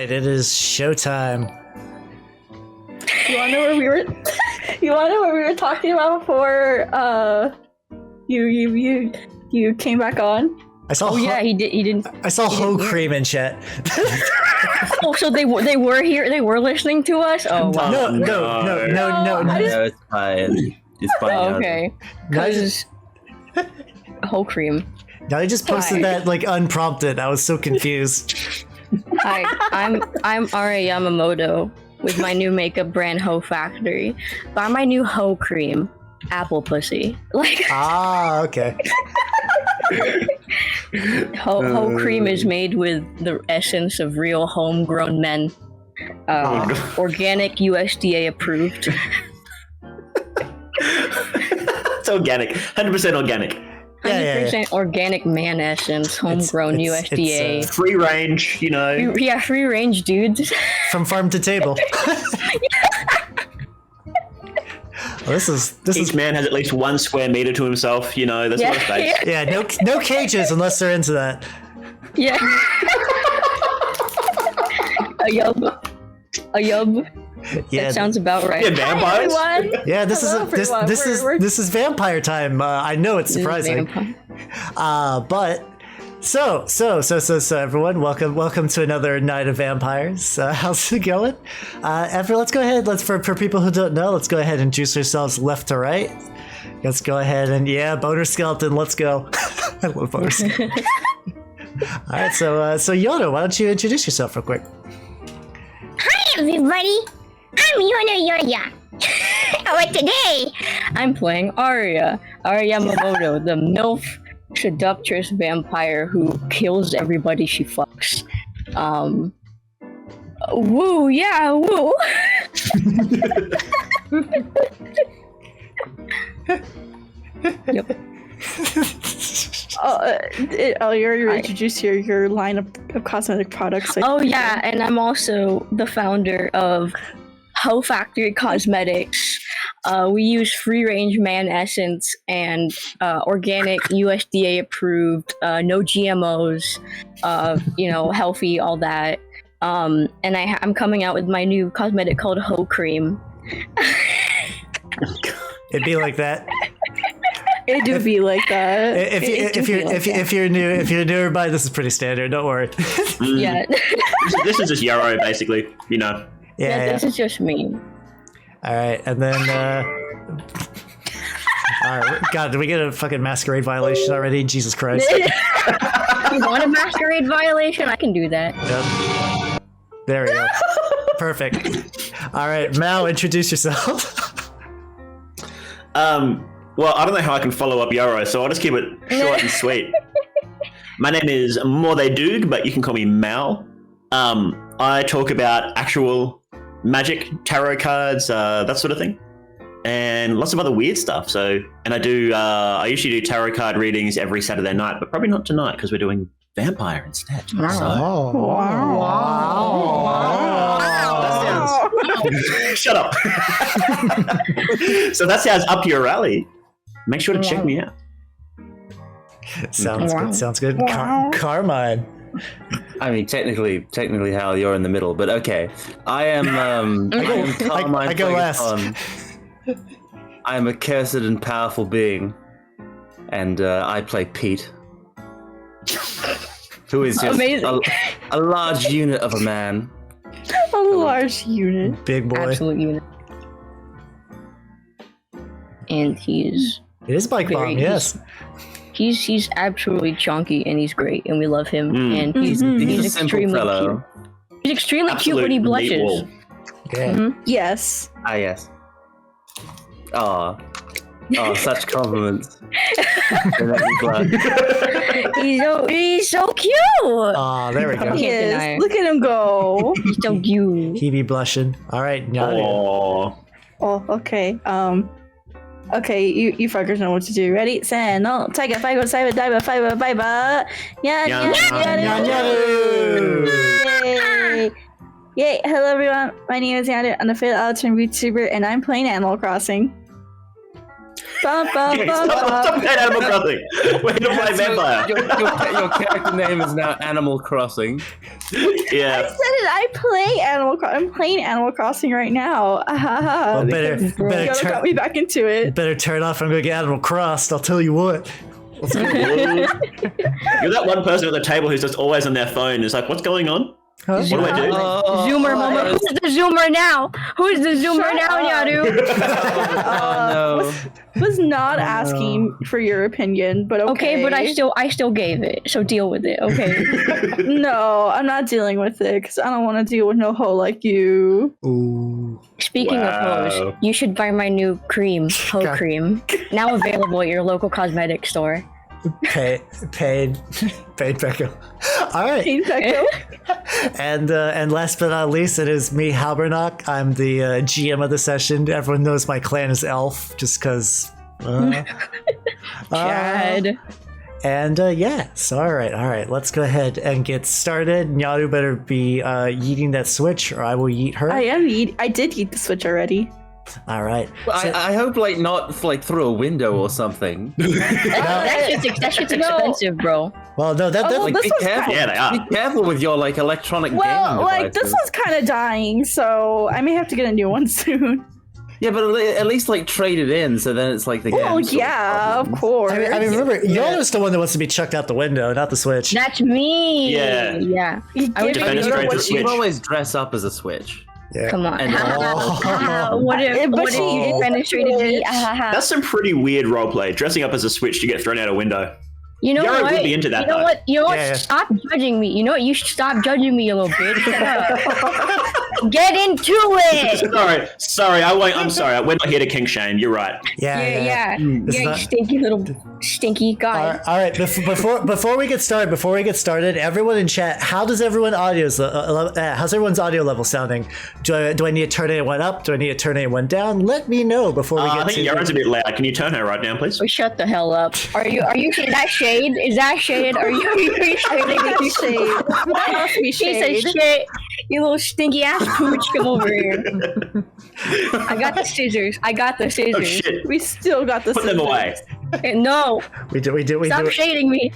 right, it is showtime. You wanna know what we were? You wanna know what we were talking about before? You came back on. I saw. He didn't. I saw Ho Cream in chat. Oh, so they were here. They were listening to us. Oh wow. No. No, it's fine. It's fine. Oh, okay. Because whole cream. Now I just posted that like unprompted. I was so confused. Hi, I'm Aria Yamamoto with my new makeup brand Ho Factory. Buy my new Ho Cream, apple pussy. Like Okay. Ho Cream is made with the essence of real homegrown men. Organic, USDA approved. It's organic, 100% organic. 100% organic man essence, homegrown USDA. It's free range, you know. Yeah, free range, dudes. From farm to table. Well, Each man has at least 1 square meter to himself, you know, that's a lot of space. Yeah, no cages unless they're into that. Yeah. A yub. Yeah, that sounds about right. Yeah, vampires. Yeah, this is vampire time. I know it's surprising. But so everyone, welcome to another night of vampires. How's it going? Let's go ahead. For people who don't know, let's go ahead and introduce ourselves left to right. Let's go ahead and boner skeleton. Let's go. I love boner skeleton. All right, so Yoro, why don't you introduce yourself real quick? Hi everybody, I'm Yoro. What today? I'm playing Aria Yamamoto, the MILF seductress vampire who kills everybody she fucks. Woo, yeah, woo. Yep. You already introduced your line of cosmetic products. And I'm also the founder of Ho Factory Cosmetics. We use free-range man essence and organic, USDA approved, no GMOs, healthy, all that. And I'm coming out with my new cosmetic called Ho Cream. It'd be like that. It do be like that. If you're new, everybody, this is pretty standard. Don't worry. Yeah. This is just Yoro, basically. You know. Yeah. This is just me. All right, and then. All right, God, did we get a fucking masquerade violation already? Jesus Christ! You want a masquerade violation? I can do that. Yep. There we go. Perfect. All right, Mao, introduce yourself. Well, I don't know how I can follow up Yoro, so I'll just keep it short and sweet. My name is Mordedoog, but you can call me Mal. I talk about actual magic, tarot cards, that sort of thing, and lots of other weird stuff. And I usually do tarot card readings every Saturday night, but probably not tonight because we're doing vampire instead. Wow. Shut up. So that sounds up your alley. Make sure to check me out. Sounds good. Carmine. I mean, technically, Hal, you're in the middle, but okay. I am Carmine. I go last. I am a cursed and powerful being, and I play Pete, who is just a large unit of a man. A large unit. Big boy. Absolute unit. And he's... It is Bike Bomb, yes. He's absolutely chunky and he's great and we love him and he's extremely cute. He's extremely cute when he blushes. Yeah. Yes. Ah, yes. Oh, such compliments. He's so cute. Oh, there we go. Yes. Look at him go. He's so cute. He be blushing. All right, Nyaru. Oh, okay. Okay, you fuckers know what to do. Ready? Set, no, Tiger, Fiber, Cyber, Diver, Fiber, Fiber. Nyaru. Yay! Hello everyone, my name is Nyaru. I'm the fifth out-of-turn Vtuber, and I'm playing Animal Crossing. Stop playing Animal Crossing. We're here to play Vampire. Your character name is now Animal Crossing. Yeah. I said it. I play Animal Crossing. I'm playing Animal Crossing right now. Well, better got me back into it. Better turn off. I'm gonna get Animal Crossed. I'll tell you what. You're that one person at the table who's just always on their phone. It's like, what's going on? Huh? What do I do? Zoomer moment. Who's the Zoomer now? Who's the Zoomer now, Nyaru? No. Was not asking for your opinion, but okay. Okay, but I still gave it, so deal with it, okay? No, I'm not dealing with it because I don't want to deal with no hoe like you. Ooh. Speaking of hoes, you should buy my new cream, hoe cream, now available at your local cosmetic store. Paid Pecco. All right. Paid Pecco. And last but not least, it is me, Halbernacht. I'm the GM of the session. Everyone knows my clan is Elf, just because. Chad. And yes, all right. Let's go ahead and get started. Nyaru better be yeeting that switch, or I will yeet her. I did yeet the switch already. All right. Well, So- I hope not through a window or something. That shit's expensive, bro. well, no, that Oh, this Be one's careful. Yeah, they are. Be careful with your electronic Well, gaming this devices. one's kind of dying, so I may have to get a new one soon. Yeah, but at least trade it in, so then it's the Well, game's sort yeah, of problem. course. I mean, remember, Yoro's the one that wants to be chucked out the window, not the switch. That's me. Yeah. Yeah. You I would give Defend me us what straight to you- switch. You always dress up as a switch. Yeah. Come on. And- What if But you she- penetrated me? That's some pretty weird roleplay. Dressing up as a switch to get thrown out a window. You know Yoro what? would be into that, You know though. what? You know what? Yeah. Stop judging me. You know what? You should stop judging me, you little bitch. Shut up. Get into it. Sorry. I'm sorry. We're not here to kink shame. You're right. Yeah, This is you not- stinky little stinky guy. All right. Before we get started, everyone in chat, how's everyone's audio level sounding? Do I need to turn anyone up? Do I need to turn anyone down? Let me know before we get I think to. Yara's a bit loud. Can you turn her right down, please? Oh, shut the hell up. Are you? Is that shade? Is that shade? Are you shading me? That's shade. That must be She shade. says shit. You little stinky ass pooch, come over here. I got the scissors. Oh shit! We still got the Put them away. No, We do. stop shading me.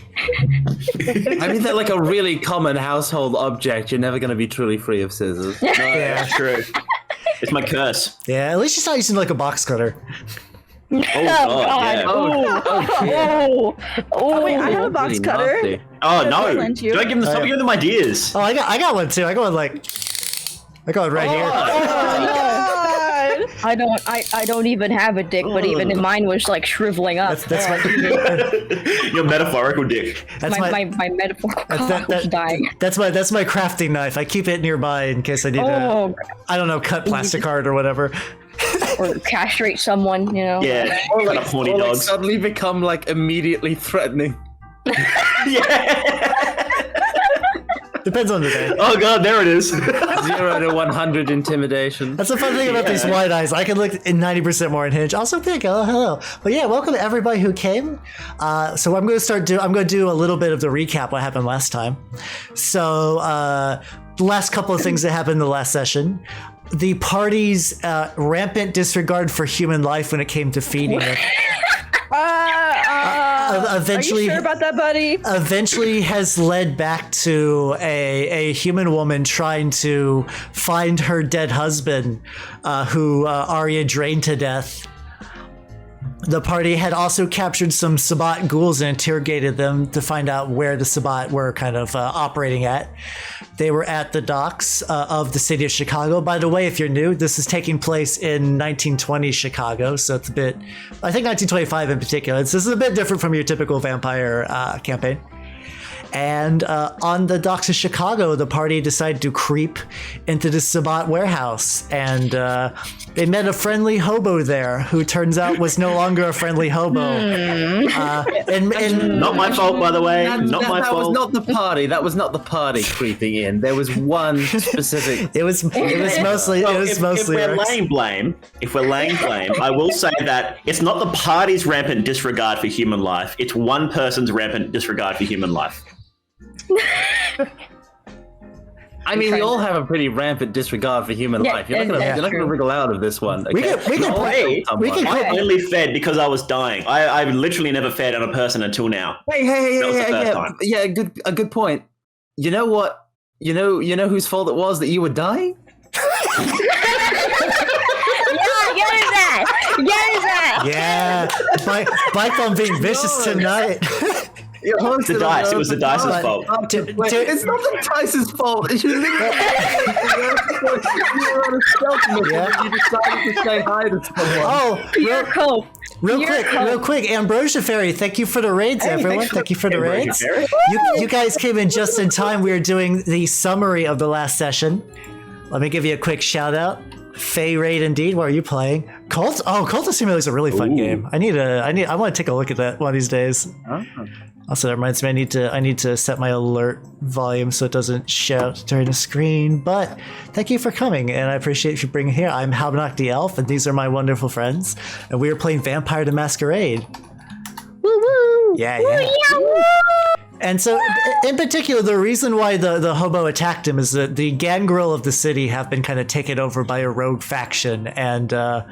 I mean, they're a really common household object. You're never going to be truly free of scissors. No, that's true. It's my curse. Yeah, at least she's not using a box cutter. Oh god. Yeah. Oh, Wait, I have a box Really cutter. nasty. Oh no! Lend you. Don't give them. Stop giving them ideas. Oh, I got one too. I got one right here. God. I don't even have a dick, but even mine was shriveling up. That's my. Your metaphorical dick. That's my metaphorical cock was dying. That's my crafting knife. I keep it nearby in case I need to. I don't know, cut plastic art or whatever. Or castrate someone, you know. Yeah. Or Kind of horny dogs. suddenly become immediately threatening. Yeah. Depends on the day. Oh god, there it is. 0 to 100 intimidation. That's the fun thing about these wide eyes. I can look in 90% more unhinged. Also, think, hello. But yeah, welcome to everybody who came. So I'm going to do a little bit of the recap what happened last time. So the last couple of things that happened in the last session. The party's rampant disregard for human life when it came to feeding it. Eventually, are you sure about that, buddy? Eventually has led back to a human woman trying to find her dead husband, who Aria drained to death. The party had also captured some Sabbat ghouls and interrogated them to find out where the Sabbat were kind of operating at. They were at the docks of the city of Chicago. By the way, if you're new, this is taking place in 1920 Chicago, so it's a bit, I think 1925 in particular. This is a bit different from your typical vampire campaign. And on the docks of Chicago, the party decided to creep into the Sabbat warehouse. And they met a friendly hobo there who turns out was no longer a friendly hobo. And Not my fault, by the way. Not my that fault. was not the party. That was not the party creeping in. There was one specific. it was mostly Well, Rex. if we're laying blame, I will say that it's not the party's rampant disregard for human life. It's one person's rampant disregard for human life. I mean, we all have a pretty rampant disregard for human life. You're not gonna wriggle out of this one. Okay? We can play. I only fed because I was dying. I literally never fed on a person until now. Yeah. A good point. You know what? You know whose fault it was that you were dying? Yeah, Bike on being vicious tonight. The dice. It was the dice's fault. It's not the dice's fault. You decided to say hi to someone. Real quick, Ambrosia Fairy, thank you for the raids, everyone. Thank you for the raids. You guys came in just in time. We were doing the summary of the last session. Let me give you a quick shout out. Fae raid indeed. What are you playing? Cult of Simulator is a really fun game. I want to take a look at that one of these days. Also, that reminds me, I need to set my alert volume so it doesn't shout during the screen. But thank you for coming, and I appreciate you bringing here. I'm Halbernacht the Elf, and these are my wonderful friends, and we are playing Vampire the Masquerade. Woo woo! Yeah. Woo! And so, in particular, the reason why the hobo attacked him is that the gangrel of the city have been kind of taken over by a rogue faction, and a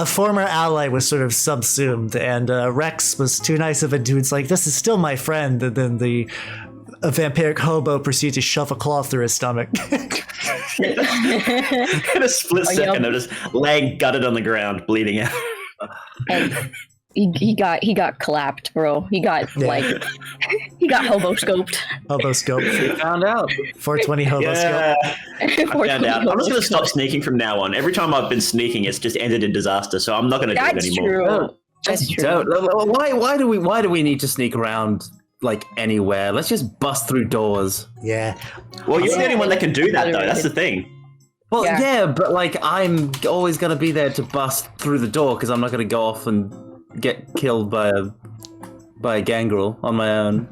former ally was sort of subsumed, and Rex was too nice of a dude. It's like, this is still my friend, and then a vampiric hobo proceeds to shove a claw through his stomach. In a split second, of just laying gutted on the ground, bleeding out. And he got clapped, bro. He got he got hobo scoped. Hobo scoped. You found out. 420 hobo scope. I found out. I'm just going to stop sneaking from now on. Every time I've been sneaking, it's just ended in disaster. So I'm not going to do it anymore. True. That's true. Why do we need to sneak around like anywhere? Let's just bust through doors. Yeah. Well, you're the only one that can do that, though. That's the thing. Well, yeah, but like I'm always going to be there to bust through the door because I'm not going to go off and get killed by a gangrel on my own.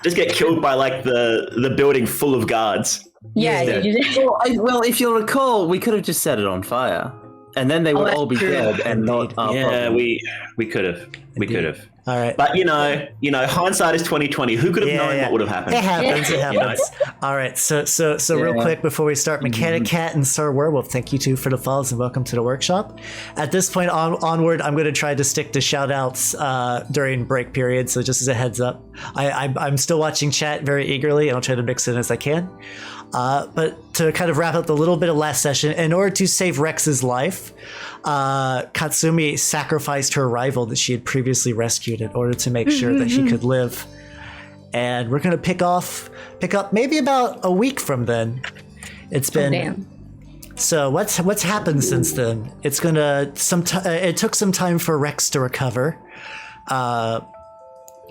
Just get killed by like the building full of guards. Yeah. Well, if you'll recall, we could have just set it on fire, and then they would all be dead and not. Yeah, we could have. We could have. All right. But you know, hindsight is 20/20. Who could have known what would have happened? It happens. It happens. All right. So real quick before we start, Mechanic Cat and Sir Werewolf, thank you too for the follows and welcome to the workshop. At this point onward, I'm going to try to stick to shout outs during break period. So just as a heads up, I'm still watching chat very eagerly, and I'll try to mix it as I can. But to kind of wrap up the little bit of last session, in order to save Rex's life, Katsumi sacrificed her rival that she had previously rescued in order to make sure that he could live. And we're going to pick up maybe about a week from then. It's been So what's happened since then? It's gonna it took some time for Rex to recover. I'm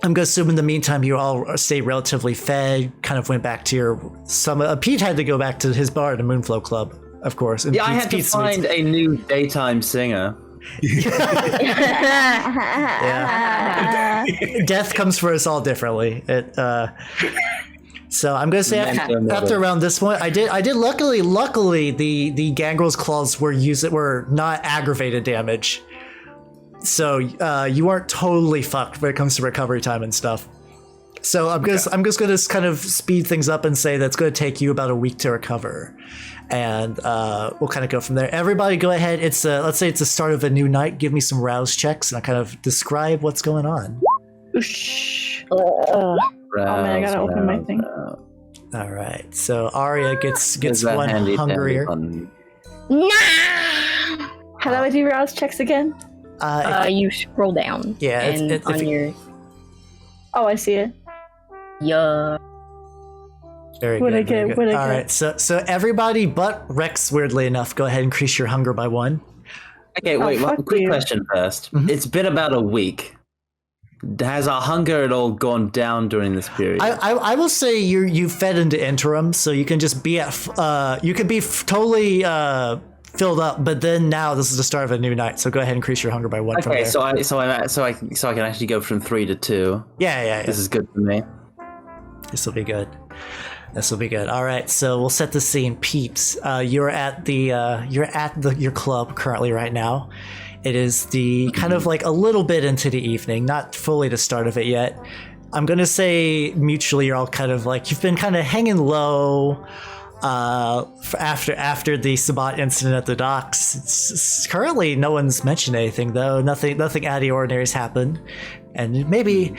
gonna assume in the meantime you all stay relatively fed. Kind of went back to your Pete had to go back to his bar at the Moonflow Club, of course. And I had to find a new daytime singer. Death comes for us all differently. So I'm gonna say after around this point, I did. Luckily, the gangrel's claws were not aggravated damage, so you aren't totally fucked when it comes to recovery time and stuff. So I'm just gonna kind of speed things up and say that's gonna take you about a week to recover, and we'll kind of go from there. Everybody, go ahead. Let's say it's the start of a new night. Give me some rouse checks, and I'll kind of describe what's going on. Oh man, I gotta open my thing. All right, so Aria gets one hungrier. Nah! How do I do rouse checks again? You scroll down. Yeah, and on your. Oh, I see it. Yeah. Very What good. I get? What I get? All right, so everybody but Rex, weirdly enough, go ahead and increase your hunger by 1. Okay, wait. fuck Quick you. question first. It's been about a week. Has our hunger at all gone down during this period? I will say you fed into interim, so you can just be at you can be totally filled up, but then now this is the start of a new night, so go ahead and increase your hunger by 1 from there. So I can actually go from 3 to 2. Yeah. This is good for me. This will be good. All right, so we'll set the scene, peeps. You're at your club currently right now. It is the kind of like a little bit into the evening, not fully the start of it yet. I'm gonna say mutually, you're all kind of like you've been kind of hanging low. after the Sabat incident at the docks. Currently, no one's mentioned anything though. Nothing out of the ordinary has happened, and maybe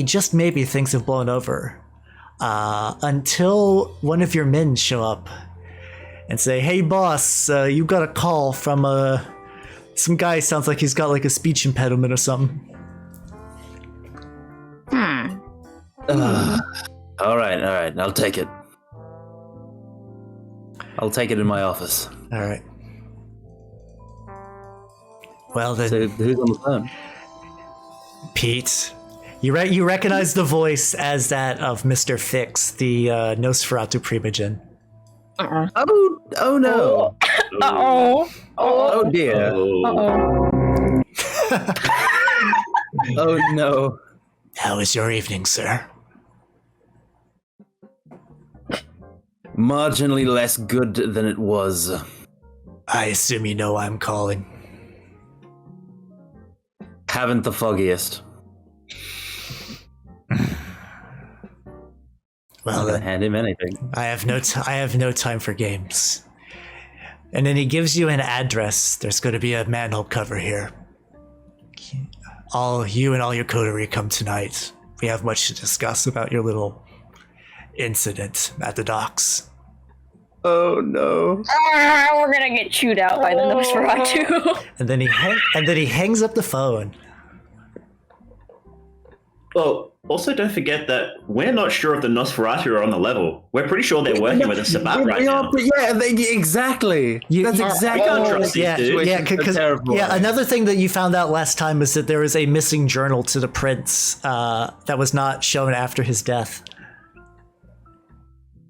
just maybe things have blown over until one of your men show up and say, "Hey, boss, you got a call from some guy. Sounds like he's got like a speech impediment or something." All right. I'll take it. I'll take it in my office. All right. Well then, So who's on the phone? Pete, you recognize the voice as that of Mr. Fix, the Nosferatu Primogen. Oh no! Oh dear! Oh no! How was your evening, sir? Marginally less good than it was. I assume you know why I'm calling. Haven't the foggiest. Well, then hand him anything. I have no time for games. And then he gives you an address. There's going to be a manhole cover here. You and all your coterie come tonight. We have much to discuss about your little incident at the docks. Oh no! We're gonna get chewed out by the Nosferatu. And then he hangs up the phone. Well, also don't forget that we're not sure if the Nosferatu are on the level. We're pretty sure they're working with a Sabat right now. Exactly. That's exactly. I can't trust these dudes. Another thing that you found out last time was that there was a missing journal to the prince that was not shown after his death.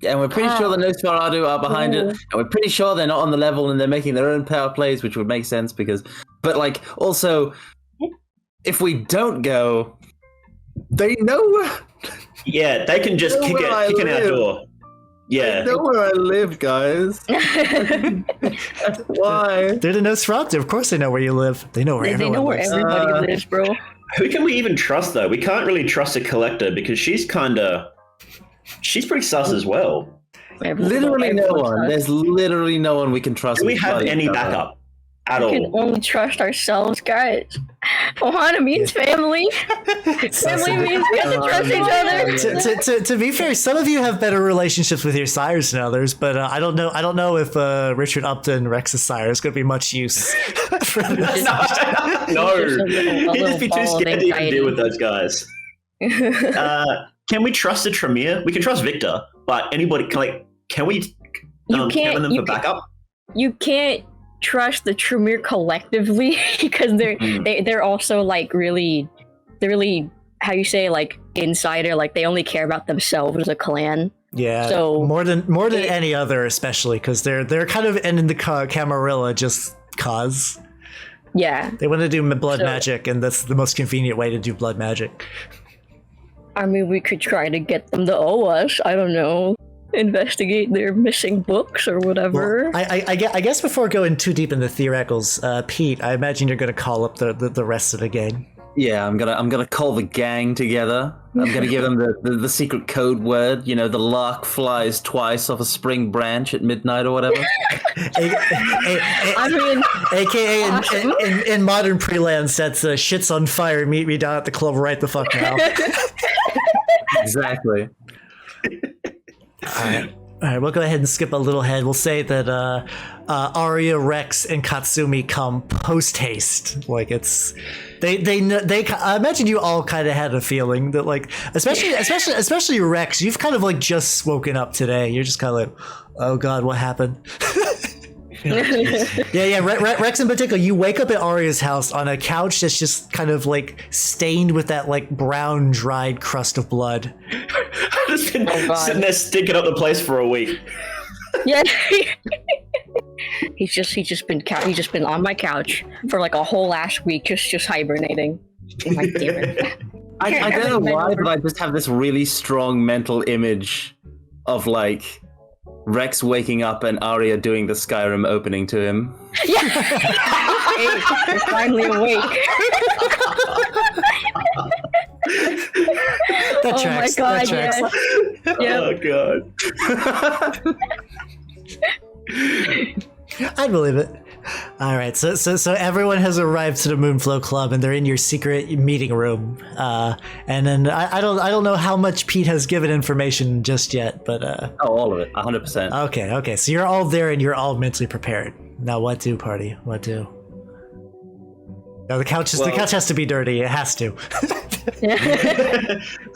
Yeah, and we're pretty sure the Nosferatu are behind it, and we're pretty sure they're not on the level and they're making their own power plays, which would make sense because, but like, also, if we don't go, they know. Yeah, they can just kick in our door. Yeah. They know where I live, guys. That's why. They're the Nosferatu. Of course they know where you live. They know where everyone lives. Everybody lives, bro. Who can we even trust, though? We can't really trust a collector because she's pretty sus as well. Literally no one. There's literally no one we can trust. Do we have any backup at all? We can only trust ourselves, guys. Ohana means family. Family means we have to trust each other. To be fair, some of you have better relationships with your sires than others, but I don't know if Richard Upton, Rex's sire, is going to be much use. No, he'd just be too scared to even deal with those guys. Can we trust the Tremere? We can trust Victor, but anybody can we count them for backup? You can't trust the Tremere collectively because they're also like really how you say like insider, like they only care about themselves as a clan. Yeah, so more than any other, especially because they're kind of in the Camarilla just cause. Yeah, they want to do blood magic, and that's the most convenient way to do blood magic. I mean, we could try to get them to owe us. I don't know. Investigate their missing books or whatever. Well, I guess before going too deep into theoreticals, Pete, I imagine you're going to call up the rest of the gang. Yeah, I'm gonna call the gang together. I'm gonna give them the secret code word. You know, the lark flies twice off a spring branch at midnight or whatever. I mean, AKA in modern pre-land sets, shit's on fire. Meet me down at the club right the fuck now. Exactly. All right, we'll go ahead and skip a little ahead. We'll say that Aria, Rex, and Katsumi come post haste. Like it's they. I imagine you all kind of had a feeling that like, especially Rex, you've kind of like just woken up today. You're just kind of like, oh god, what happened? Yeah. Rex in particular, you wake up at Aria's house on a couch that's just kind of like stained with that like brown dried crust of blood. I've just been sitting there stinking up the place for a week. Yeah. He's just been on my couch for like a whole last week, just hibernating. I'm like, damn it. I don't know why, but I just have this really strong mental image of like Rex waking up and Aria doing the Skyrim opening to him. Yeah. Hey, you're finally awake. That tracks. Oh my god, that tracks. yeah. Oh god. I believe it. All right, so everyone has arrived to the Moonflow Club, and they're in your secret meeting room. And then I don't know how much Pete has given information just yet, but all of it, 100%. Okay. So you're all there, and you're all mentally prepared. Now, what do, party? What do? No, the couch has to be dirty. It has to.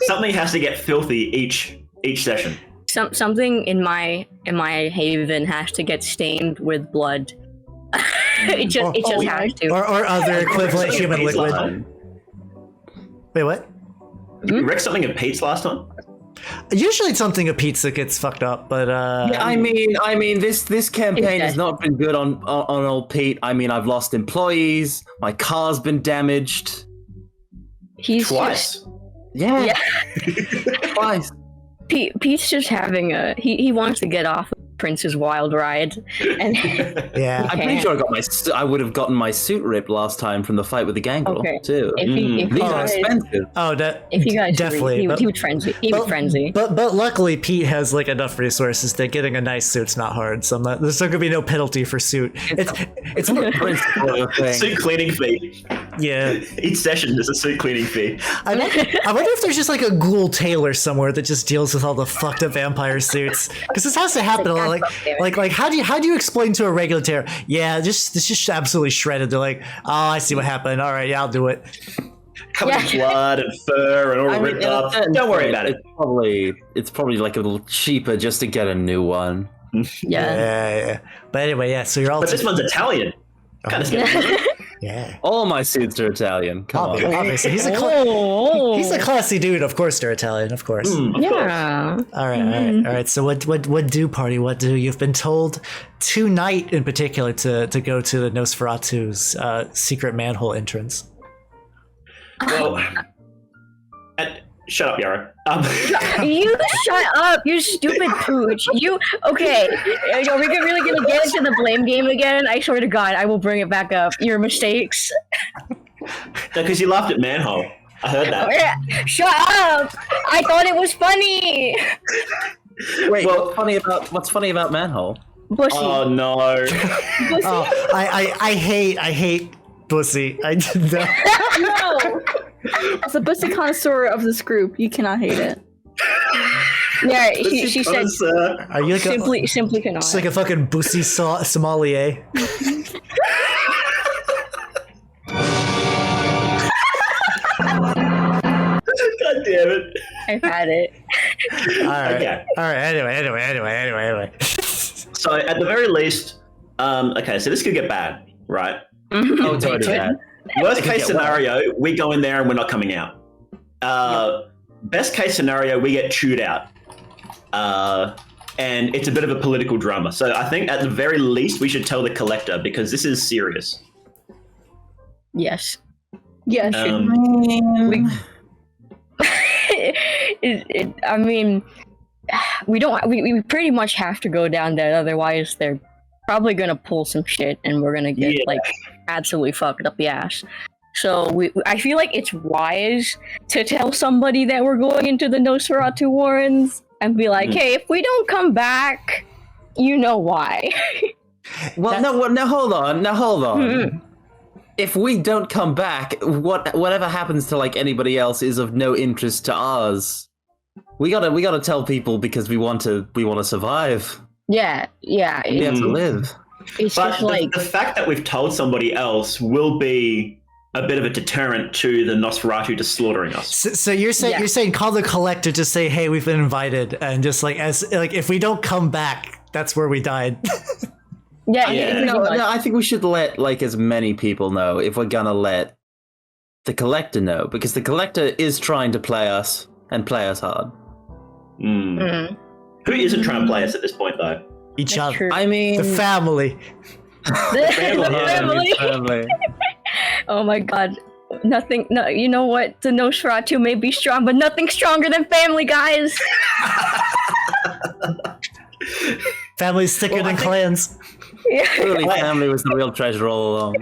Something has to get filthy each session. Something in my haven has to get stained with blood. it just has to. Or other equivalent human liquid. Wait, what? Did we wreck something at Pete's last time? Usually it's something a pizza gets fucked up, but Yeah, I mean, this campaign has not been good on old Pete. I mean, I've lost employees. My car's been damaged. He's Twice. Just, yeah. Twice. Pete's just having he wants to get off Prince's wild ride, and yeah, I'm pretty sure I would have gotten my suit ripped last time from the fight with the gangrel too. If These are expensive. If you guys definitely, he would frenzy. He would frenzy. But luckily, Pete has like enough resources that getting a nice suit's not hard. So there's not gonna be no penalty for suit. It's suit cleaning fee. Yeah, each session there's a suit cleaning fee. I wonder if there's just like a ghoul tailor somewhere that just deals with all the fucked up vampire suits, because this has to happen a lot. Like how do you explain to a regular tailor? Yeah, this just absolutely shredded. They're like, oh, I see what happened. All right, yeah, I'll do it. Covered in blood and fur and all ripped up. Don't worry about it. It's probably like a little cheaper just to get a new one. Yeah. But anyway, yeah. So you're all. But this one's Italian. Kind of scary. Yeah. All my suits are Italian. Come on. Obviously, he's a classy dude. Of course, they're Italian. Of course. Of course. All right. So what do, party? What do? You've been told tonight, in particular, to go to the Nosferatu's secret manhole entrance. Well, shut up, Yoro. You shut up, you stupid pooch. Okay? Are we really gonna get into the blame game again? I swear to God, I will bring it back up. Your mistakes. Because you laughed at manhole. I heard that. Shut up! I thought it was funny. Wait, what's funny about manhole? Bussy. Oh no. Bussy. Oh, I hate Bussy. I did not. No. As a Bussy connoisseur of this group, you cannot hate it. Yeah, she said. Are you like simply cannot. It's like a fucking Bussy sommelier. God damn it. I've had it. All right. Okay. All right. Anyway. So at the very least, okay, so this could get bad, right? Oh, it's already bad. Worst case scenario, we go in there and we're not coming out. Best case scenario, we get chewed out. And it's a bit of a political drama. So I think at the very least, we should tell the collector, because this is serious. Yes. Yes. I mean, we pretty much have to go down that, otherwise they're probably gonna pull some shit and we're gonna get like absolutely fucked up the ass. So I feel like it's wise to tell somebody that we're going into the Nosferatu Warrens and be like, hey, if we don't come back, you know why. Well, now hold on. Mm-hmm. If we don't come back, whatever happens to like anybody else is of no interest to us. We gotta tell people because we want to survive. Yeah. We have to live. It's But just like the fact that we've told somebody else will be a bit of a deterrent to the Nosferatu to slaughtering us. So you're saying call the collector, just say, hey, we've been invited, and just like if we don't come back, that's where we died. No, I think we should let like as many people know if we're gonna let the collector know, because the collector is trying to play us and play us hard. Who isn't trying to play us at this point, though? Each That's other. true. I mean, The family. The family. Oh my God. Nothing. No, you know what? The Nosferatu may be strong, but nothing stronger than family, guys. Family's thicker than clans. Clearly, family was the real treasure all along.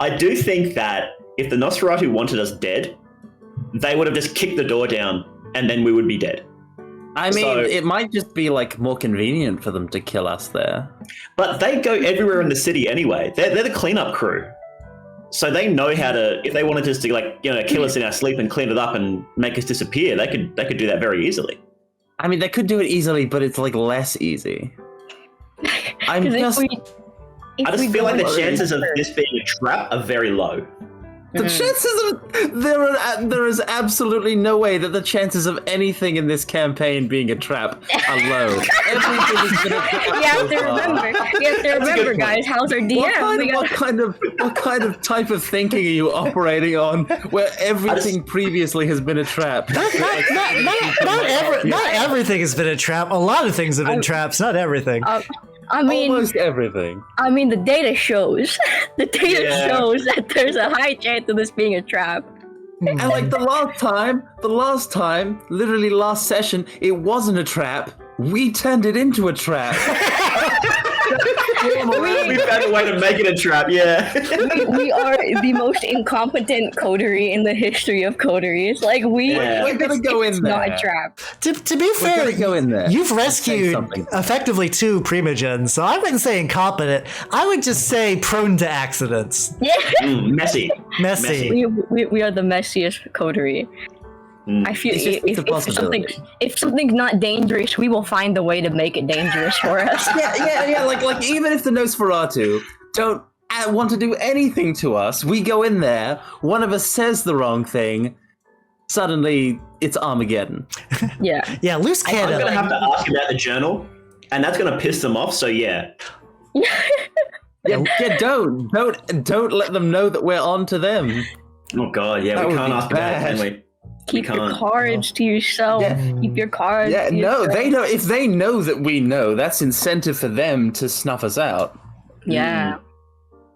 I do think that if the Nosferatu wanted us dead, they would have just kicked the door down and then we would be dead. I mean, it might just be like more convenient for them to kill us there. But they go everywhere in the city anyway. They're the cleanup crew. So they know how to, if they wanted us to kill us in our sleep and clean it up and make us disappear, they could do that very easily. I mean, they could do it easily, but it's like less easy. I just feel like the chances of this being a trap are very low. The chances of there is absolutely no way that the chances of anything in this campaign being a trap are low. Everything has been a trap. You have to remember, guys. How's our DM? What kind of type of thinking are you operating on where everything previously has been a trap? Not everything has been a trap. A lot of things have been traps. Not everything. I mean, almost everything. I mean, the data shows. The data shows that there's a high chance of this being a trap. And like the last time, literally last session, it wasn't a trap. We turned it into a trap. We found a way to make it a trap, yeah. we are the most incompetent coterie in the history of coteries. Like, we're gonna go in there. Not a trap. To be fair, go in there. You've rescued effectively 2 Primogens, so I wouldn't say incompetent. I would just say prone to accidents. Yeah. Messy. We are the messiest coterie. I feel if something's not dangerous, we will find a way to make it dangerous for us. Yeah. Like even if the Nosferatu don't want to do anything to us, we go in there. One of us says the wrong thing. Suddenly, it's Armageddon. Yeah. Loose cannon. I'm gonna have to ask about the journal, and that's gonna piss them off. So yeah. Don't let them know that we're on to them. Oh god, yeah, we can't ask about it, can we? Keep your cards to yourself. Yeah. Keep your cards. Yeah, to no, yourself. they know. If they know that we know, that's incentive for them to snuff us out. Yeah.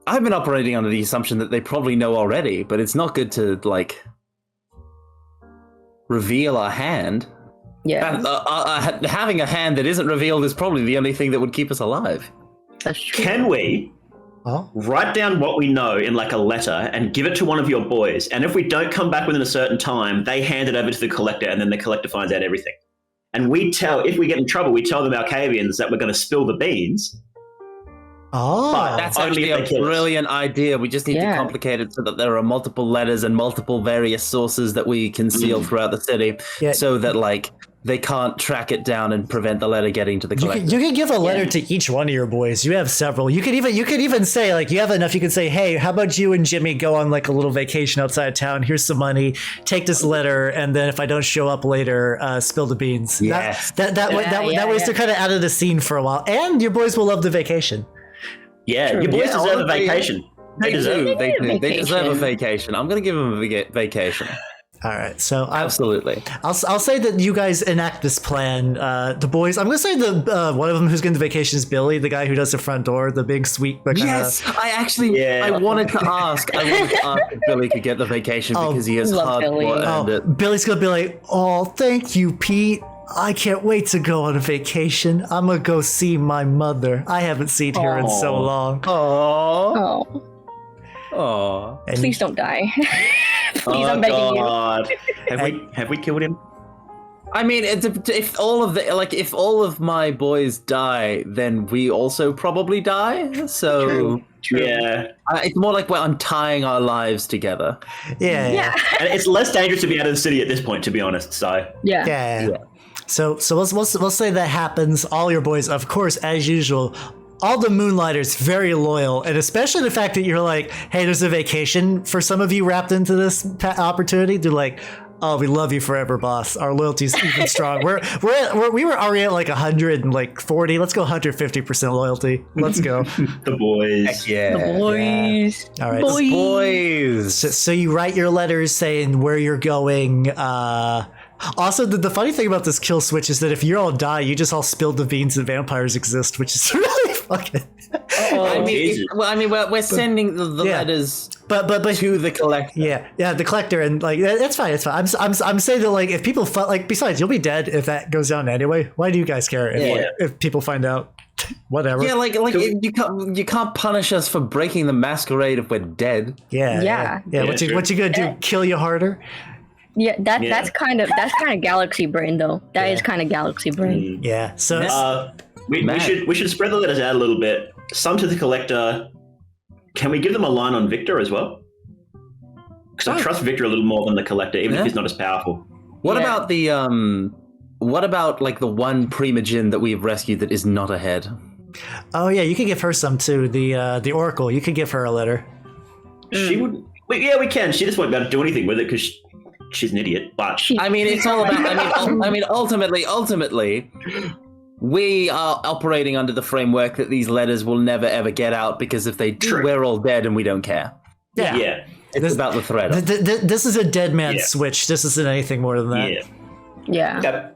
I've been operating under the assumption that they probably know already, but it's not good to reveal our hand. Yeah. Having a hand that isn't revealed is probably the only thing that would keep us alive. That's true. Can we write down what we know in like a letter and give it to one of your boys? And if we don't come back within a certain time, they hand it over to the collector, and then the collector finds out everything. And if we get in trouble, we tell the Malkavians that we're going to spill the beans. Oh, that's actually a brilliant idea. We just need to complicate it so that there are multiple letters and multiple various sources that we conceal throughout the city, so that they can't track it down and prevent the letter getting to the collector. You can give a letter to each one of your boys. You have several. You could even say, you have enough. You can say, hey, how about you and Jimmy go on a little vacation outside of town? Here's some money. Take this letter, and then if I don't show up later, spill the beans. Yes. That way, they're kind of out of the scene for a while, and your boys will love the vacation. Yeah, your boys deserve a vacation. They do. They deserve a vacation. I'm going to give them a vacation. All right, so absolutely, I'll say that you guys enact this plan. The boys, I'm gonna say the one of them who's going to vacation is Billy, the guy who does the front door, the big sweet. Yes, I wanted to ask if Billy could get the vacation because he has hardcore earned it. Billy's gonna be like, oh, thank you, Pete. I can't wait to go on a vacation. I'm gonna go see my mother. I haven't seen her in so long. Oh, please don't die. Please, I'm begging you. Have we killed him? I mean, if all of my boys die, then we also probably die. So True. Yeah, it's more like we're untying our lives together. Yeah. And it's less dangerous to be out of the city at this point, to be honest. So yeah. So we'll say that happens. All your boys, of course, as usual. All the Moonlighters very loyal, and especially the fact that you're like, hey, there's a vacation for some of you wrapped into this opportunity. They're like, oh, we love you forever, boss. Our loyalty's even strong. We were already at 140. Let's go 150% loyalty. Let's go. The boys. Heck yeah. The boys. Yeah. All right. Boys. So you write your letters saying where you're going. Also, the funny thing about this kill switch is that if you all die, you just all spilled the beans that vampires exist, which is really fucking. We're sending the letters but to the collector. Yeah, the collector, and like that's fine. It's fine. I'm saying that like if people like, besides you'll be dead if that goes down anyway. Why do you guys care if people find out? Whatever. Yeah, like you can't punish us for breaking the masquerade if we're dead. Yeah. What you gonna do? Kill you harder? Yeah, that's kind of galaxy brain though. That is kind of galaxy brain. Yeah. So we should spread the letters out a little bit. Some to the collector. Can we give them a line on Victor as well? Because I trust Victor a little more than the collector, even if he's not as powerful. What about the What about like the one Primogen that we've rescued that is not a head? Oh yeah, you could give her some too. The Oracle. You could give her a letter. She would. Yeah, we can. She just won't be able to do anything with it because she's an idiot. But I mean, it's all about. I mean, ultimately, we are operating under the framework that these letters will never ever get out because if they do, we're all dead and we don't care. Yeah. It's about the threat. This is a dead man's switch. This isn't anything more than that. Yeah. Okay.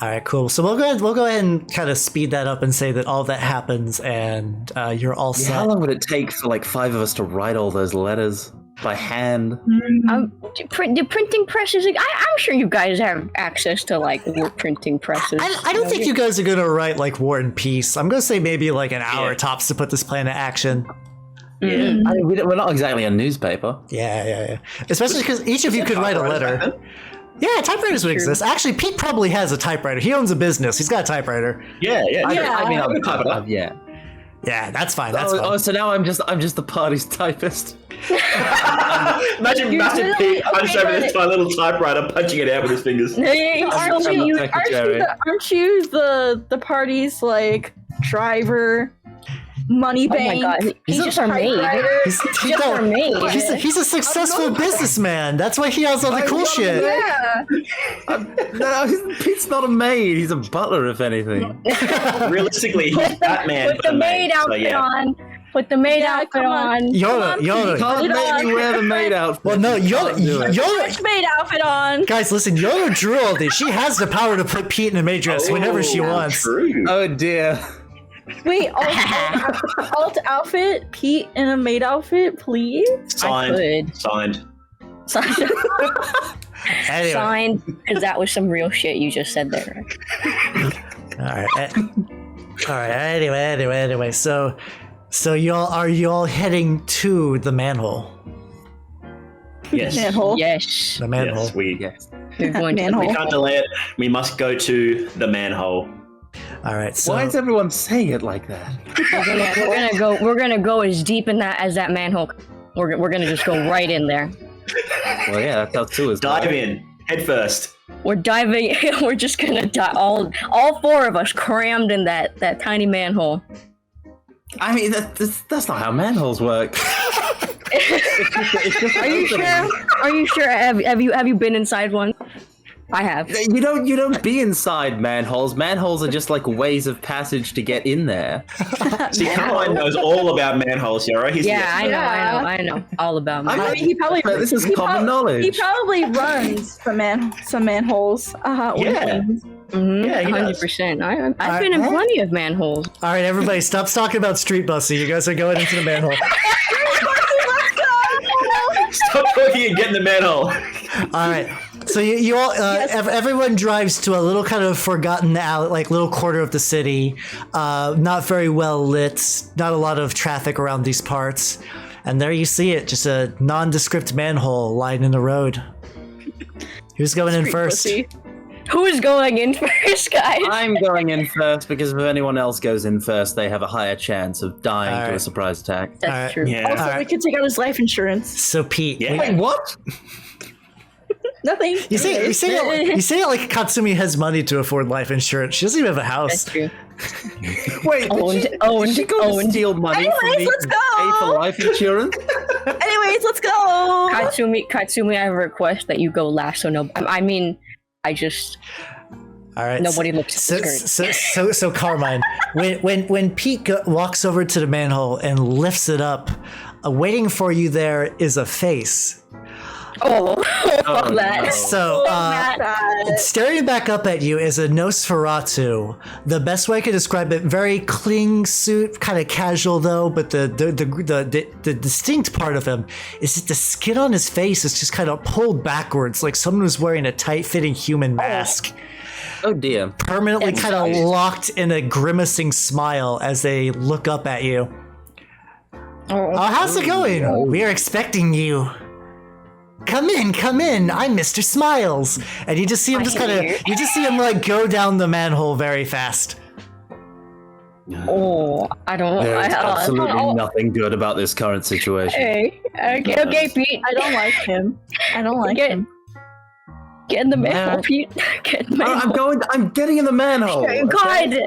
All right, cool. So we'll go ahead and kind of speed that up and say that all that happens, and you're all set. How long would it take for like 5 of us to write all those letters by hand? The printing presses. I'm sure you guys have access to like word printing presses. I don't think you guys are gonna write like War and Peace. I'm gonna say maybe like an hour tops to put this plan into action. Yeah, I mean, we're not exactly a newspaper. Yeah. Especially because each of you could write a letter. Yeah, typewriters would exist. Actually, Pete probably has a typewriter. He owns a business. He's got a typewriter. Yeah. I mean, I'll type it up. Yeah. Yeah, that's fine. That's fine. Oh, so now I'm just the party's typist. Imagine massive Pete punched over this my little typewriter, punching it out with his fingers. Aren't you the party's like driver? Money bank. Oh my god, he's just our maid. He's a successful businessman. That's why he has all the cool shit. Yeah. No, Pete's not a maid. He's a butler, if anything. Realistically, he's Batman. Put the maid outfit on. Put the maid outfit on. Yoro. You can't make me wear the maid outfit. Well, no, Yoro. Maid outfit on. Guys, listen, Yoro drew all this. She has the power to put Pete in a maid dress whenever she wants. True. Oh dear. Wait, alt outfit, Pete in a maid outfit, please. Signed. Anyway. Signed, because that was some real shit you just said there. All right. Anyway. So you all heading to the manhole? Yes. Manhole. Yes. The manhole. Yes. We're going to Manhole. We can't delay it. We must go to the manhole. All right. So Why is everyone saying it like that? We're gonna go as deep in that as that manhole. We're gonna just go right in there. Well, yeah, that's how two is. Dive in, head first. We're diving. We're just gonna die. All 4 of us crammed in that tiny manhole. I mean, that's not how manholes work. Are you sure? Are you sure? Have you been inside one? I have. You don't be inside manholes. Manholes are just like ways of passage to get in there. See, Carmine knows all about manholes, Yoro. I know all about manholes. I mean, he probably. This is common knowledge. He probably runs some manholes. Yeah. Yeah, 100%. I've been in plenty of manholes. All right, everybody, stop talking about street busing. You guys are going into the manhole. Stop talking and get in the manhole. All right. So you all, everyone drives to a little kind of forgotten alley, like little quarter of the city, not very well lit, not a lot of traffic around these parts, and there you see it, just a nondescript manhole lying in the road. Who's going in first? Who's going in first, guys? I'm going in first because if anyone else goes in first, they have a higher chance of dying to a surprise attack. That's true. Yeah. Also, we could take out his life insurance. So Pete, Wait, what? Nothing. you say it like Katsumi has money to afford life insurance. She doesn't even have a house. That's true. Wait, Owned. she go and steal money from me Let's to go. pay for life insurance? Anyways, let's go. Katsumi, I have a request that you go last. So no, I just. All right. Nobody looks at the skirt. So Carmine, when Pete walks over to the manhole and lifts it up, waiting for you there is a face. Oh. Oh, that. no. So, staring back up at you is a Nosferatu. The best way I could describe it, very clean suit, kind of casual though, but the distinct part of him is that the skin on his face is just kind of pulled backwards, like someone was wearing a tight-fitting human mask. Oh dear. Permanently kind of locked in a grimacing smile as they look up at you. Oh, how's it going? We're expecting you. Come in. I'm Mr. Smiles. And you just see him like go down the manhole very fast. Oh, I don't. There's absolutely nothing good about this current situation. Hey, okay, Pete. I don't like him. Get in the manhole, Pete. Get in the manhole. I'm getting in the manhole. God.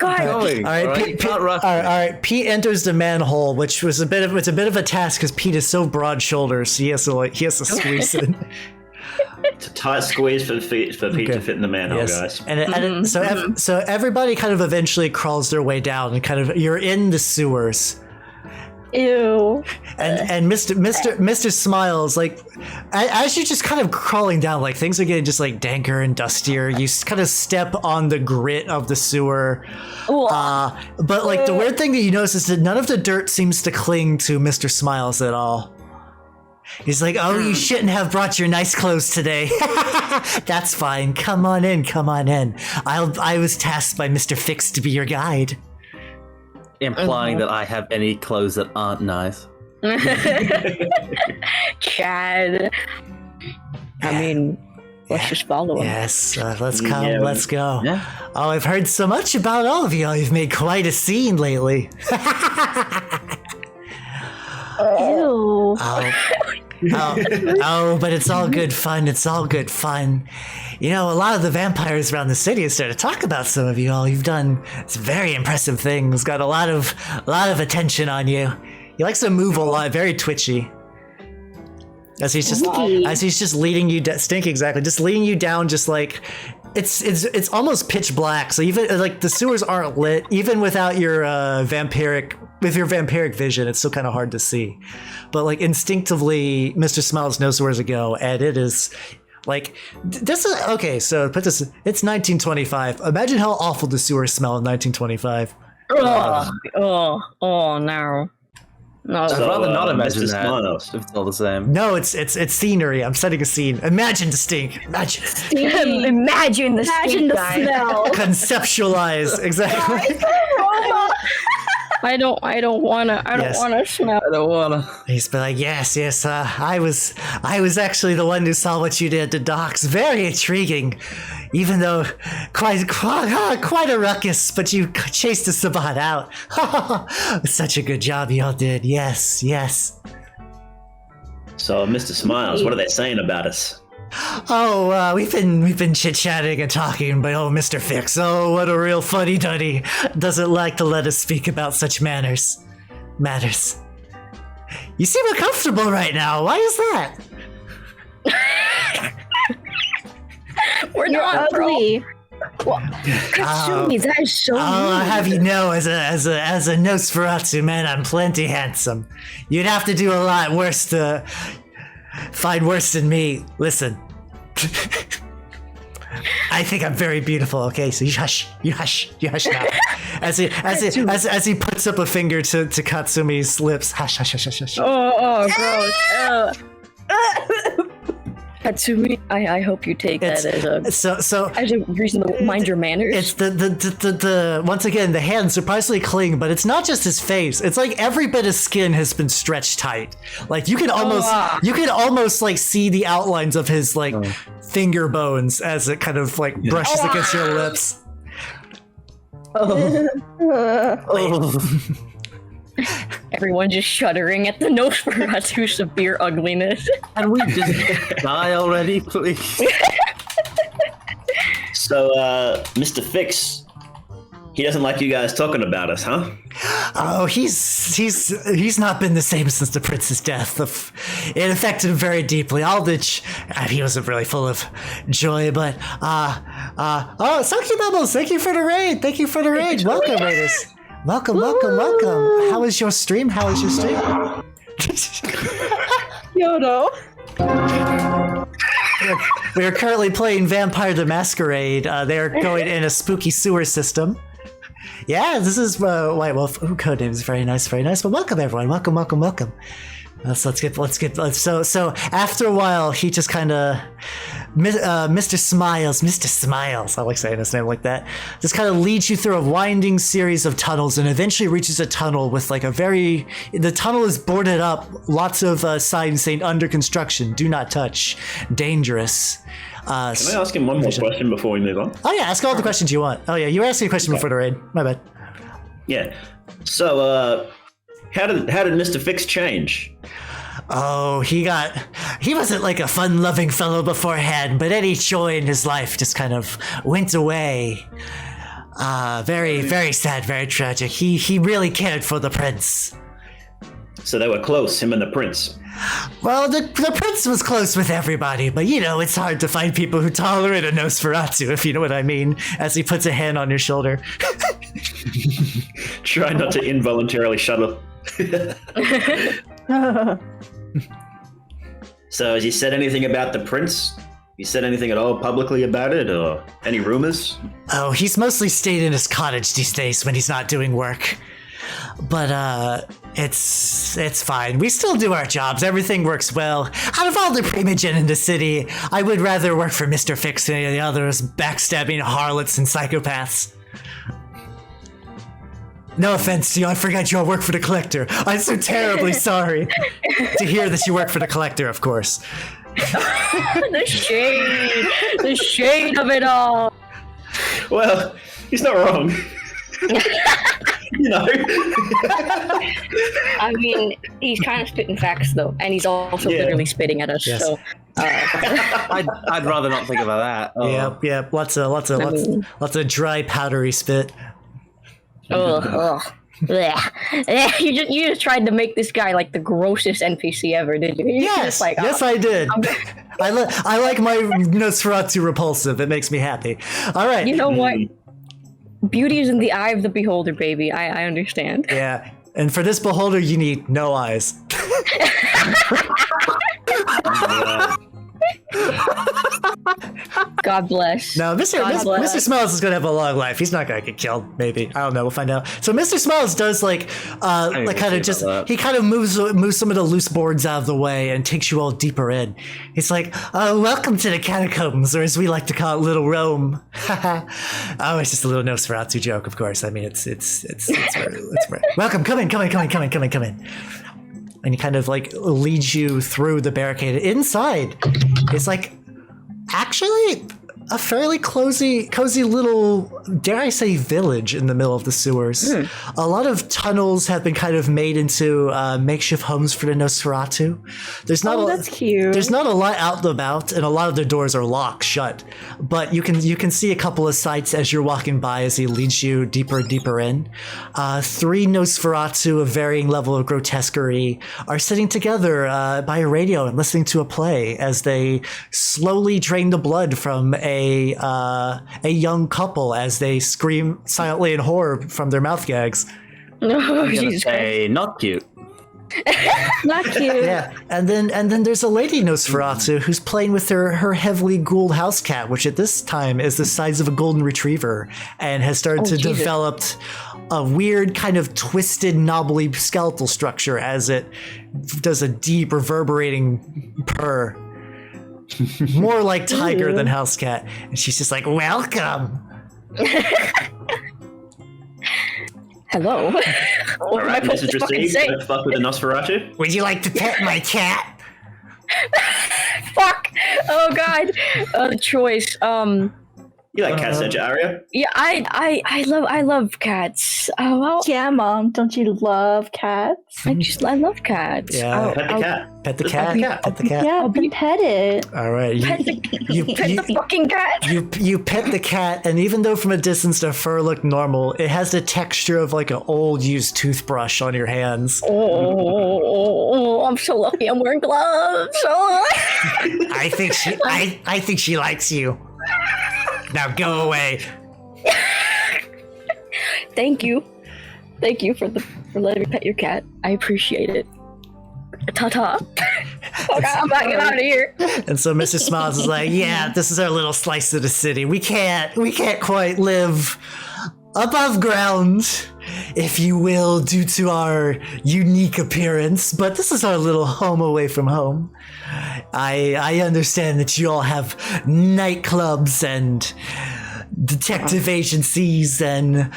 All right, Pete enters the manhole, which was a bit of a task because Pete is so broad-shouldered, so he has to squeeze in. It's a tight squeeze for Pete to fit in the manhole, guys. And so everybody kind of eventually crawls their way down, and you're in the sewers. Ew. And Mr. Smiles, like, as you're just kind of crawling down, like things are getting just like danker and dustier. You kind of step on the grit of the sewer. But like the weird thing that you notice is that none of the dirt seems to cling to Mr. Smiles at all. He's like, oh, you shouldn't have brought your nice clothes today. That's fine. Come on in. I was tasked by Mr. Fix to be your guide. Implying that I have any clothes that aren't nice. Chad. I mean, let's just follow him. Yes, let's go. Yeah. Oh, I've heard so much about all of you. You've made quite a scene lately. Ew. Oh, but it's all good fun. You know, a lot of the vampires around the city have started to talk about some of you all. You've done some very impressive things. Got a lot of attention on you. He likes to move a lot, very twitchy. As he's just leading you Stinky, exactly. Just leading you down, just like it's almost pitch black. So even like the sewers aren't lit, even without your vampiric vision, it's still kind of hard to see. But like instinctively, Mr. Smiles knows where to go, and it is like this is okay. So put this. It's 1925. Imagine how awful the sewers smell in 1925. Oh no. No, I'd rather not imagine Mr. that. Smiles. If it's all the same. No, it's scenery. I'm setting a scene. Imagine the stink. Imagine it. Imagine the smell. Conceptualize exactly. I don't wanna smell. I don't wanna. He's been like, yes. I was actually the one who saw what you did at the docks. Very intriguing, even though quite a ruckus. But you chased the Sabat out. Such a good job y'all did. Yes. So, Mr. Smiles, what are they saying about us? Oh, we've been chit-chatting and talking, but Mr. Fix, what a real fuddy-duddy. Doesn't like to let us speak about such matters. You seem uncomfortable right now. Why is that? We're not ugly. Katsumi, that is so I'll have you know, as a Nosferatu man, I'm plenty handsome. You'd have to do a lot worse to find worse than me. Listen. I think I'm very beautiful, okay? So you hush now. As he puts up a finger to Katsumi's lips. Hush. Oh, gross. Katsumi, I hope you take that as a reason to mind your manners. It's the once again, the hands surprisingly clean, but it's not just his face. It's like every bit of skin has been stretched tight. Like you can almost like see the outlines of his like finger bones as it kind of like brushes against your lips. Everyone just shuddering at the Nosferatu's severe ugliness. Can we just die already, please? So, Mr. Fix, he doesn't like you guys talking about us, huh? Oh, he's not been the same since the prince's death. It affected him very deeply. He wasn't really full of joy, but Saki Bubbles, thank you for the raid. Welcome, Raiders. Welcome. How was your stream? Yoro. we are currently playing Vampire the Masquerade. They're going in a spooky sewer system. Yeah, this is White Wolf. Ooh, codename is very nice, very nice. But welcome everyone, welcome. Let's get. So after a while, he just kind of, Mr. Smiles. I like saying his name like that. Just kind of leads you through a winding series of tunnels, and eventually reaches a tunnel with like the tunnel is boarded up. Lots of signs saying under construction, do not touch, dangerous. Can I ask him one more question before we move on? Oh yeah, ask all the questions you want. Oh yeah, you were asking a question before the raid. My bad. Yeah. So, how did Mr. Fix change? Oh, he wasn't like a fun-loving fellow beforehand, but any joy in his life just kind of went away. Very, very sad, very tragic. He really cared for the prince. So they were close, him and the prince. Well, the prince was close with everybody, but it's hard to find people who tolerate a Nosferatu, if you know what I mean, as he puts a hand on your shoulder. Try not to involuntarily shudder. So has he said anything about the prince? You said anything at all publicly about it, or any rumors? Oh, he's mostly stayed in his cottage these days when he's not doing work. But it's fine. We still do our jobs. Everything works well. Out of all the Primogen in the city, I would rather work for Mr. Fix than any of the others backstabbing harlots and psychopaths. No offense to you, I forgot you all work for the Collector. I'm so terribly sorry to hear that you work for the Collector, of course. The shade of it all. Well, he's not wrong. I mean, he's kind of spitting facts though, and he's also literally spitting at us. Yes. So, I'd rather not think about that. Yep. Lots of dry, powdery spit. You just tried to make this guy like the grossest NPC ever, did you? Yes, yes, I did. I like my Nosferatu repulsive. It makes me happy. All right. You know what? Beauty is in the eye of the beholder, baby. I understand. Yeah, and for this beholder, you need no eyes. God bless. No, Mr. Smiles is gonna have a long life. He's not gonna get killed. Maybe, I don't know. We'll find out. So Mr. Smiles does he kind of moves some of the loose boards out of the way and takes you all deeper in. He's like, "Welcome to the catacombs," or as we like to call it, Little Rome. Oh, it's just a little Nosferatu joke, of course. I mean, it's welcome. Come in. And he kind of like leads you through the barricade. Inside, it's like actually a fairly cozy little, dare I say, village in the middle of the sewers. A lot of tunnels have been kind of made into makeshift homes for the Nosferatu. That's cute. There's not a lot out and about, and a lot of the doors are locked shut. But you can see a couple of sights as you're walking by as he leads you deeper and deeper in. 3 Nosferatu of varying level of grotesquerie are sitting together by a radio and listening to a play as they slowly drain the blood from a young couple as they scream silently in horror from their mouth gags. No, Jesus Christ. Not cute. Not cute. Yeah, and then there's a lady Nosferatu who's playing with her heavily ghouled house cat, which at this time is the size of a golden retriever, and has started to develop a weird kind of twisted, knobbly skeletal structure as it does a deep reverberating purr. More like tiger than house cat. And she's just like, "Welcome." Hello. All right, message received. Don't fuck with the Nosferatu. Would you like to pet my cat? Fuck. Oh God. The choice. You like cats, don't you, Aria? Yeah, I love cats. Well, Yeah, Mom, don't you love cats? I love cats. Yeah. Pet the cat. Pet the cat. Pet the cat. Yeah, pet it. All right. Pet the fucking cat. You pet the cat, and even though from a distance the fur looked normal, it has the texture of like an old used toothbrush on your hands. Oh, I'm so lucky. I'm wearing gloves. Oh. I think she likes you. Now go away. Thank you for letting me pet your cat. I appreciate it. Ta-ta. Okay, I'm not getting out of here. And so Mr. Smiles is like, yeah, this is our little slice of the city. We can't quite live above ground, if you will, due to our unique appearance, but this is our little home away from home. I understand that you all have nightclubs and detective agencies and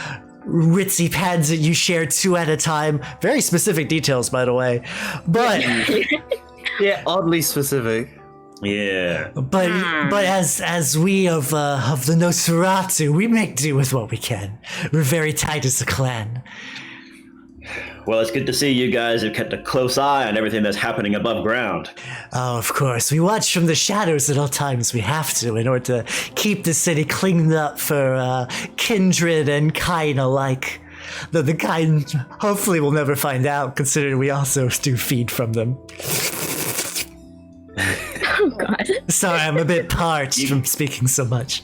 ritzy pads that you share 2 at a time. Very specific details, by the way. But yeah, oddly specific. Yeah. But as we of the Nosferatu, we make do with what we can. We're very tight as a clan. Well, it's good to see you guys have kept a close eye on everything that's happening above ground. Oh, of course. We watch from the shadows at all times. We have to in order to keep the city cleaned up for kindred and kind alike. Though the kind hopefully will never find out, considering we also do feed from them. Oh, God. Sorry, I'm a bit parched from speaking so much.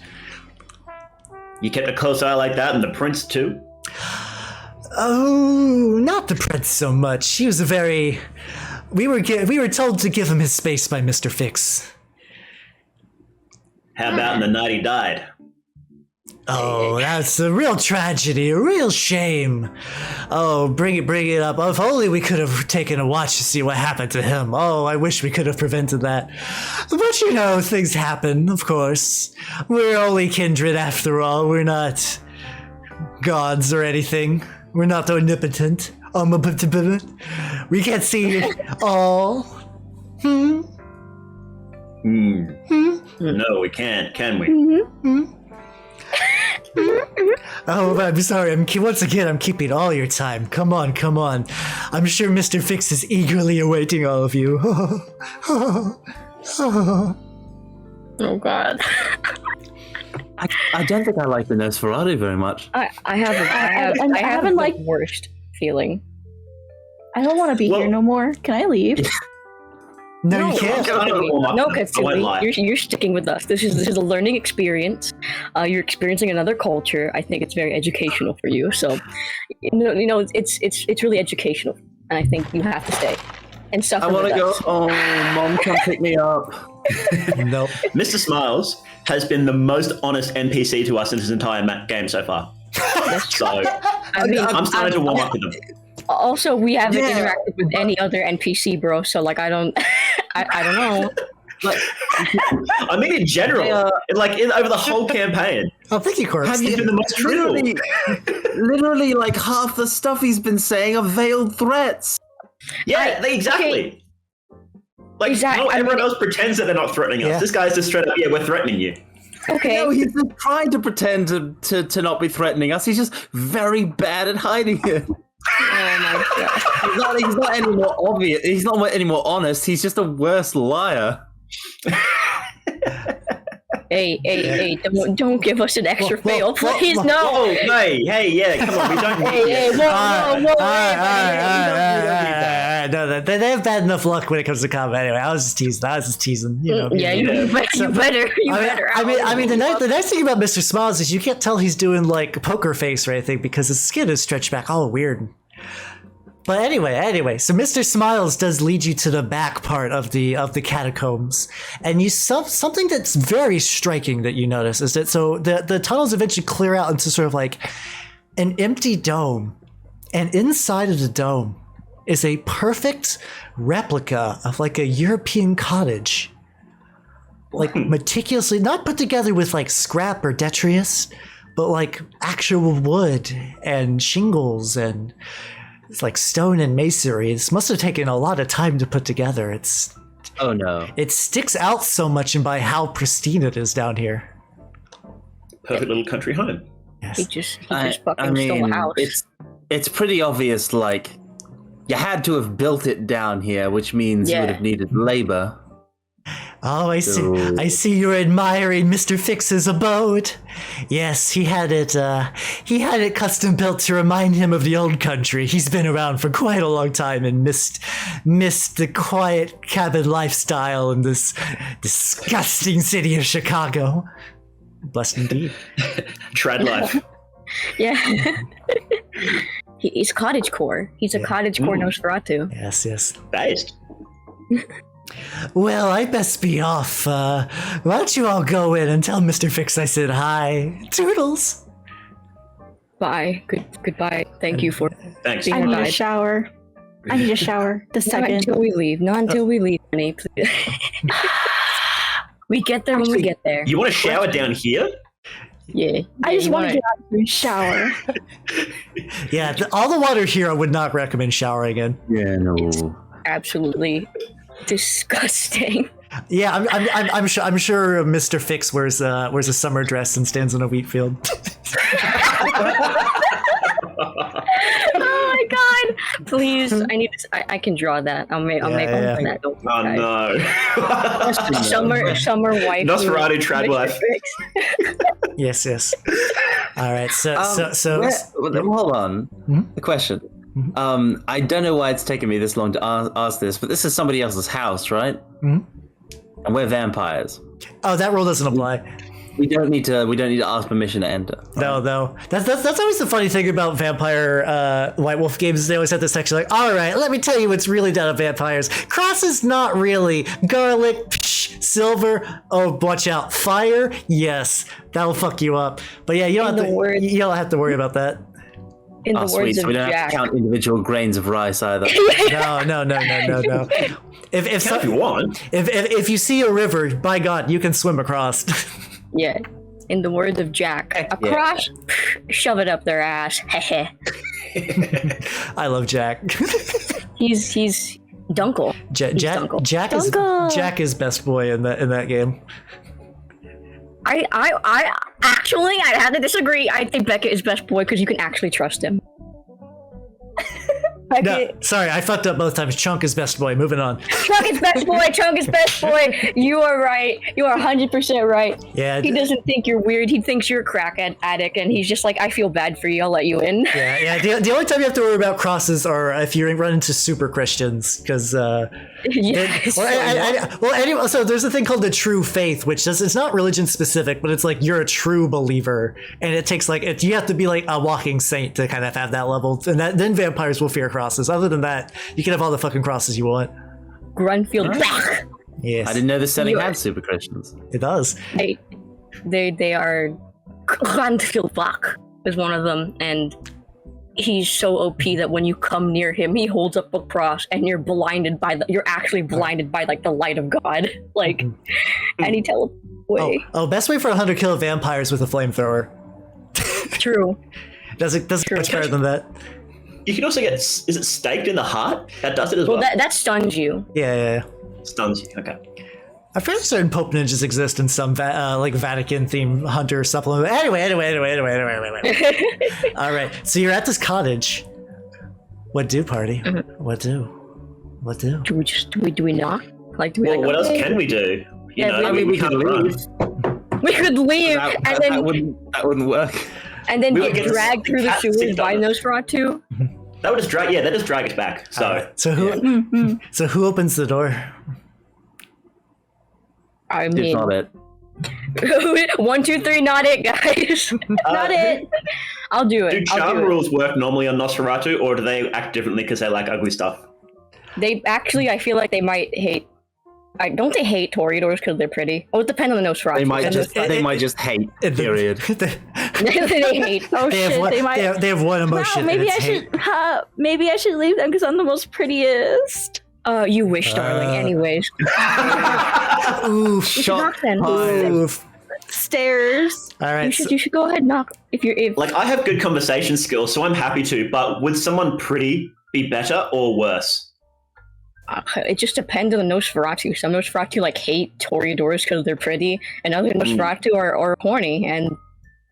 You kept a close eye like that, and the prince too? Oh, not the prince so much. He was a very... We were told to give him his space by Mr. Fix. How about in the night he died? Oh, that's a real tragedy, a real shame. Oh, bring it up. If only we could have taken a watch to see what happened to him. Oh, I wish we could have prevented that. But you know, things happen, of course. We're only kindred after all. We're not gods or anything. We're not omnipotent. We can't see it all. No, we can't, can we? Oh, I'm sorry. Once again, I'm keeping all your time. Come on. I'm sure Mr. Fix is eagerly awaiting all of you. Oh, God. I don't think I like the Nosferatu very much. I have like the worst feeling. I don't want to be here no more. Can I leave? No, you can't. No, Katsumi, you're sticking with us. This is a learning experience. You're experiencing another culture. I think it's very educational for you. So, it's really educational, and I think you have to stay and suffer. I want to go. us. Oh, Mom, come pick me up. Nope. Mr. Smiles has been the most honest NPC to us in this entire game so far. So, I'm starting to warm up with him. Also, we haven't interacted with any other NPC, bro. So, like, I don't know. Like, I mean, in general, over the whole campaign. Oh, thank you, Corpse. He's been the most truthful. Literally, like half the stuff he's been saying are veiled threats. Yeah, exactly. Like, everyone else pretends that they're not threatening us. This guy's just straight up, we're threatening you. Okay. No, he's just trying to pretend to not be threatening us. He's just very bad at hiding it. Oh my God. He's not any more obvious. He's not any more honest. He's just a worse liar. Hey! Don't give us an extra fail, please. No. Whoa, hey, come on, we don't. No, they have bad enough luck when it comes to combat. Anyway, I was just teasing. You know. You better. I mean, the nice thing about Mr. Smiles is you can't tell he's doing like poker face or anything because his skin is stretched back all weird. But anyway, so Mr. Smiles does lead you to the back part of the catacombs, and you something that's very striking that you notice is that so the tunnels eventually clear out into sort of like an empty dome, and inside of the dome is a perfect replica of like a European cottage, like meticulously not put together with like scrap or detritus, but like actual wood and shingles and. It's like stone and masonry. This must have taken a lot of time to put together. Oh no. It sticks out so much and by how pristine it is down here. Perfect little country home. Yes. He just fucking stole a house. It's pretty obvious, like, you had to have built it down here, which means you would have needed labor. Oh, I see you're admiring Mr. Fix's abode. Yes, he had it custom built to remind him of the old country. He's been around for quite a long time and missed the quiet cabin lifestyle in this disgusting city of Chicago. Blessed indeed. Trad life. Yeah. He's cottagecore. He's a cottagecore Nosferatu. Yes. Based. Well, I best be off. Why don't you all go in and tell Mr. Fix I said hi. Toodles. Bye. Goodbye. Thank you for Thanks. being I our need a guide. shower. I need a shower the Not second. until we leave. Not until we leave, honey. Please. We get there when we get there. You want to shower down here? Yeah. I just you want to wanna- get out and shower. Yeah, all the water here, I would not recommend showering in. Yeah, no. Absolutely disgusting. Yeah, I'm sure Mr. Fix wears a summer dress and stands in a wheat field. Oh my god! Please, I need. I can draw that. I'll make one for that. Don't Oh no. Summer wife. Nosferatu trad wife. Yes. All right. So hold on. The question. I don't know why it's taken me this long to ask this, but this is somebody else's house, right? And we're vampires. Oh, that rule doesn't apply. We don't need to ask permission to enter. No. That's always the funny thing about vampire White Wolf games. They always have this section like, all right, let me tell you what's really done at vampires. Crosses, not really. Garlic, psh, silver. Oh, watch out. Fire, yes, that'll fuck you up. But yeah, you don't have to worry about that. In the words Sweet. So of we don't have Jack. to count individual grains of rice either. No. If You want. if you see a river, by God, you can swim across. Yeah. In the words of Jack, across, shove it up their ass. Heh. I love Jack. He's Dunkle. Jack is best boy in that game. I actually have to disagree. I think Beckett is best boy because you can actually trust him. No, sorry, I fucked up both times. Chunk is best boy. Moving on. Chunk is best boy. Chunk is best boy. You are right. You are 100% right. Yeah. He doesn't think you're weird. He thinks you're a crack addict, and he's just like, I feel bad for you. I'll let you in. Yeah. The only time you have to worry about crosses are if you run into super Christians, because Yeah. anyway, so there's a thing called the true faith, which it's not religion specific, but it's like you're a true believer, and it takes you have to be like a walking saint to kind of have that level, and then vampires will fear crosses. Other than that, you can have all the fucking crosses you want. Grunfield back. Yes, I didn't know this setting had super Christians. it does. They are Grunfield back is one of them, and he's so OP that when you come near him, he holds up a cross, and you're actually blinded by like the light of God, like, and he teleports away. Oh, best way for a hunter kill vampires with a flamethrower. True. Doesn't much better than that. You can also get. Is it staked in the heart? That does it as well. Well, that stuns you. Yeah. Stuns you. Okay. I feel like certain Pope ninjas exist in some like Vatican themed hunter supplement. Anyway. All right, so you're at this cottage. What do, party? What do? Do we knock? Like, do we? Well, like, what else okay. can we do? You know, we can't could run. leave. We could leave and then That wouldn't work. and then We would get get dragged through the cats sewers sick by on us. Nosferatu. That would just drag. Yeah, that just drag us back. So. Alright, so who opens the door? I It's mean, not it. 1, 2, 3, not it, guys. Not it. I'll do Do it. charm rules work normally on Nosferatu, or do they act differently because they like ugly stuff? They actually, I feel like they might hate. Don't they hate Toreadors because they're pretty? Oh, it depends on the Nosferatu. They might just hate. Period. they hate. Oh They have shit! one, They might. they have one emotion. Wow, maybe and I it's hate. should. Maybe I should leave them because I'm the most prettiest. You wish, darling. Anyways, Oof. knock then. Oof. Stairs. All right. You should go ahead and knock if you're. Like, I have good conversation skills, so I'm happy to, but would someone pretty be better or worse? It just depends on the Nosferatu. Some Nosferatu like hate Toreadors because they're pretty, and other Nosferatu are horny and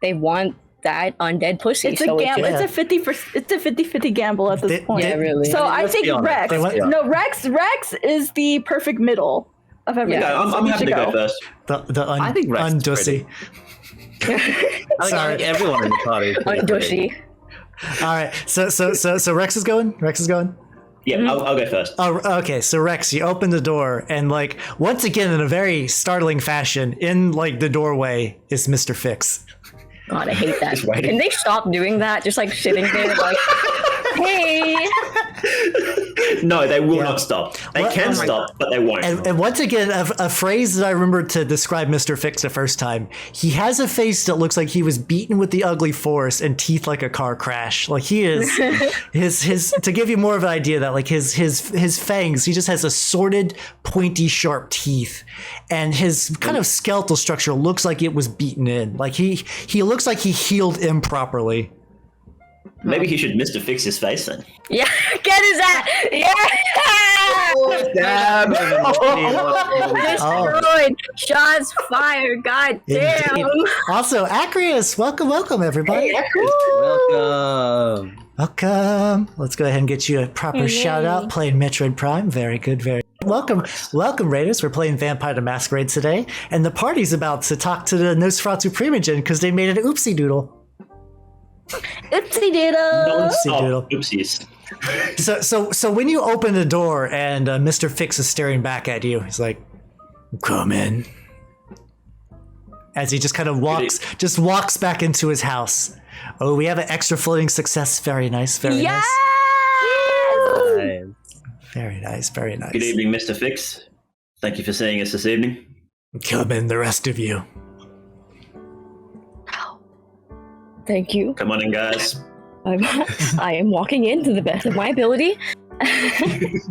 they want that undead pussy. It's a gamble. yeah. It's a 50-50 gamble at this point. Yeah, really. So I Let's take be honest. Rex. They want- No, Rex is the perfect middle of everything. Yeah, I'm So happy you to should go first. I think Rex is undussy. I think everyone in the party. is pretty. Dushy. All right. So Rex is going. Yeah, I'll go first. Oh, okay. So Rex, you open the door, and like once again, in a very startling fashion, in like the doorway is Mr. Fix. God, I hate that. Just waiting. Can they stop doing that? Just like sitting there, like, hey. No, they will not stop. They can stop, but they won't. And once again, a phrase that I remember to describe Mr. Fix the first time. He has a face that looks like he was beaten with the ugly force and teeth like a car crash. Like he is, his to give you more of an idea that like his fangs, he just has assorted, pointy, sharp teeth, and his kind of skeletal structure looks like it was beaten in. Like he looks like he healed improperly. Maybe he should Mr. Fix his face then. Yeah, get his ass. Yeah. Damn. Destroyed. Shots fired. God damn. Indeed. Also, Acrius, welcome everybody. Welcome. Welcome. Let's go ahead and get you a proper shout out. Playing Metroid Prime. Very good, very good. Welcome, Raiders. We're playing Vampire the Masquerade today, and the party's about to talk to the Nosferatu Primogen because they made an oopsie doodle. Oopsie doodle. Oopsie doodle. Oopsies. So when you open the door and Mr. Fix is staring back at you, he's like, "Come in." As he just kind of walks back into his house. Oh, we have an extra floating success. Very nice. Very nice. Very nice. Very nice. Good evening, Mr. Fix. Thank you for seeing us this evening. Come in, the rest of you. Thank you. Come on in, guys. I am walking in to the best of my ability.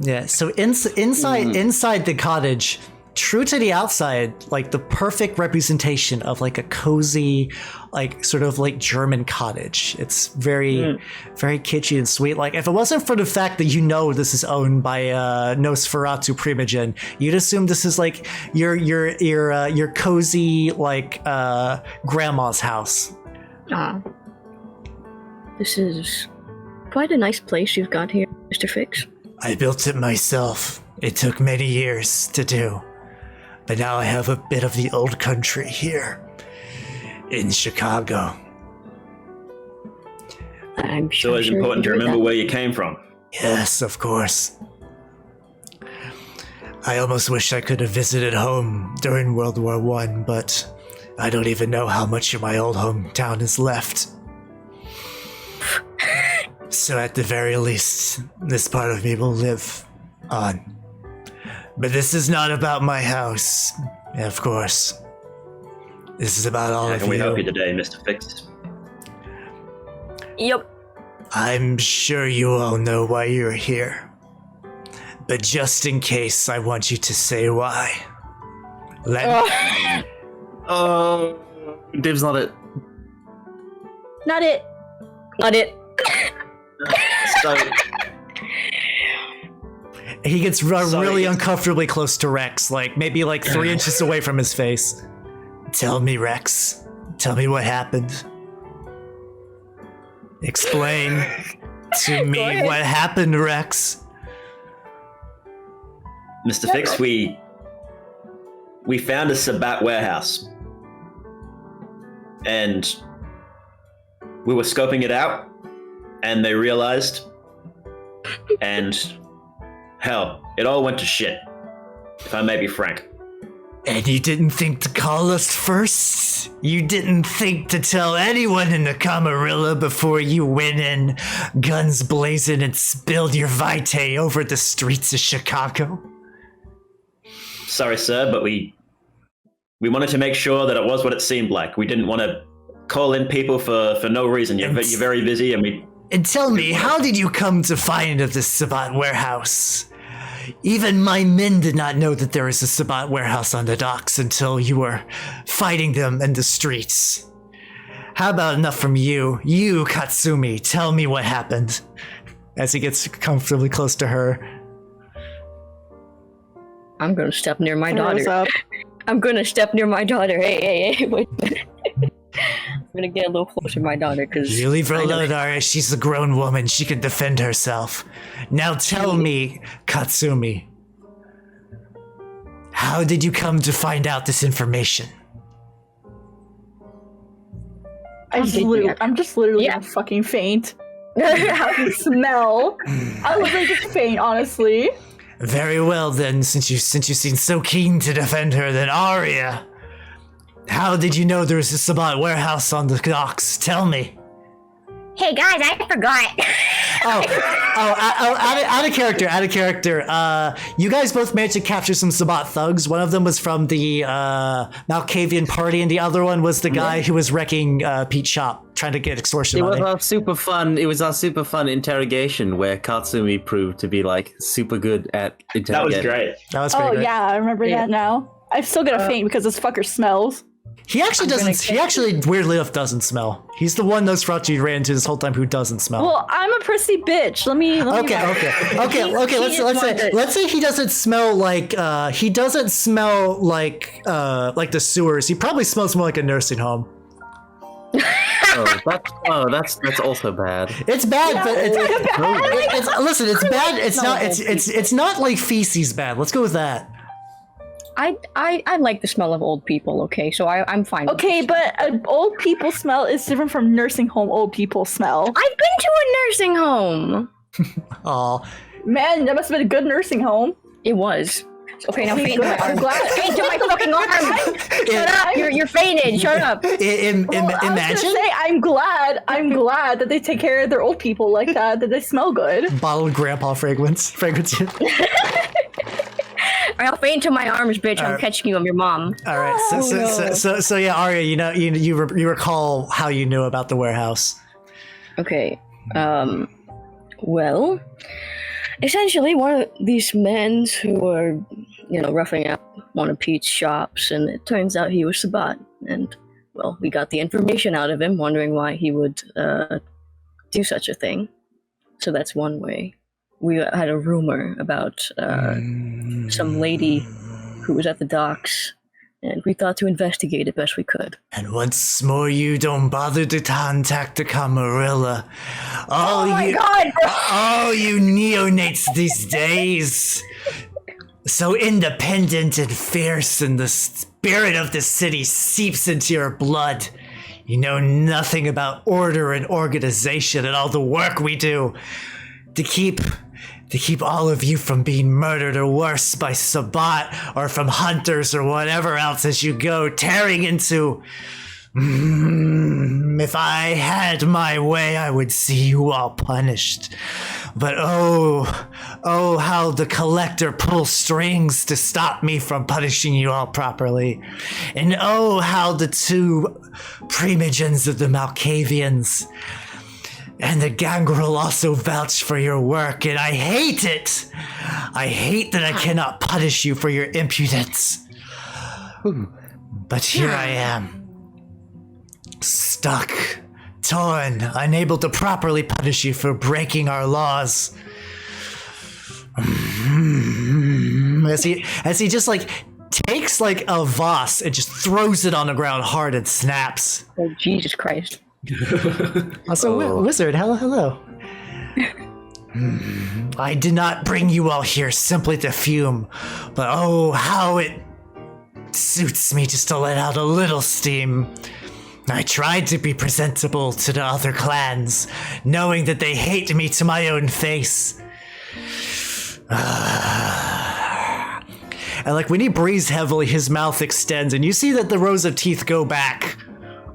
Yeah, so inside the cottage, true to the outside, like the perfect representation of like a cozy, like sort of like German cottage. It's very, very kitschy and sweet. Like if it wasn't for the fact that you know this is owned by Nosferatu Primogen, you'd assume this is like your cozy like grandma's house. This is quite a nice place you've got here, Mr. Fix. I built it myself. It took many years to do. But now I have a bit of the old country here in Chicago. I'm It's sure always important to remember where you came from. Yes, of course. I almost wish I could have visited home during World War I, but I don't even know how much of my old hometown is left. So at the very least, this part of me will live on. But this is not about my house, of course. This is about all of you. How can we help you today, Mr. Fix? Yep. I'm sure you all know why you're here. But just in case, I want you to say why. Oh, Dib's not it. Not it. Not it. So, He gets really uncomfortably close to Rex, like maybe like 3 inches away from his face. Tell me, Rex. Tell me what happened. Explain to me what happened, Rex. Mr. Fix, we found a Sabbat warehouse. And we were scoping it out, and they realized, and hell, it all went to shit, if I may be frank. And you didn't think to call us first? You didn't think to tell anyone in the Camarilla before you went in, guns blazing, and spilled your vitae over the streets of Chicago? Sorry, sir, but we wanted to make sure that it was what it seemed like. We didn't want to call in people for no reason. You're very busy, and we... And tell me, how did you come to find of this Sabbat warehouse? Even my men did not know that there was a Sabbat warehouse on the docks until you were fighting them in the streets. How about enough from you? You, Katsumi, tell me what happened. As he gets comfortably close to her. I'm gonna step near my daughter. I'm gonna step near my daughter. Hey, wait. I'm gonna get a little closer to my daughter because you leave her alone, Aria. She's a grown woman. She can defend herself. Now tell me, Katsumi, how did you come to find out this information? I'm just literally gonna fucking faint. How do you smell? I would like just faint, honestly. Very well then, since you seem so keen to defend her, then Aria, how did you know there was a Sabbat warehouse on the docks? Tell me. Hey guys, I forgot. Out of character. You guys both managed to capture some Sabat thugs. One of them was from the Malkavian party, and the other one was the guy who was wrecking Pete's shop, trying to get extortion money. It was our super fun interrogation where Katsumi proved to be like super good at interrogating. That was great. That was pretty great. Yeah, I remember that now. I'm still gonna faint because this fucker smells. He actually doesn't. He actually, weirdly enough, doesn't smell. He's the one Nosferatu you ran into this whole time who doesn't smell. Well, I'm a prissy bitch. Let me. Okay. Let's say he doesn't smell like the sewers. He probably smells more like a nursing home. That's also bad. It's bad, but listen. It's bad. It's not like feces bad. Let's go with that. I like the smell of old people, okay? So I'm fine. Okay, but an old people smell is different from nursing home old people smell. I've been to a nursing home. Aw. Man, that must have been a good nursing home. It was. Okay, now faint to my arm. Faint to my fucking arm! Shut up! You're fainted! Shut up! Imagine? I was gonna say, I'm glad that they take care of their old people like that they smell good. Bottled grandpa fragrance. I'll faint to my arms, bitch. I'm catching you. I'm your mom. All right. So yeah, Aria, you recall how you knew about the warehouse. Okay. Well, essentially, one of these men who were, roughing up one of Pete's shops, and it turns out he was Sabat. And, well, we got the information out of him, wondering why he would do such a thing. So that's one way. We had a rumor about some lady who was at the docks, and we thought to investigate it best we could. And once more, you don't bother to contact the Camarilla. Oh my God! Oh, you neonates these days! So independent and fierce, and the spirit of the city seeps into your blood. You know nothing about order and organization and all the work we do to keep all of you from being murdered or worse by Sabat or from hunters or whatever else as you go tearing into... if I had my way, I would see you all punished. But oh, how the collector pulls strings to stop me from punishing you all properly. And oh, how the two Primogens of the Malkavians and the gangrel also vouch for your work, and I hate it. I hate that I cannot punish you for your impudence. But here I am, stuck, torn, unable to properly punish you for breaking our laws. As he just takes a vase and just throws it on the ground hard and snaps. Oh, Jesus Christ. Also, wizard, hello. I did not bring you all here simply to fume, but oh, how it suits me just to let out a little steam. I tried to be presentable to the other clans, knowing that they hate me to my own face. And when he breathes heavily, his mouth extends, and you see that the rows of teeth go back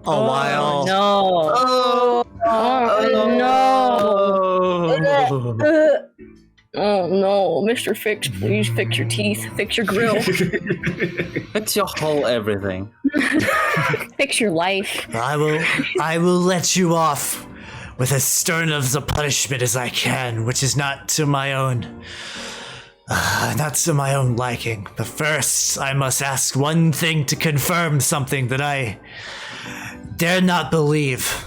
a while. No. Oh no, Mr. Fix, please fix your teeth, fix your grill. Fix your whole everything. Fix your life. I will let you off with as stern of the punishment as I can, which is not to my own liking. But first, I must ask one thing to confirm something that I dare not believe.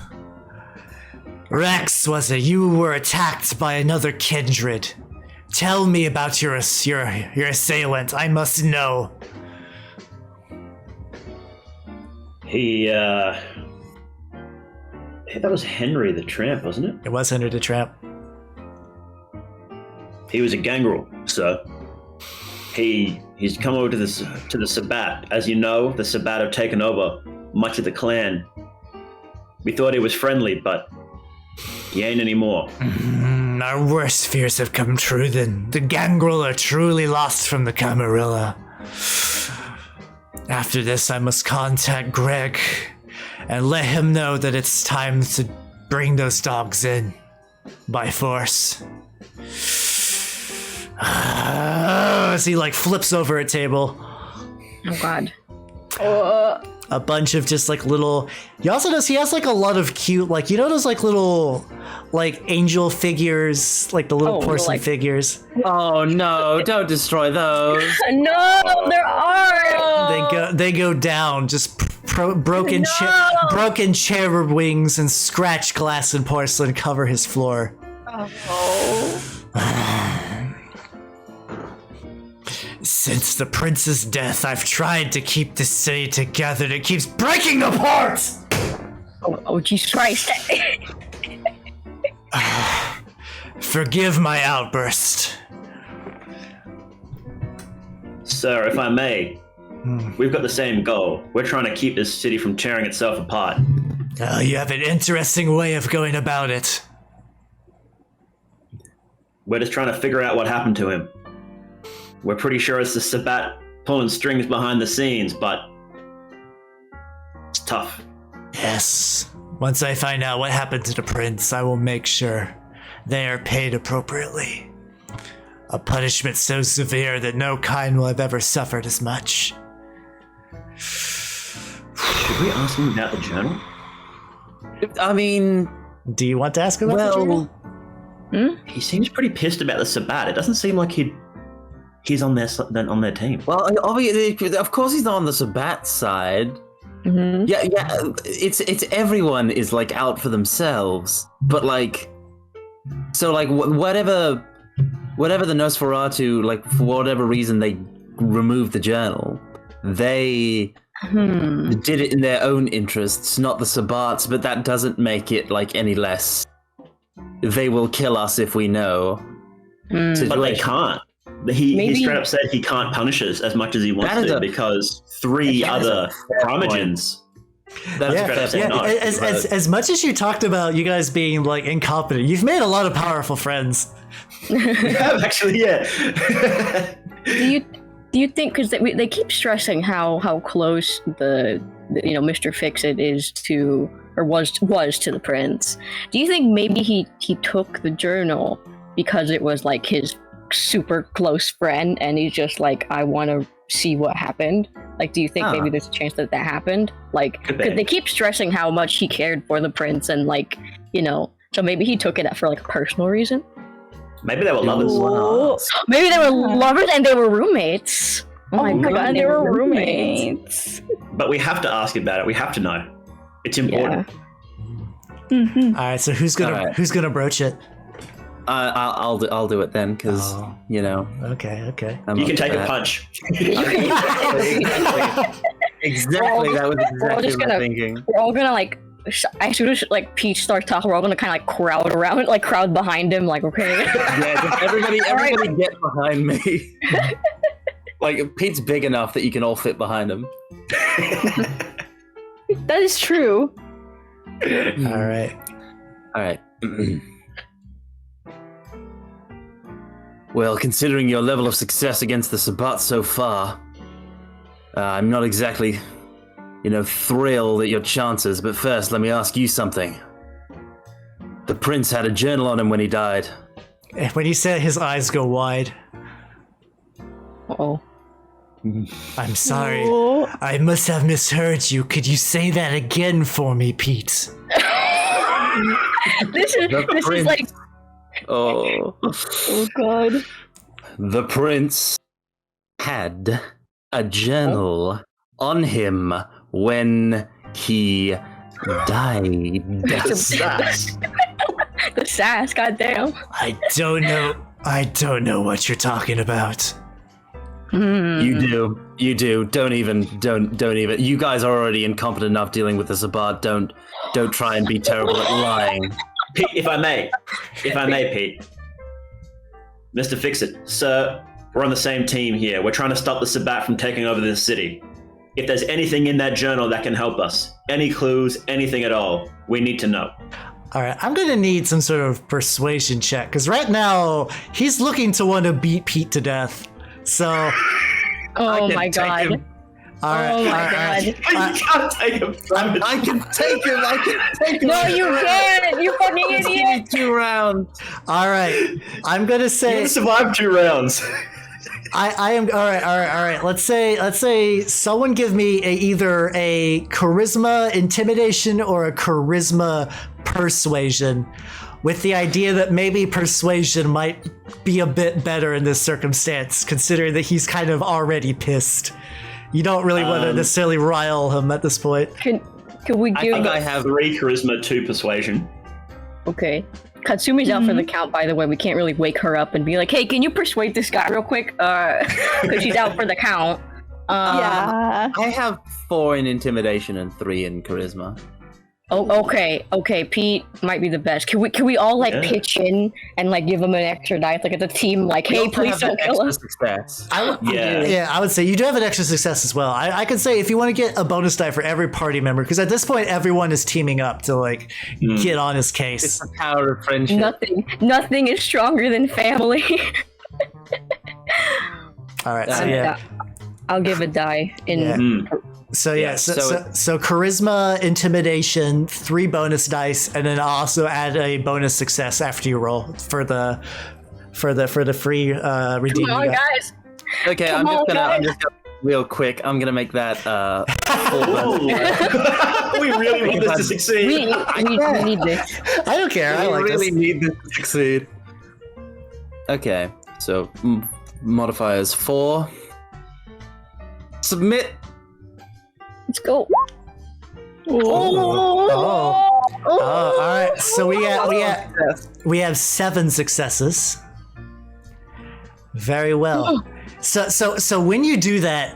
Rex, was it? You were attacked by another kindred. Tell me about your assailant. I must know. That was Henry the Tramp, wasn't it? It was Henry the Tramp. He was a gangrel, sir. He's come over to the Sabat. As you know, the Sabat have taken over much of the clan. We thought he was friendly, but he ain't anymore. Our worst fears have come true then. The gangrel are truly lost from the Camarilla. After this, I must contact Greg and let him know that it's time to bring those dogs in. by force. As he like flips over a table. Oh God. A bunch of just like little. You also notice he has like a lot of cute, like, you know those like little like angel figures, like the little porcelain figures. Oh no! Don't destroy those. No, there are. They go down, just broken chair wings and scratched glass and porcelain cover his floor. Since the prince's death, I've tried to keep the city together, and it keeps breaking apart! Oh, Jesus Christ. Forgive my outburst. Sir, if I may, we've got the same goal. We're trying to keep this city from tearing itself apart. Oh, you have an interesting way of going about it. We're just trying to figure out what happened to him. We're pretty sure it's the Sabbat pulling strings behind the scenes, but it's tough. Yes. Once I find out what happened to the prince, I will make sure they are paid appropriately. A punishment so severe that no kind will have ever suffered as much. Should we ask him about the journal? I mean, do you want to ask him about the journal? He seems pretty pissed about the Sabbat. It doesn't seem like he's on their team. Well, obviously, of course he's not on the Sabbat side. Mm-hmm. Yeah, it's everyone is like out for themselves, but like, so like whatever the Nosferatu, like for whatever reason they removed the journal, they did it in their own interests, not the Sabbats, but that doesn't make it like any less. They will kill us if we know. But they can't. He straight up said he can't punish us as much as he wants to because three other Primogens. As much as you talked about you guys being like incompetent, you've made a lot of powerful friends. Yeah, actually, yeah. Do you think, because they keep stressing how close the Mr. Fix-It is to, or was to the prince? Do you think maybe he took the journal because it was like his super close friend and he's just like, I want to see what happened? Like, do you think maybe there's a chance that happened? Like, because they keep stressing how much he cared for the prince and like, so maybe he took it for like a personal reason. Maybe they were lovers. Maybe they were lovers and they were roommates. Oh my god, they were roommates. But we have to ask about it. We have to know. It's important. Yeah. Mm-hmm. All right, so who's gonna broach it? I'll do it then, because Okay. You can take a punch. Exactly, that was exactly what I'm thinking. We're all gonna like, as soon as like Peach starts talking, we're all gonna kind of like crowd around, like crowd behind him, like okay. Yeah, just everybody get behind me. Like Pete's big enough that you can all fit behind him. That is true. All right. Well, considering your level of success against the Sabbat so far, I'm not exactly, thrilled at your chances, but first, let me ask you something. The prince had a journal on him when he died. When he said, his eyes go wide. Uh-oh. I'm sorry. I must have misheard you. Could you say that again for me, Pete? This is like... Oh god. The prince had a journal on him when he died. The sass, goddamn. I don't know what you're talking about. You do. Don't even. You guys are already incompetent enough dealing with the Sabbat. Don't try and be terrible at lying. Pete, if I may, Pete. Mr. Fix-It, sir, we're on the same team here. We're trying to stop the Sabbat from taking over this city. If there's anything in that journal that can help us, any clues, anything at all, we need to know. All right, I'm going to need some sort of persuasion check, because right now, he's looking to want to beat Pete to death. So... Oh my god. All right. Oh my all right. god. You can't take him. I can take him. No, you can't. You fucking Just give idiot. me 2 rounds. All right. I'm gonna You say survived 2 rounds. I am all right. Let's say someone give me either a charisma intimidation or a charisma persuasion, with the idea that maybe persuasion might be a bit better in this circumstance, considering that he's kind of already pissed. You don't really want to necessarily rile him at this point. Can we I give? think I have 3 charisma, 2 persuasion. Okay. Katsumi's out for the count, by the way. We can't really wake her up and be like, "Hey, can you persuade this guy real quick?" Because she's out for the count. Yeah. I have 4 in intimidation and 3 in charisma. Oh, okay. Pete might be the best. Can we all like pitch in and like give him an extra dice, like as a team? Like, hey, please don't kill us. Success. Yeah, I would say you do have an extra success as well. I could say if you want to get a bonus die for every party member, because at this point everyone is teaming up to like get on his case. It's the power of friendship. Nothing is stronger than family. All right, so yeah. I'll give a die in. Yeah. So charisma, intimidation, 3 bonus dice, and then I'll also add a bonus success after you roll for the free redeeming. Come on, guys. Okay, I'm just gonna real quick. I'm gonna make that We really want this to succeed. We need this. I don't care. I like really this. need this to succeed. Okay, so modifiers 4. Submit. Let's go. Oh, all right. So we have 7 successes. Very well. So when you do that,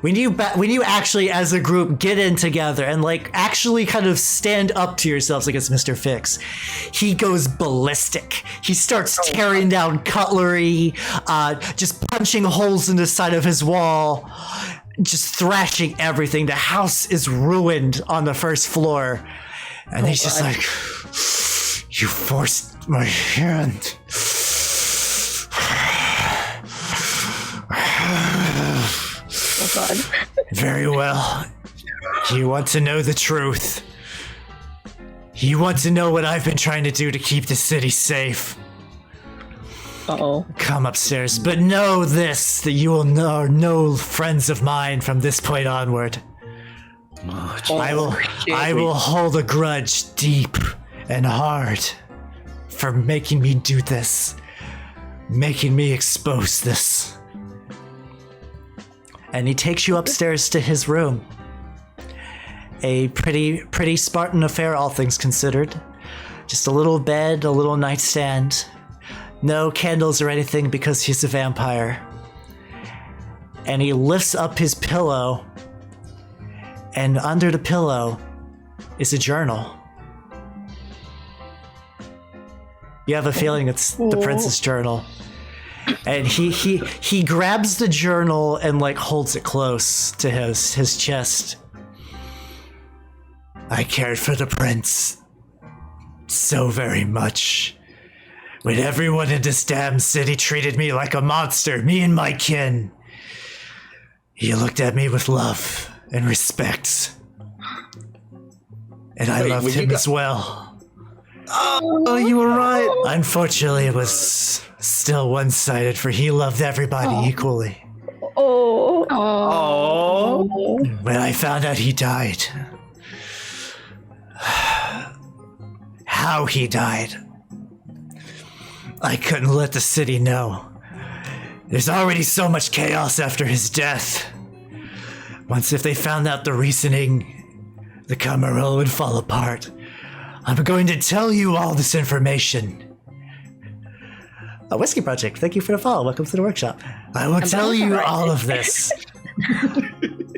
when you actually as a group get in together and like actually kind of stand up to yourselves against Mr. Fix, he goes ballistic. He starts tearing down cutlery, just punching holes in the side of his wall, just thrashing everything. The house is ruined on the first floor. And he's just like, you forced my hand. Oh god. Very well. You want to know the truth. You want to know what I've been trying to do to keep the city safe. Uh-oh. Come upstairs, but know this, that you will know no friends of mine from this point onward. I will hold a grudge deep and hard for making me do this, making me expose this. And he takes you upstairs to his room. A pretty Spartan affair, all things considered. Just a little bed, a little nightstand. No candles or anything because he's a vampire. And he lifts up his pillow, and under the pillow is a journal. You have a feeling it's the prince's journal. And he grabs the journal and like holds it close to his chest. I cared for the prince so very much. When everyone in this damn city treated me like a monster, me and my kin, he looked at me with love and respect. And I loved him as well. Oh, you were right. Unfortunately, it was still one-sided, for he loved everybody equally. Oh. When I found out he died, how he died, I couldn't let the city know. There's already so much chaos after his death. Once if they found out the reasoning, the Camarilla would fall apart. I'm going to tell you all this information. A Whiskey Project, thank you for the follow. Welcome to the workshop. I will tell you all of this.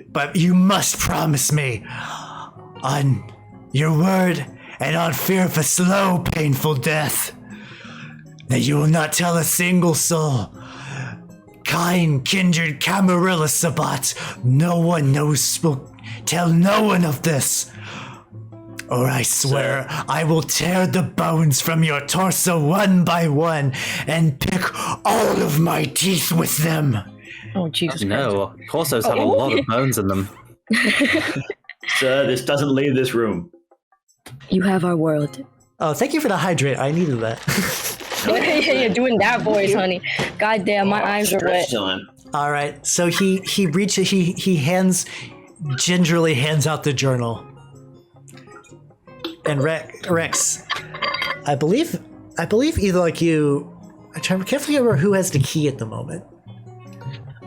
But you must promise me, on your word and on fear of a slow, painful death, that you will not tell a single soul. Kind, kindred Camarilla Sabat, no one knows, will tell no one of this. Or I swear I will tear the bones from your torso one by one and pick all of my teeth with them. Oh, Jesus No, torsos have a lot of bones in them. Sir, this doesn't leave this room. You have our world. Oh, thank you for the hydrate. I needed that. You're doing that voice, honey. God damn, my eyes are wet. All right, so he gingerly hands out the journal, and Rex, I believe either like you. I can't remember who has the key at the moment.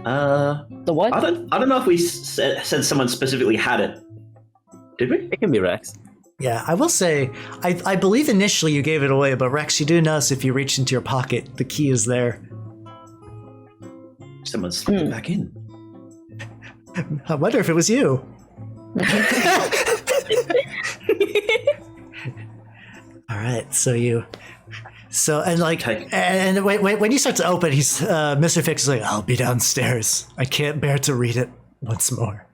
The what? I don't know if we said someone specifically had it. Did we? It can be Rex. Yeah, I will say, I believe initially you gave it away, but Rex, you do notice if you reach into your pocket, the key is there. Someone slipped it back in. I wonder if it was you. All right, and when you start to open, he's Mr. Fix is like, I'll be downstairs. I can't bear to read it once more.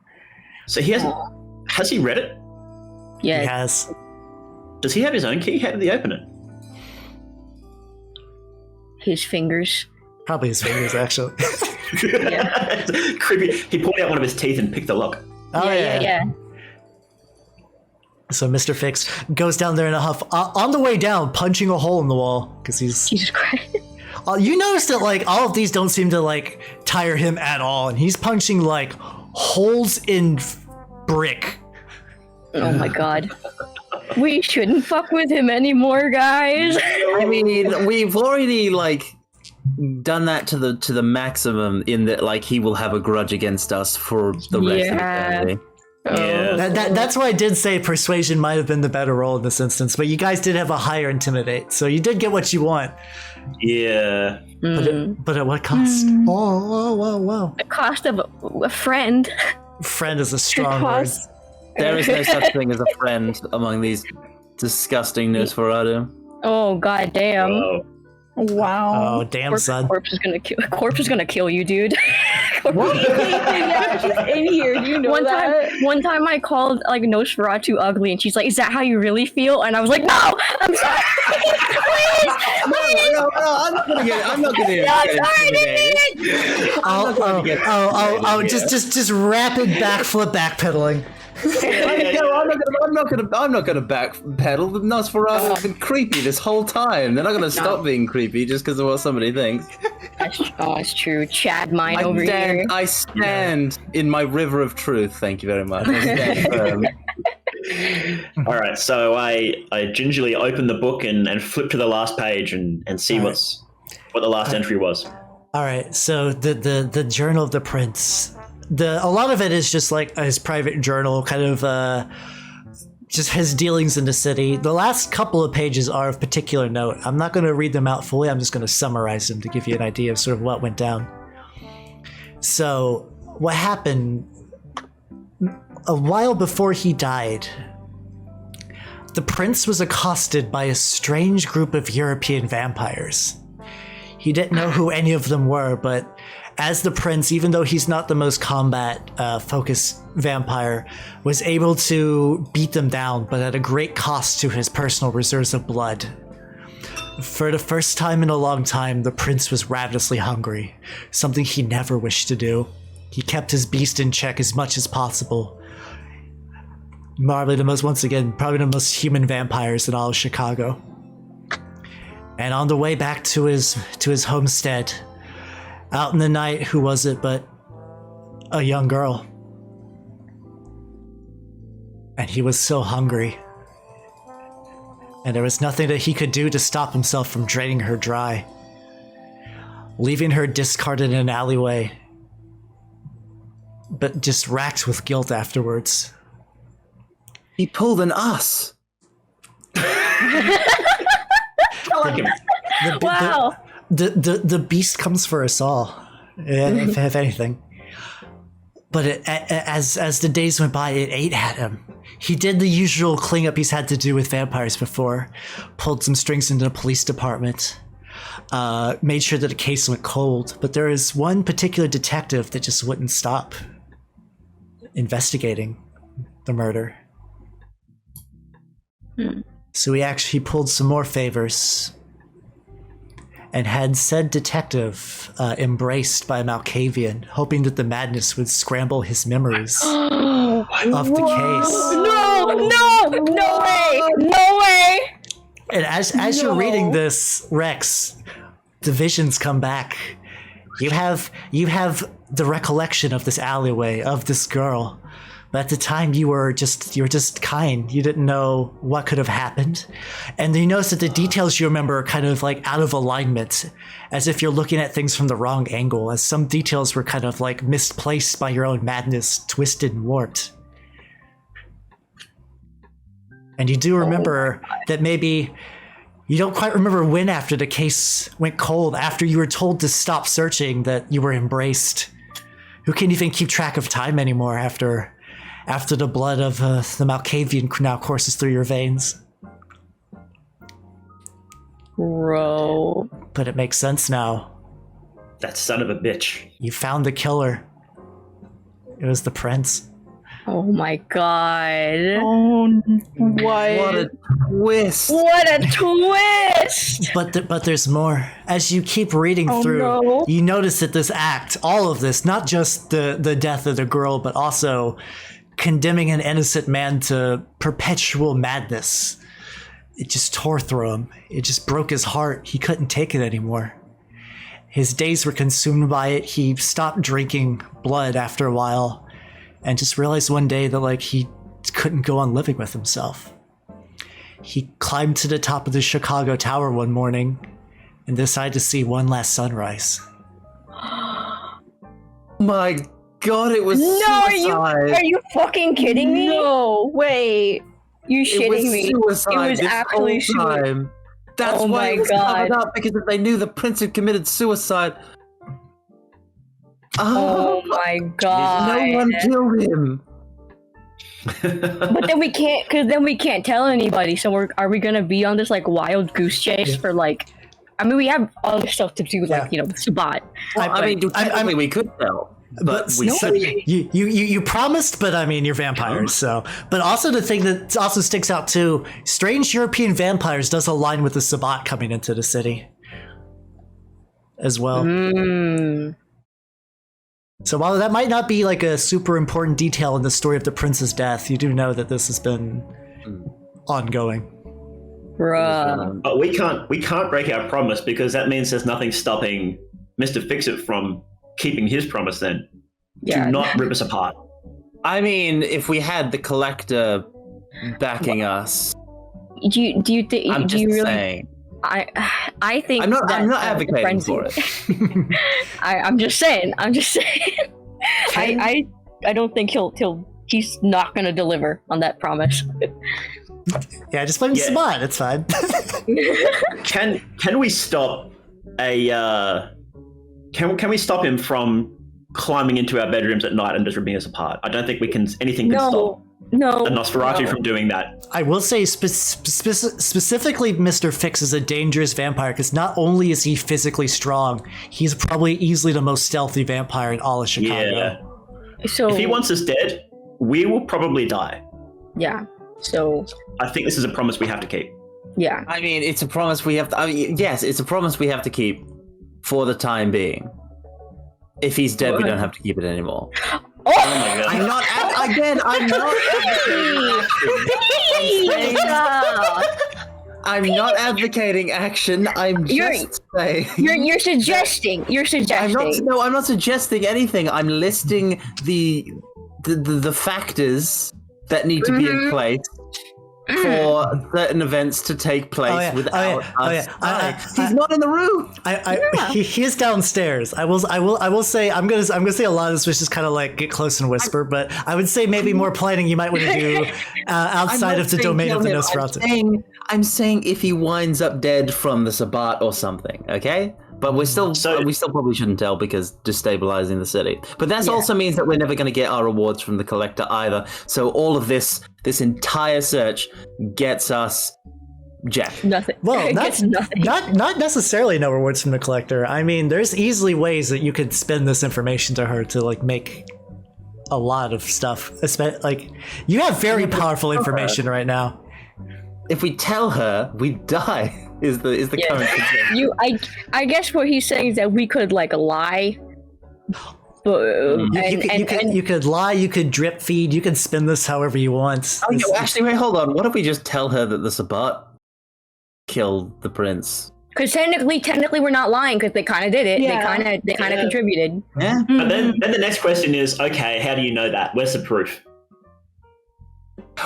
So has he read it? Yeah. He has. Does he have his own key? How did he open it? His fingers. Probably his fingers, actually. Yeah. Creepy. He pulled out one of his teeth and picked the lock. Oh, yeah. So Mr. Fix goes down there in a huff. On the way down, punching a hole in the wall because he's. Jesus Christ. You notice that like all of these don't seem to like tire him at all, and he's punching like holes in brick. Oh my god. We shouldn't fuck with him anymore, guys. I mean, we've already like done that to the maximum in that like he will have a grudge against us for the rest of the family. Yeah. That's why I did say persuasion might have been the better role in this instance, but you guys did have a higher intimidate, so you did get what you want. Yeah. But at what cost? Whoa. The cost of a friend. Friend is a strong word. There is no such thing as a friend among these disgusting Nosferatu. Oh god damn. Oh. Wow. Oh damn, son. Corpse is gonna kill you, dude. Yeah, she's in here. You know One time I called like Nosferatu ugly, and she's like, "Is that how you really feel?" And I was like, "No, I'm sorry. Please." No, I'm not gonna get intimidated. Just rapid backflip backpedaling. I'm not gonna backpedal. The Nosferatu have been creepy this whole time. They're not gonna stop being creepy just because of what somebody thinks. It's true. Chad mine over here. I stand in my river of truth. Thank you very much. I stand firm. All right, so I gingerly open the book and flip to the last page and see what the last entry was. All right, so the Journal of the Prince. A lot of it is just like his private journal, kind of just his dealings in the city. The last couple of pages are of particular note. I'm not going to read them out fully. I'm just going to summarize them to give you an idea of sort of what went down. So what happened a while before he died, the prince was accosted by a strange group of European vampires. He didn't know who any of them were, but as the prince, even though he's not the most combat-focused vampire, was able to beat them down, but at a great cost to his personal reserves of blood. For the first time in a long time, the prince was ravenously hungry, something he never wished to do. He kept his beast in check as much as possible. Probably the most human vampires in all of Chicago. And on the way back to his homestead, out in the night, who was it but a young girl? And he was so hungry. And there was nothing that he could do to stop himself from draining her dry, leaving her discarded in an alleyway, but just racked with guilt afterwards. He pulled an us. Wow. The beast comes for us all, if anything. But as the days went by, it ate at him. He did the usual cleanup he's had to do with vampires before, pulled some strings into the police department, made sure that the case went cold. But there is one particular detective that just wouldn't stop investigating the murder. So he pulled some more favors. and had said detective embraced by a Malkavian, hoping that the madness would scramble his memories of the case. No way! And as you're reading this, Rex, the visions come back. You have the recollection of this alleyway, of this girl. But at the time you were just kind. You didn't know what could have happened. And you notice that the details you remember are kind of like out of alignment, as if you're looking at things from the wrong angle, as some details were kind of like misplaced by your own madness, twisted and warped. And you do remember that maybe you don't quite remember when after the case went cold, after you were told to stop searching, that you were embraced. Who can't even keep track of time anymore after the blood of the Malkavian now courses through your veins? Bro. But it makes sense now. That son of a bitch. You found the killer. It was the prince. Oh my god. Oh, what? What a twist! What a twist! But there's more. As you keep reading through, you notice that this act, all of this, not just the death of the girl, but also condemning an innocent man to perpetual madness. It just tore through him. It just broke his heart. He couldn't take it anymore. His days were consumed by it. He stopped drinking blood after a while and just realized one day that like he couldn't go on living with himself. He climbed to the top of the Chicago Tower one morning and decided to see one last sunrise. My God, it was suicide. Are you fucking kidding me? No, wait. You shitting me? Suicide It was this actually whole suicide. time. That's Oh why my it was God. covered up, because they knew the prince had committed suicide. Oh my god. No one killed him. But then we can't, because then we can't tell anybody. So are we gonna be on this like wild goose chase for like? I mean, we have other stuff to do, like the Sabat. I mean, technically we could tell, but we shouldn't. You promised, but I mean, you're vampires, so. But also the thing that also sticks out too, strange European vampires does align with the Sabat coming into the city as well. So while that might not be like a super important detail in the story of the prince's death, you do know that this has been ongoing. Bruh. But we can't break our promise, because that means there's nothing stopping Mr. Fix-It from keeping his promise then. Yeah. To not rip us apart. I mean, if we had the collector backing us, Do you think? I'm do just you really? saying. I think I'm not that, advocating for it. I'm just saying. I don't think he's not gonna deliver on that promise. Yeah, just blame the Sabat. It's fine. Can we stop a? Can we stop him from climbing into our bedrooms at night and just ripping us apart? I don't think anything can stop the Nosferatu from doing that. I will say specifically Mr. Fix is a dangerous vampire because not only is he physically strong, he's probably easily the most stealthy vampire in all of Chicago. Yeah. So if he wants us dead, we will probably die. Yeah. So I think this is a promise we have to keep. Yeah. I mean, it's a promise we have to. Yes, it's a promise we have to keep for the time being. If he's dead, we don't have to keep it anymore. Oh my god! I'm not advocating action. I'm not advocating action. I'm just saying. You're suggesting. You're suggesting. I'm not suggesting anything. I'm listing the factors that need to be in place for certain events to take place without us. He's not in the room. He is downstairs. I will say I'm gonna say a lot of this was just kind of like get close and whisper, but I would say maybe more planning you might want to do outside of the domain of the Nosferatu. I'm saying if he winds up dead from the Sabat or something, okay? But we still probably shouldn't tell because destabilizing the city. But that also means that we're never going to get our rewards from the collector either. So all of this entire search gets us jack. Nothing. Well, nothing. Not necessarily no rewards from the collector. I mean, there's easily ways that you could spend this information to her to like make a lot of stuff. Like you have very powerful information right now. If we tell her, we die. Is the current consensus. I guess what he's saying is that we could like lie. But, you could lie, you could drip feed, you can spin this however you want. Oh, actually, wait, hold on. What if we just tell her that the Sabbat killed the prince? Because technically, we're not lying because they kind of did it. Yeah. They kind of contributed. Yeah. But then the next question is, okay, how do you know that? Where's the proof?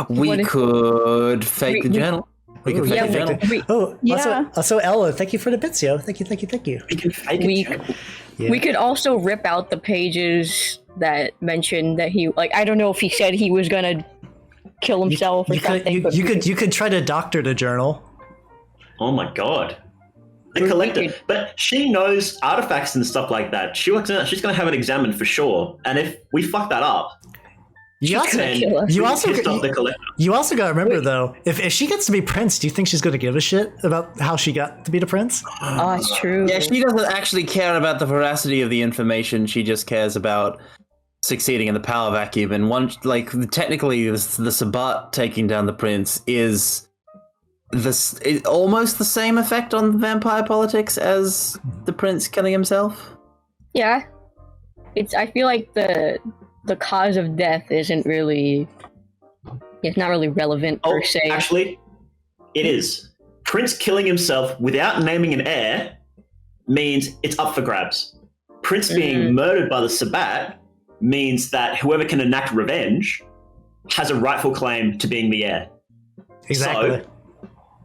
We could fake the journal. We could fake the journal. Also Ella, thank you for the bits, yo. Thank you. We can fake it. We could also rip out the pages that mentioned that he, like, I don't know if he said he was gonna kill himself or something. You could try to doctor the journal. Oh my god. The collector. But she knows artifacts and stuff like that. She's going to have it examined for sure. And if we fuck that up, you also got to remember, though, if she gets to be prince, do you think she's going to give a shit about how she got to be the prince? Oh, it's true. Yeah, she doesn't actually care about the veracity of the information. She just cares about succeeding in the power vacuum. And technically, the Sabbat taking down the prince is almost the same effect on vampire politics as the prince killing himself. Yeah, I feel like the cause of death isn't really. It's not really relevant per se. Actually, it is. Prince killing himself without naming an heir means it's up for grabs. Prince being murdered by the Sabbat means that whoever can enact revenge has a rightful claim to being the heir. Exactly. So,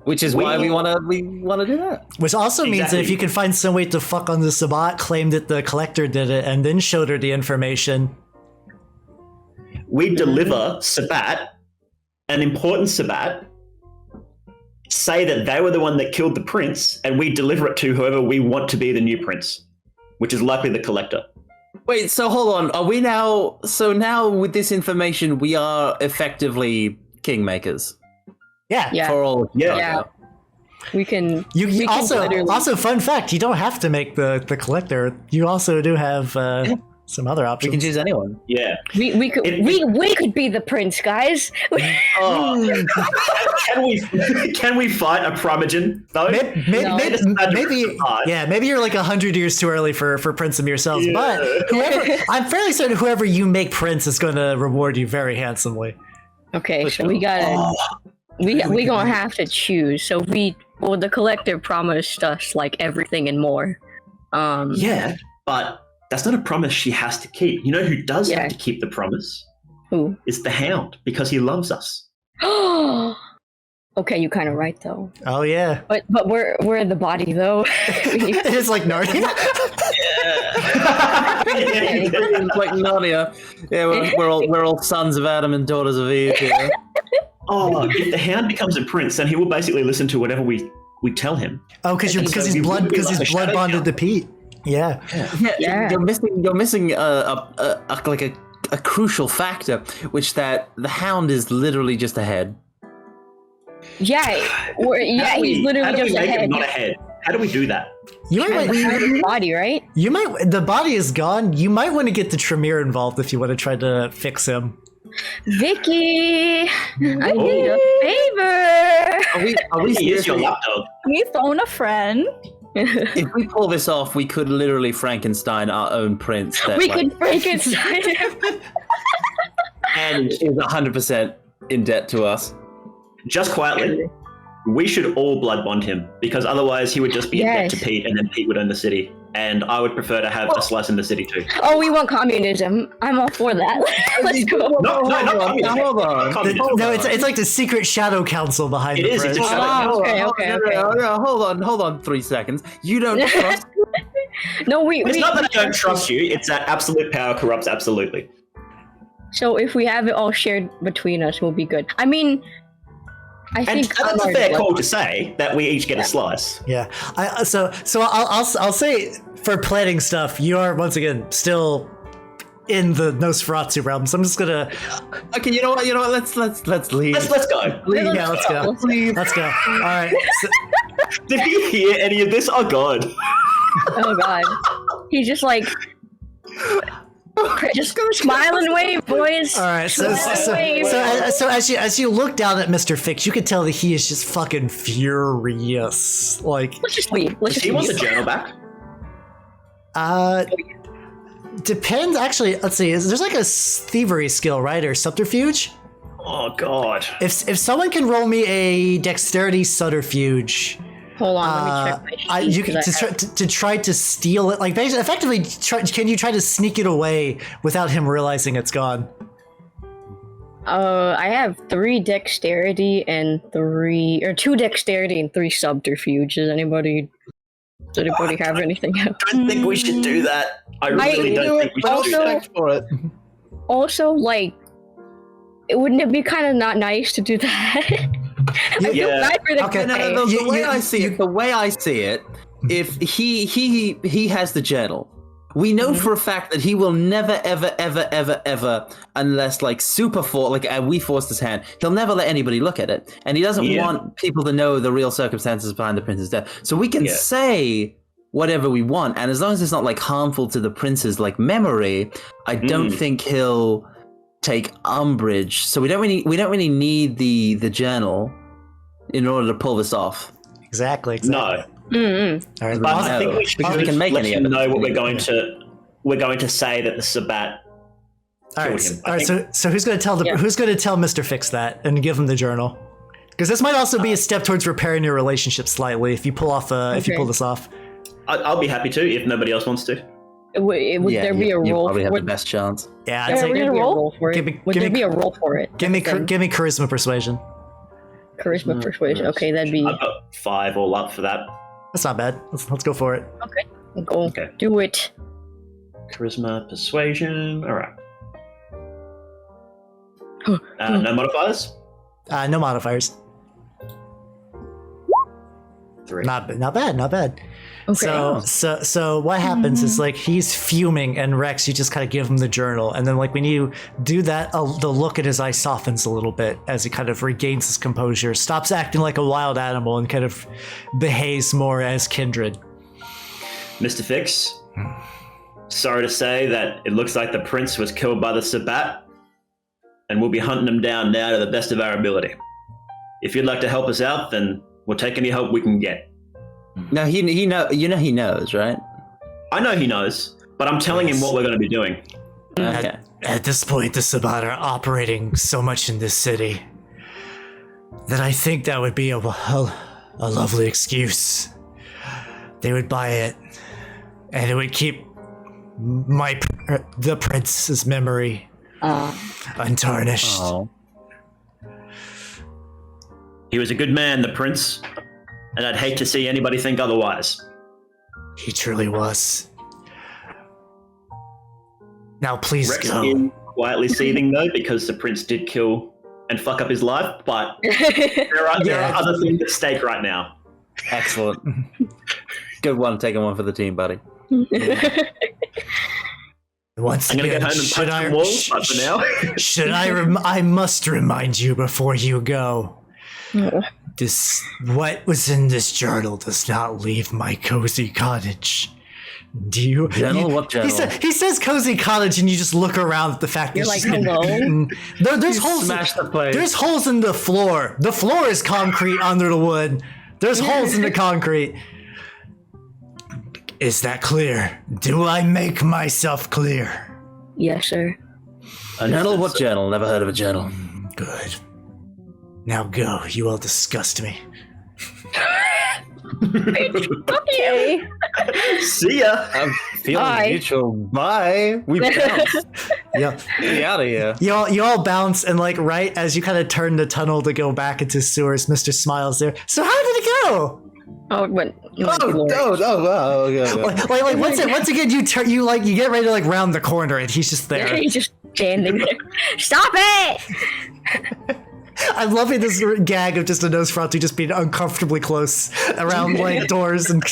which is why we want to do that. Which also means that if you can find some way to fuck on the Sabbat, claim that the collector did it, and then showed her the information. We deliver Sabbat, an important Sabbat, say that they were the one that killed the prince, and we deliver it to whoever we want to be the new prince, which is likely the collector. Wait, so hold on. Are we now... So now with this information, we are effectively kingmakers. Yeah. For all. Yeah. We can. Also, fun fact: you don't have to make the collector. You also do have some other options. We can choose anyone. Yeah. We could be the prince, guys. Can we fight a Primogen though? Maybe you're like 100 years too early for Prince of yourselves. Yeah. But I'm fairly certain whoever you make prince is going to reward you very handsomely. Okay, so we gotta. We gonna have to choose. So the collector promised us like everything and more. Yeah, but that's not a promise she has to keep. You know who does have to keep the promise? Who? It's the Hound, because he loves us. Okay, you're kind of right though. Oh yeah. But we're the body though. It's like Narnia. It's like Narnia. Yeah, we're all sons of Adam and daughters of Eve. Yeah. Oh, if the Hound becomes a prince, then he will basically listen to whatever we tell him. Oh, because he's blood bonded to Pete. Yeah. You're missing a crucial factor, which that the Hound is literally just a head. Yeah, he's literally just a head. Not a head. How do we do that? The body, right? The body is gone. You might want to get the Tremere involved if you want to try to fix him. Vicky, I need a favor. Are we Here's your laptop. Can you phone a friend? If we pull this off, we could literally Frankenstein our own prince. We could Frankenstein him. And is 100% in debt to us. Just quietly, we should all blood bond him, because otherwise he would just be in debt to Pete, and then Pete would own the city. And I would prefer to have a slice in the city too. Oh, we want communism. I'm all for that. Let's go. No, hold on. No, it's like the secret shadow council behind it. It is. It's a shadow council. Okay. Hold on 3 seconds. You don't trust No, it's not that I don't trust you, it's that absolute power corrupts absolutely. So if we have it all shared between us, we'll be good. I mean, I think that's a fair call to say that we each get a slice. Yeah. So I'll say for planning stuff, you are once again still in the Nosferatu realm. So I'm just gonna. Okay, you know what? Let's leave. Let's go. Yeah, let's go. Let's go. All right. So, did you hear any of this? Oh god. Oh god. He's just like. Just go smile and wave, boys. All right, so as you look down at Mr. Fix, you can tell that he is just fucking furious. Like, Let's just leave. He wants a journal back. Depends. Actually, let's see. There's like a thievery skill, right, or subterfuge? Oh God. If someone can roll me a dexterity subterfuge. Hold on, let me check my sheet. You can to try to steal it, like basically, effectively. Can you try to sneak it away without him realizing it's gone? I have 3 dexterity and 2 dexterity and 3 subterfuge. Does anybody have anything else? I don't think we should do that. I really don't think we should do that. For it. Also, like, wouldn't it be kind of not nice to do that? I feel bad for the Okay. No, the way I see it, if he has the journal, we know for a fact that he will never, ever, unless like we forced his hand, he'll never let anybody look at it, and he doesn't want people to know the real circumstances behind the prince's death. So we can say whatever we want, and as long as it's not like harmful to the prince's like memory, I don't think he'll take umbrage. So we don't really need the journal in order to pull this off. Exactly. No. All right, But I think we should because we can make let any him of it. know what we're going to say that the Sabat killed him. All right. So who's going to tell Mr. Fix that and give him the journal? Because this might also be a step towards repairing your relationship slightly if you pull this off. I'll be happy to if nobody else wants to. Would there be a you roll probably have for the best chance. Yeah, Would there be a roll for it? Would there be a roll for it? Give me charisma persuasion. Charisma persuasion. Okay, that'd be. I've got 5 all up for that. That's not bad. Let's go for it. Okay. Go. Okay. Do it. Charisma, persuasion. All right. No modifiers. No modifiers. 3. Not bad. Okay. So what happens is like he's fuming, and Rex, you just kind of give him the journal, and then like when you do that, the look in his eye softens a little bit as he kind of regains his composure, stops acting like a wild animal, and kind of behaves more as kindred. Mr. Fix, sorry to say that it looks like the prince was killed by the Sabat, and we'll be hunting him down now to the best of our ability. If you'd like to help us out, then we'll take any help we can get. No, he knows, right? I know he knows, but I'm telling him what we're going to be doing. Okay. At this point, the Sabat are operating so much in this city that I think that would be a lovely excuse. They would buy it, and it would keep the prince's memory untarnished. Oh. He was a good man, the prince, and I'd hate to see anybody think otherwise. He truly was. Now please Rex go. is quietly seething though, because the prince did kill and fuck up his life, but there are other things at stake right now. Excellent. Good one. Taking one for the team, buddy. Once I'm gonna again, go home and punch some walls, but for now. I must remind you before you go. What was in this journal does not leave my cozy cottage. Do you? Journal? What journal? He says cozy cottage, and you just look around at the fact that You're like, hello? There's holes. Smash the place. There's holes in the floor. The floor is concrete under the wood. There's holes in the concrete. Is that clear? Do I make myself clear? Yes, sir. A journal? What journal? Never heard of a journal. Good. Now go. You all disgust me. Okay. See ya. I'm feeling Bye. neutral. Bye. We bounced. Yeah. Get out of here. You all bounce, and like right as you kind of turn the tunnel to go back into sewers, Mr. Smiles there. So how did it go? Oh, it went. Wow. Okay. Like once again you get ready to like round the corner, and he's just there. He's just standing there. Stop it! I'm loving this gag of just a Nosferatu just being uncomfortably close around like doors and.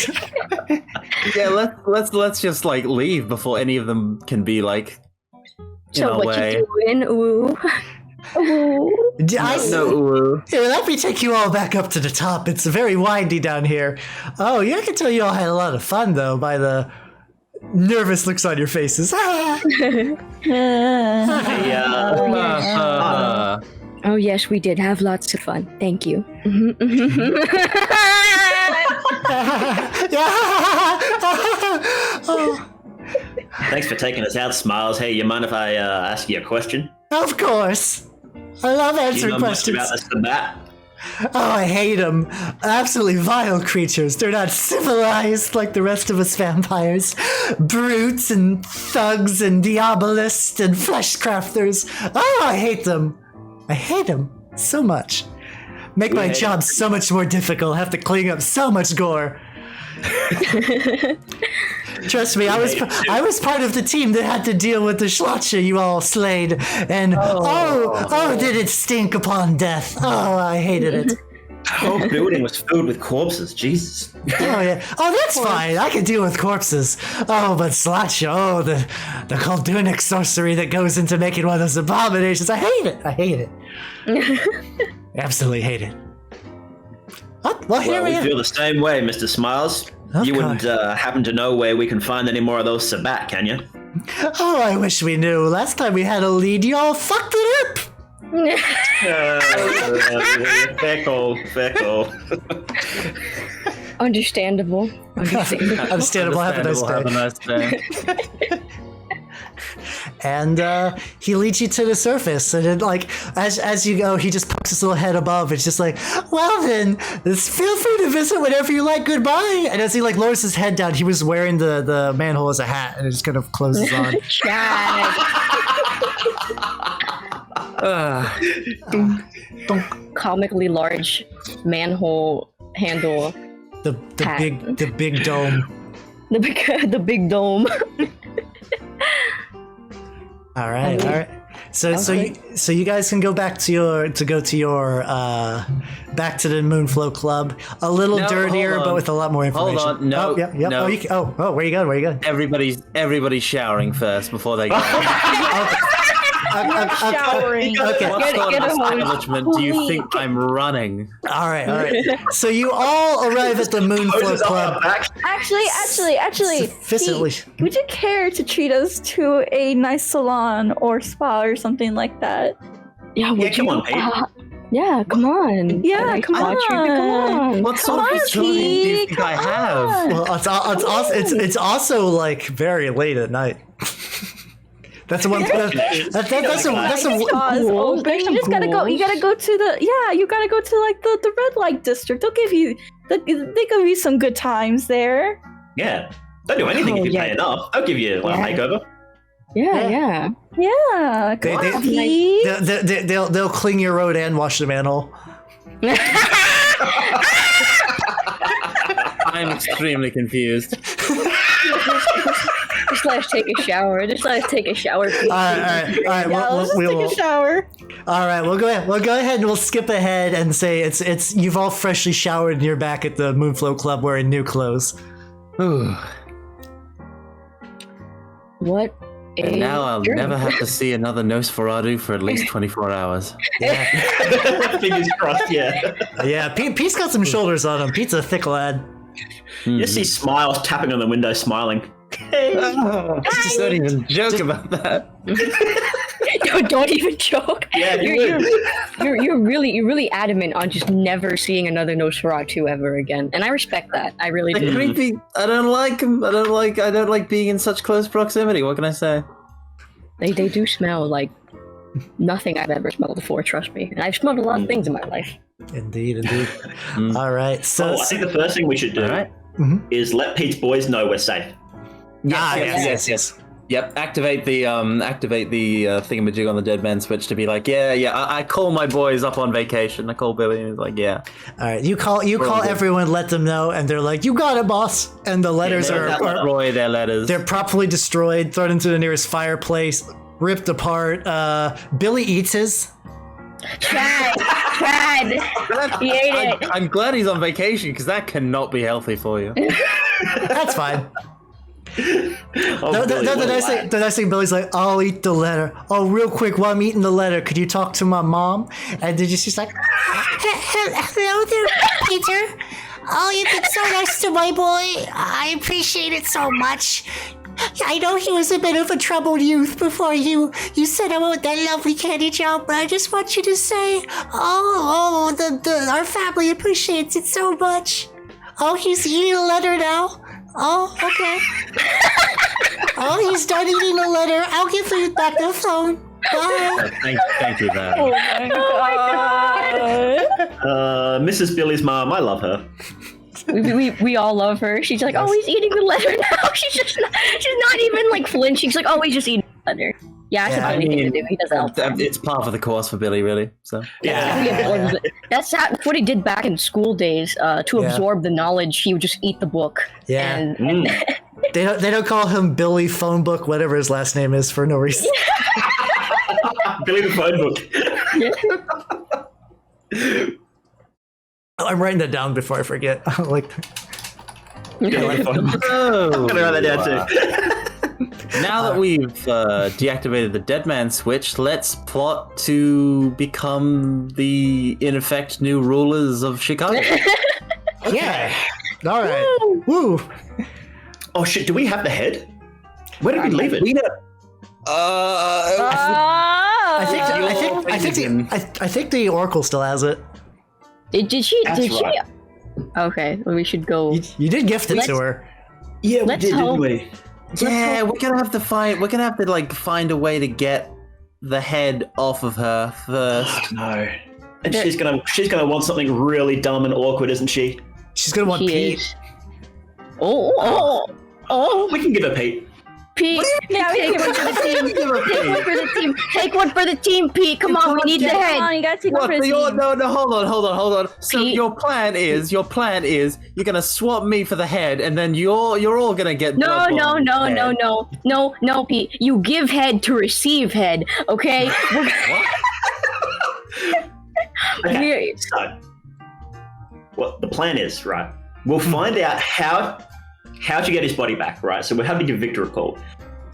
Yeah, let's just like leave before any of them can be like in So our what way. you doing? Ooh. Ooh. Here, let me take you all back up to the top. It's very windy down here. Oh, yeah, I can tell you all had a lot of fun though by the nervous looks on your faces. Ah! Oh yes, we did have lots of fun. Thank you. Thanks for taking us out, Smiles. Hey, you mind if I ask you a question? Of course. I love answering Do you know much questions. about this Sabat? Oh, I hate them. Absolutely vile creatures. They're not civilized like the rest of us vampires. Brutes and thugs and diabolists and flesh crafters. Oh, I hate them. I hate them so much. Make my job so much more difficult. I have to clean up so much gore. Trust me, I was part of the team that had to deal with the Schlotcha you all slayed, and did it stink upon death. Oh, I hated it. The whole building was filled with corpses. Jesus. Oh yeah. Oh, that's fine. I can deal with corpses. Oh, but Schlotcha, the Kaldunic sorcery that goes into making one of those abominations. I hate it. I hate it. Absolutely hate it. Well, here we feel the same way, Mr. Smiles. You wouldn't happen to know where we can find any more of those Sabat, can you? Oh, I wish we knew. Last time we had a lead, y'all fucked it up. Fair call. Understandable. Understandable. Have a nice day. And he leads you to the surface, and then, like, as you go, he just pokes his little head above. It's just like, well then, feel free to visit whenever you like. Goodbye. And as he like lowers his head down, he was wearing the manhole as a hat, and it just kind of closes on. Comically large manhole handle. The big dome. The big dome. All right. So you guys can go back to your back to the Moonflow Club. A little dirtier, but with a lot more information. Hold on, no. No. Where you going? Everybody's showering first before they go. Showering. Okay. What sort of establishment do you think I'm running? All right. So you all arrive at the Moonflow Club. Actually, Sufficiently. Pete, would you care to treat us to a nice salon or spa or something like that? Yeah, come on, Pete. Yeah, come on. Yeah, come on. What sort of facility do you think I have? Well, it's also like very late at night. That's the one. That's a. Cool. But you just gotta go. You gotta go to the. Yeah, you gotta go to like the red light district. They'll give you. They give you some good times there. Yeah, don't do anything if you pay enough. They'll give you a makeover. Yeah. They'll clean your road and wash the manhole. I'm extremely confused. Just let us take a shower. Please. All right. Let's take a shower. All right, we'll go ahead and we'll skip ahead and say it's you've all freshly showered and you're back at the Moonflow Club wearing new clothes. Ooh. What? And now I'll never have to see another Nosferatu for at least 24 hours. Yeah. Fingers crossed. Yeah. Yeah. Pete's got some shoulders on him. Pete's a thick lad. You see Smiles tapping on the window, smiling. Just don't even joke about that. Don't even joke. Yeah, you're really adamant on just never seeing another Nosferatu ever again, and I respect that. I really do. They're creepy. I don't like them. I don't like being in such close proximity. What can I say? They do smell like nothing I've ever smelled before. Trust me, and I've smelled a lot of things in my life. Indeed. All right. So I think the first thing we should do is let Pete's boys know we're safe. Yes. Yep. Activate the thingamajig on the dead man switch to be like, I call my boys up on vacation. I call Billy and he's like, yeah. All right. You call everyone, let them know, and they're like, you got it, boss. And the letters are destroy their letters. They're properly destroyed, thrown into the nearest fireplace, ripped apart. Billy eats his. Tried. He ate it. I'm glad he's on vacation because that cannot be healthy for you. That's fine. The next thing Billy's like, I'll eat the letter. Oh, real quick, while I'm eating the letter, could you talk to my mom? And then she's like, hello there, Peter. Oh, you've been so nice to my boy. I appreciate it so much. I know he was a bit of a troubled youth before you sent him out that lovely candy jar, but I just want you to say, our family appreciates it so much. Oh, he's eating a letter now. Oh, okay. Oh, he's done eating a letter. I'll give you back the phone. Bye. Thank you, man. Oh my god. Mrs. Billy's mom, I love her. We all love her. She's like, oh, he's eating the letter now. She's not even like flinching. She's like, oh, he's just eating the letter. Yeah, it's about anything to do. He doesn't help. It's par for the course for Billy, really. So that's what he did back in school days. To absorb the knowledge, he would just eat the book. Yeah. And They don't call him Billy Phone Book, whatever his last name is, for no reason. Billy the phone book. I'm writing that down before I forget. Like, Billy the phone book. I'm gonna write that down too. Now that we've deactivated the dead man switch, let's plot to become the, in effect, new rulers of Chicago. yeah. All right. Woo. Oh shit! Do we have the head? Where did we leave it? We don't. I think the Oracle still has it. Did she? That's Did right. she? Okay, well, we should go. You did gift it to her. Yeah, we Let's did, hope- didn't we? Yeah, we're gonna have to find a way to get the head off of her first. No. And she's gonna want something really dumb and awkward, isn't she? She's gonna want She Pete. is. Oh! We can give her Pete. Pete, take one for the team. Take one for the team. Take one for the team, Pete. Come on, we need the Come head. on, you gotta take one What? for the team. No, hold on. So Pete. your plan is you're gonna swap me for the head, and then you're all gonna get No, bloodborne head. Pete. You give head to receive head, okay? Okay. So, what the plan is, right? We'll find out how to get his body back, right? So we'll have to give Victor a call.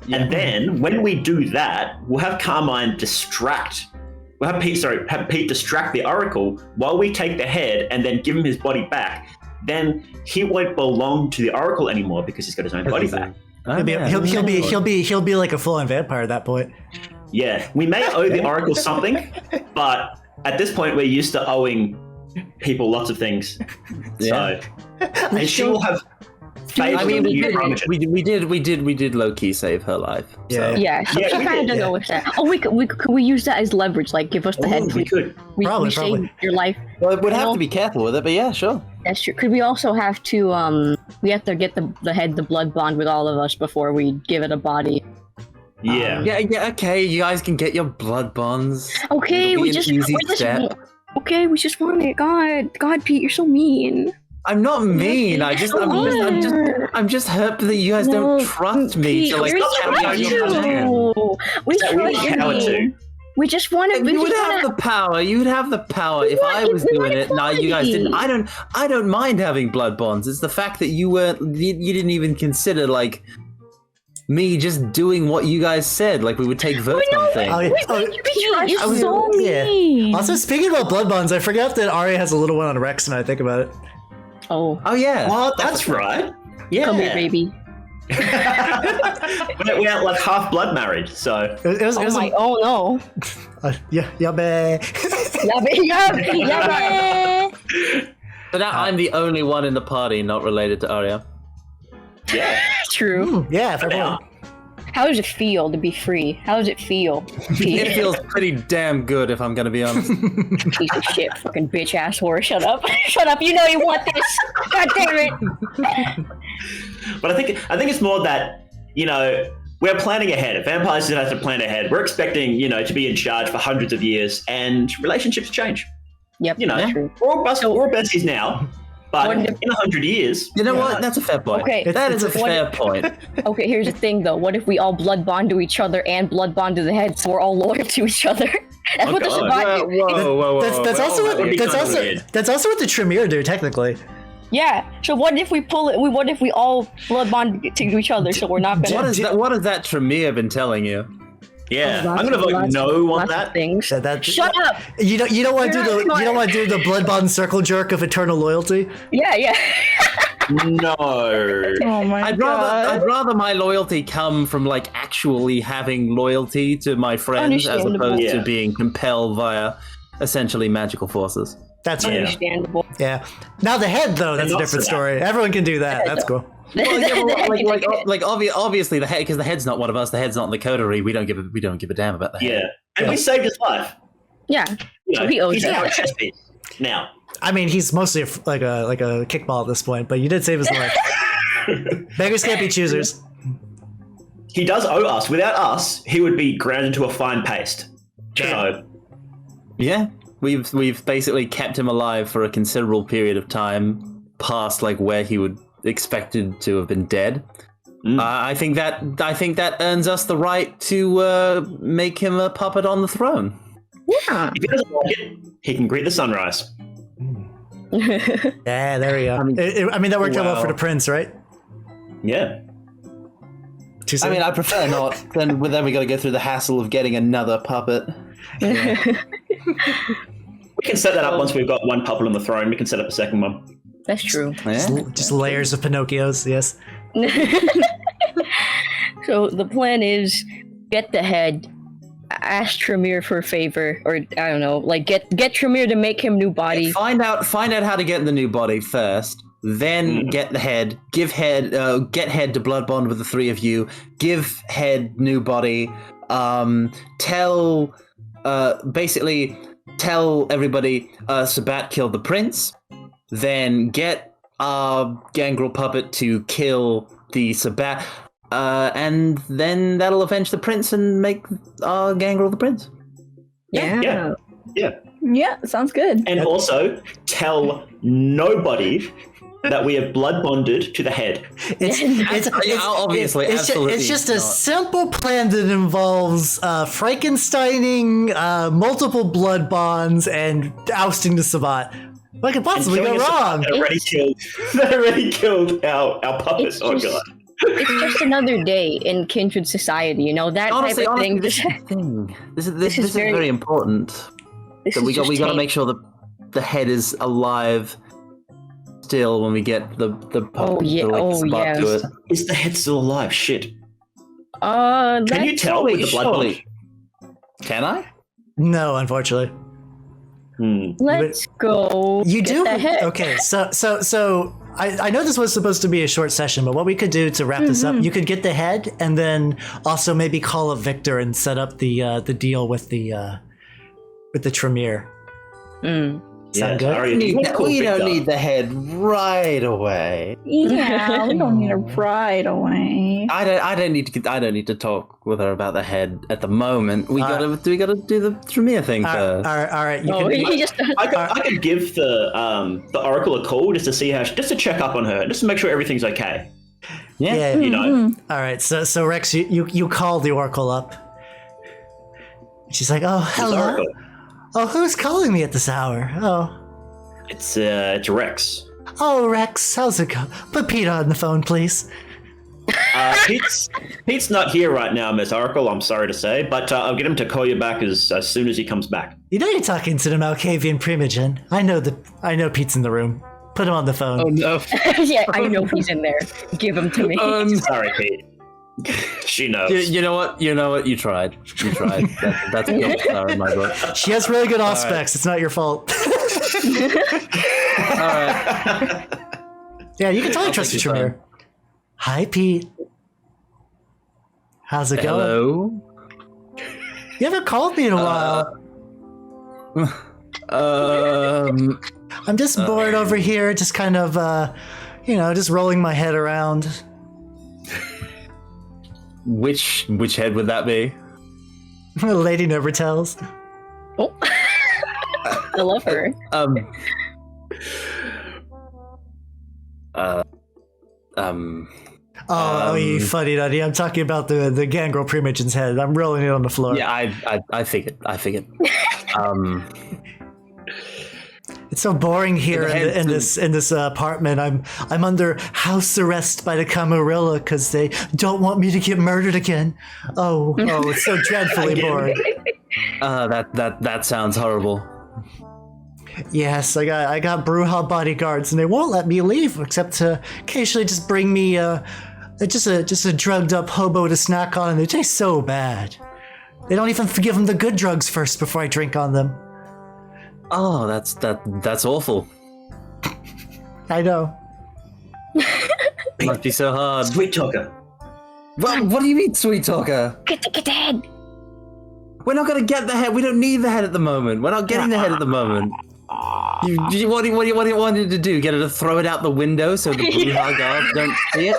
Yeah. And then when we do that, we'll have Carmine distract. We'll have Pete distract the Oracle while we take the head and then give him his body back. Then he won't belong to the Oracle anymore because he's got his own body back. He'll be like a full-on vampire at that point. Yeah, we may owe the Oracle something, but at this point we're used to owing people lots of things. Yeah. So, and she will have faith I mean, in we you. did low key save her life. So. Yeah, so Yeah, she we kind of did, doesn't know what's that. Oh, could we use that as leverage? Like, give us the head. Ooh, we could. We Probably. saved your life. Well, we'd have to be careful with it, but yeah, sure. That's true. Could we also have to we have to get the head, the blood bond with all of us before we give it a body. Yeah. Yeah, okay, you guys can get your blood bonds. Okay, It'll be we an just easy step. Okay, we just want it. God, Pete, you're so mean. I'm not mean. I'm just hurt that you guys don't trust me to like Pete, carry out your plan. We We trust coward you. too. We just want to. You would have the power. You'd have the power if I was doing it. No, you guys didn't. I don't mind having blood bonds. It's the fact that you didn't even consider like me just doing what you guys said. Like we would take votes on things. You're so mean. Also, speaking about blood bonds, I forgot that Aria has a little one on Rex, and I think about it. Oh yeah. What? That's right. Yeah. Come here, baby. We're like half blood married, so. It was Oh no. yeah, babe. So now I'm the only one in the party not related to Aria. Yeah. True. Yeah, for Now. How does it feel to be free? How does it feel? It feels pretty damn good, if I'm gonna be honest. Piece of shit, fucking bitch ass whore. Shut up. Shut up. You know you want this. God damn it. But I think it's more that, you know, we're planning ahead. Vampires have to plan ahead. We're expecting, you know, to be in charge for hundreds of years, and relationships change. Yep. You know, True. we're besties now, but in 100 years, You know what? That's a fair point. Okay. That is a fair point. Okay, here's the thing though. What if we all blood bond to each other and blood bond to the head, so we're all loyal to each other? That's what the God. survivor. Whoa. That's also would be what kinda weird. that's also what the Tremere do technically. Yeah. So what if we pull it? What if we all blood bond to each other? So we're not gonna. What has that Tremere been telling you? yeah, I'm gonna vote no on Lots of that. things. That Shut up. You don't want to do You're the not you don't want to do the blood bond circle jerk of eternal loyalty. Yeah. No. Oh my I'd rather my loyalty come from like actually having loyalty to my friends as opposed to being compelled via essentially magical forces. That's understandable. Yeah. Now the head, though, that's a different story. Everyone can do that. That's cool. Obviously the head, because the head's not one of us. The head's not in the coterie. We don't give a damn about the head. Yeah, and we saved his life. Yeah, so he owes he's it. our chess piece now. I mean, he's mostly like a kickball at this point, but you did save his life. Beggars can't be choosers. He does owe us. Without us, he would be ground into a fine paste. So, yeah, we've basically kept him alive for a considerable period of time, past like where he would expected to have been dead. I think that earns us the right to make him a puppet on the throne. Yeah. If he doesn't like it, he can greet the sunrise. Yeah, there we go. I mean, that worked out well for the prince, right? Yeah. I mean, I prefer not. Then we got to go through the hassle of getting another puppet. We can set that up once we've got one puppet on the throne. We can set up a second one. That's true. Yeah. Just layers of Pinocchios, yes. So the plan is get the head, ask Tremere for a favor, or I don't know, like get Tremere to make him new body. Find out how to get the new body first. Then get the head. Get head to blood bond with the three of you. Give head new body. Basically tell everybody Sabat killed the prince. Then get our Gangrel puppet to kill the Sabat. And then that'll avenge the prince and make our Gangrel the prince. Yeah. Yeah, sounds good. And also tell nobody that we have blood bonded to the head. Obviously, it's just a simple plan that involves Frankensteining, multiple blood bonds, and ousting the Sabat. What could possibly go wrong? They already killed our puppets. Oh god. It's just another day in kindred society, you know, that Honestly, type of thing. This is very important. We got to make sure that the head is alive still when we get the puppet to it. Is the head still alive? Shit. Can you tell with the blood bond? Can I? No, unfortunately. Let's go. You do? The head. Okay, so I know this was supposed to be a short session, but what we could do to wrap this up, you could get the head and then also maybe call up Victor and set up the deal with the Tremere. Sound good? We don't need the head right away. Yeah, we don't need it right away. I don't need to talk with her about the head at the moment. We gotta do the Tremere thing first. All right. I could give the Oracle a call just to see how, just to check up on her, just to make sure everything's okay. Yeah. You know. All right. So Rex, you call the Oracle up. She's like, "Oh, hello. Oh, who's calling me at this hour? Oh, it's Rex. Oh, Rex, how's it going? Put Pete on the phone, please." Pete's not here right now, Miss Oracle. I'm sorry to say, but I'll get him to call you back as soon as he comes back. You know you're talking to the Malkavian Primogen. I know Pete's in the room. Put him on the phone. Oh no. Yeah, I know he's in there. Give him to me. Sorry, Pete. She knows. You know what? You tried. That's a good star in my book. She has really good aspects. It's not your fault. All right. Yeah, you can totally trust your Tremere. Hi, Pete. How's it going? Hello. You haven't called me in a while. I'm just bored over here, just kind of, just rolling my head around. Which head would that be? Lady never tells. Oh. I love her. Oh, you funny nutty. I'm talking about the Gangrel Primogen's head. I'm rolling it on the floor. Yeah, I figured. It's so boring here in this apartment. I'm under house arrest by the Camarilla because they don't want me to get murdered again. Oh, it's so dreadfully boring. That sounds horrible. Yes, I got Brujah bodyguards, and they won't let me leave except to occasionally just bring me just a drugged up hobo to snack on, and they taste so bad. They don't even give them the good drugs first before I drink on them. Oh, that's awful. I know. Must be so hard. Sweet talker. What do you mean, sweet talker? Get the head. We're not gonna get the head. We don't need the head at the moment. We're not getting the head at the moment. What do you want it to do? Get her to throw it out the window so the Brujah guards don't see it?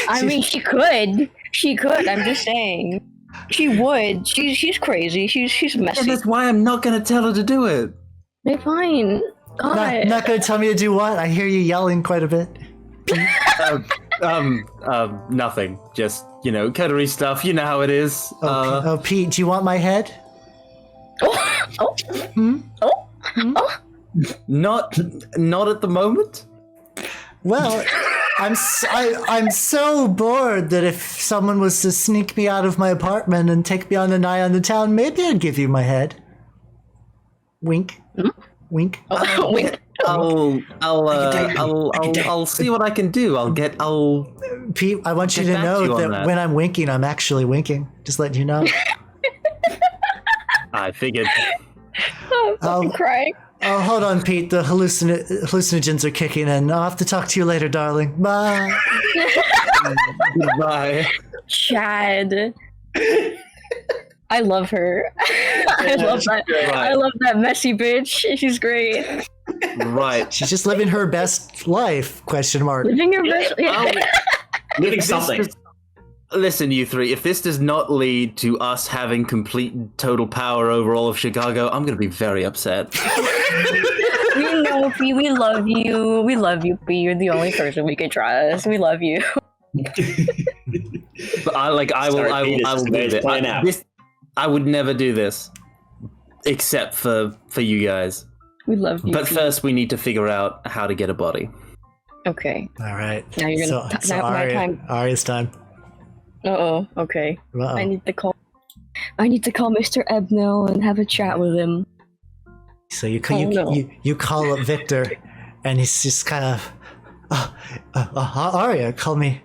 I mean, she could. She could. I'm just saying. She would. She's crazy. She's messy. And that's why I'm not gonna tell her to do it. They're fine. God. Not gonna tell me to do what? I hear you yelling quite a bit. Nothing. Just, Coterie stuff. You know how it is. Pete, do you want my head? Not at the moment. Well, I'm so bored that if someone was to sneak me out of my apartment and take me on an eye on the town, maybe I'd give you my head. Wink. Wink. Wink. I'll see what I can do. Pete, I want you to know that when I'm winking, I'm actually winking. Just letting you know. I figured. I'm fucking crying. Oh, hold on, Pete. The hallucinogens are kicking in. I'll have to talk to you later, darling. Bye. Goodbye. Chad. I love her. I love that. Right. I love that messy bitch. She's great. Right. She's just living her best life, question mark. Living her best life. Living something. Listen, you three, if this does not lead to us having complete and total power over all of Chicago, I'm going to be very upset. We know, P. We love you. We love you, P. You're the only person we can trust. We love you. But I will do this. I would never do this, except for you guys. We love you. But first, we need to figure out how to get a body. Okay. All right. Now you're gonna. So Aria's time. Okay. Uh-oh. I need to call Mr. Ebnell and have a chat with him. So you call up Victor, and he's just kind of, Aria, call me.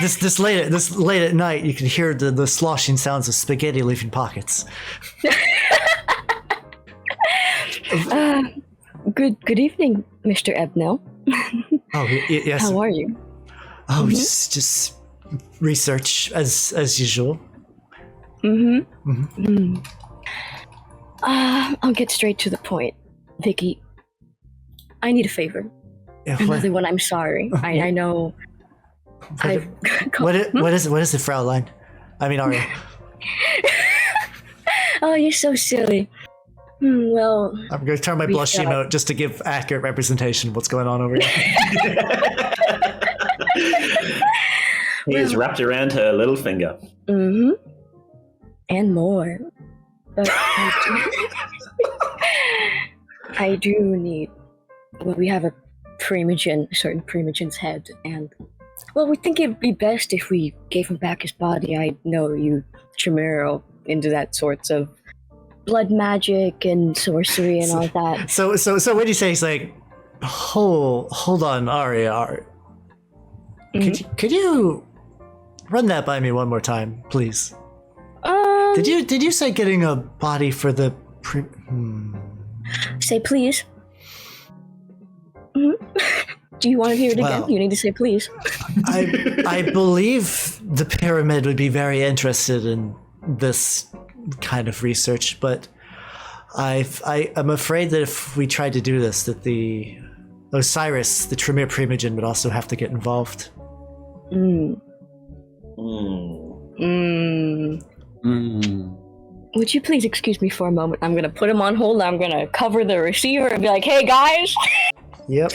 This late at night, you can hear the sloshing sounds of spaghetti leaving pockets. Good evening, Mr. Ebnell. Yes. How are you? Oh, just research as usual. I'll get straight to the point, Vicky. I need a favor. Another one. I'm sorry. I know. What is it, Fraulein? I mean, Aria. Oh, you're so silly. Well, I'm going to turn my blush emote just to give accurate representation of what's going on over here. He is wrapped around her little finger. And more. But I do need. Well, we have a certain Primogen's head, and we think it'd be best if we gave him back his body. I know you, Chimero, into that sorts of blood magic and sorcery and all that. So what do you say? He's like, hold on, Aria. Could you run that by me one more time, please? Did you say getting a body for the Say please. Do you want to hear it again? You need to say please. I believe the pyramid would be very interested in this kind of research, but I'm afraid that if we tried to do this, that the Osiris, the Tremere Primogen, would also have to get involved. Would you please excuse me for a moment? I'm gonna put him on hold. I'm gonna cover the receiver and be like, "Hey guys, yep.